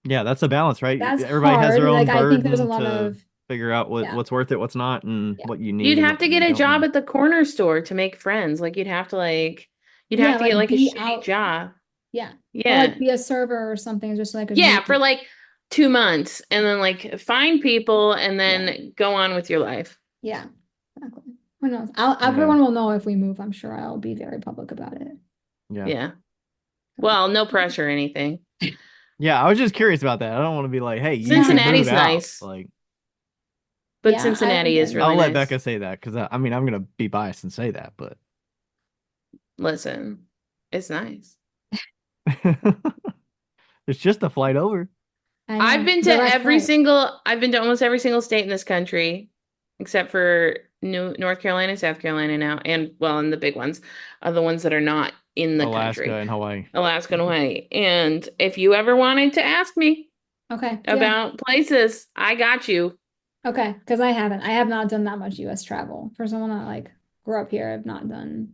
Yeah, that's a balance, right? that's Everybody has hard. their own Like, I think there's a burden lot to of, figure out yeah, what's worth it, what's not, and yeah. what you need You'd and have what to you get a don't job need. at the corner store to make friends. Like you'd have to Yeah, get like like a be shitty out. job. Yeah. Or Yeah. like be a server or something, just like a Yeah, for new, like 2 months and then like find people and yeah. then go on with your life. Yeah. Exactly. Who knows? Yeah. Everyone will know if we move. I'm sure I'll be very public about it. Yeah. Yeah. Well, no pressure or anything. Yeah, I was just curious about that. I don't want to be like, hey, you should Cincinnati's move out. nice. Like, But Yeah, Cincinnati is really I'll let nice. Becca say that because I mean, I'm gonna be biased and say that, but Listen, it's nice. it's just a flight over. I I've know. been to Direct flight. I've been to almost every single state in this country, except for North Carolina, South Carolina now, and well, and the big ones are the ones that are not in the Alaska country. and Hawaii. Alaska and Hawaii. And if you ever wanted to ask me Okay. Yeah. about places, I got you. Okay. Because I haven't. I have not done that much US travel. For someone that like grew up here, I've not done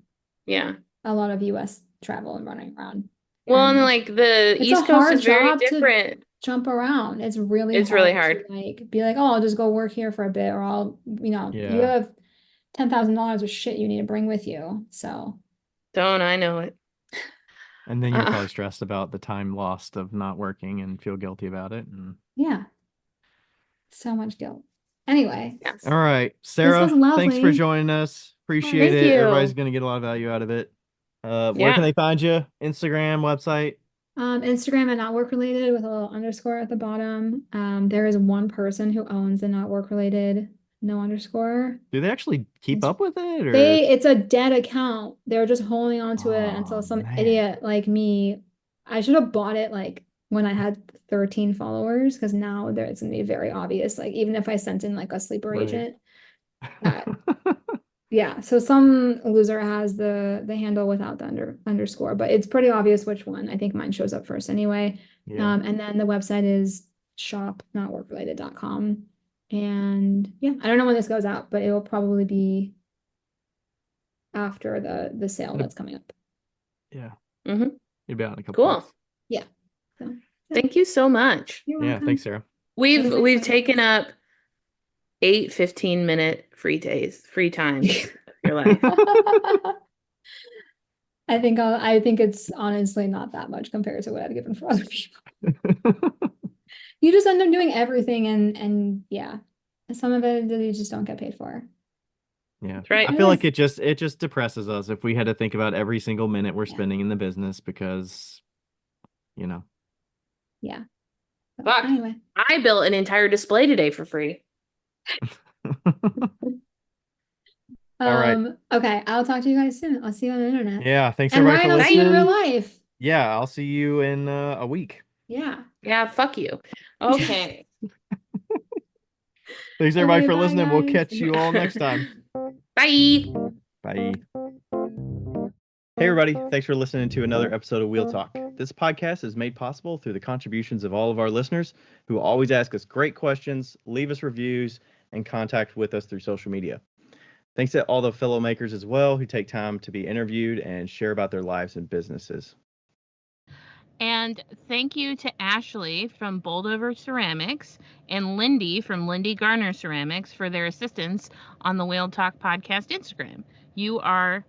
Yeah. a lot of US travel and running around. Well, and like the It's a East Coast hard is very job to different. jump around. It's really It's really hard to like be like, oh, I'll just go work here for a bit, or I'll, you Yeah. have $10,000 of shit you need to bring with you. So Don't I know it? And then you're probably stressed about the time lost of not working and feel guilty about it. And yeah, so much guilt. Anyway, Yes. all right, this Sarah, was lovely. thanks for joining us. Appreciate Thank it. you. Everybody's gonna get a lot of value out of it. Where Yeah. can they find you? Instagram, website? Instagram at not work related with a little underscore at the bottom. There is one person who owns the not work related no underscore. Do they actually keep up with it, or It's a dead account. They're just holding on to it until Oh, some man. idiot like me I should have bought it like when I had 13 followers, because now there it's gonna be very obvious. Like even if I sent in like a sleeper Right. agent, yeah. So some loser has the handle without the underscore, but it's pretty obvious which one. I think mine shows up first anyway. Yeah. And then the website is shop.notworkrelated.com. And yeah, I don't know when this goes out, but it will probably be after the sale that's coming up. Yeah. Mm-hmm. You'll be out in a couple Cool. weeks. Yeah. So Thank you so much. you're Yeah, welcome. thanks, Sarah. We've It was nice talking. taken up 8 15-minute free times of your life. I think it's honestly not that much compared to what I've given for other people. You just end up doing everything and yeah, some of it you just don't get paid for. Yeah. That's right. I feel like it just depresses us if we had to think about every single minute we're spending in the business because, you know. Yeah. So, Fuck. anyway. I built an entire display today for free. All right. Okay, I'll talk to you guys soon. I'll see you on the internet. Yeah, thanks And everybody Ryan, for I'll see you in real listening. life. Yeah, I'll see you in a week. Yeah. Yeah, fuck you. Okay. Thanks everybody Okay, for bye, listening. We'll guys. catch you all next time. Bye. Bye. Hey everybody, thanks for listening to another episode of Wheel Talk. This podcast is made possible through the contributions of all of our listeners who always ask us great questions, leave us reviews, and contact with us through social media. Thanks to all the fellow makers as well who take time to be interviewed and share about their lives and businesses. And thank you to Ashley from Boldover Ceramics and Lindy from Lindy Garner Ceramics for their assistance on the Whale Talk Podcast Instagram. You are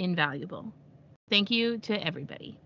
invaluable. Thank you to everybody.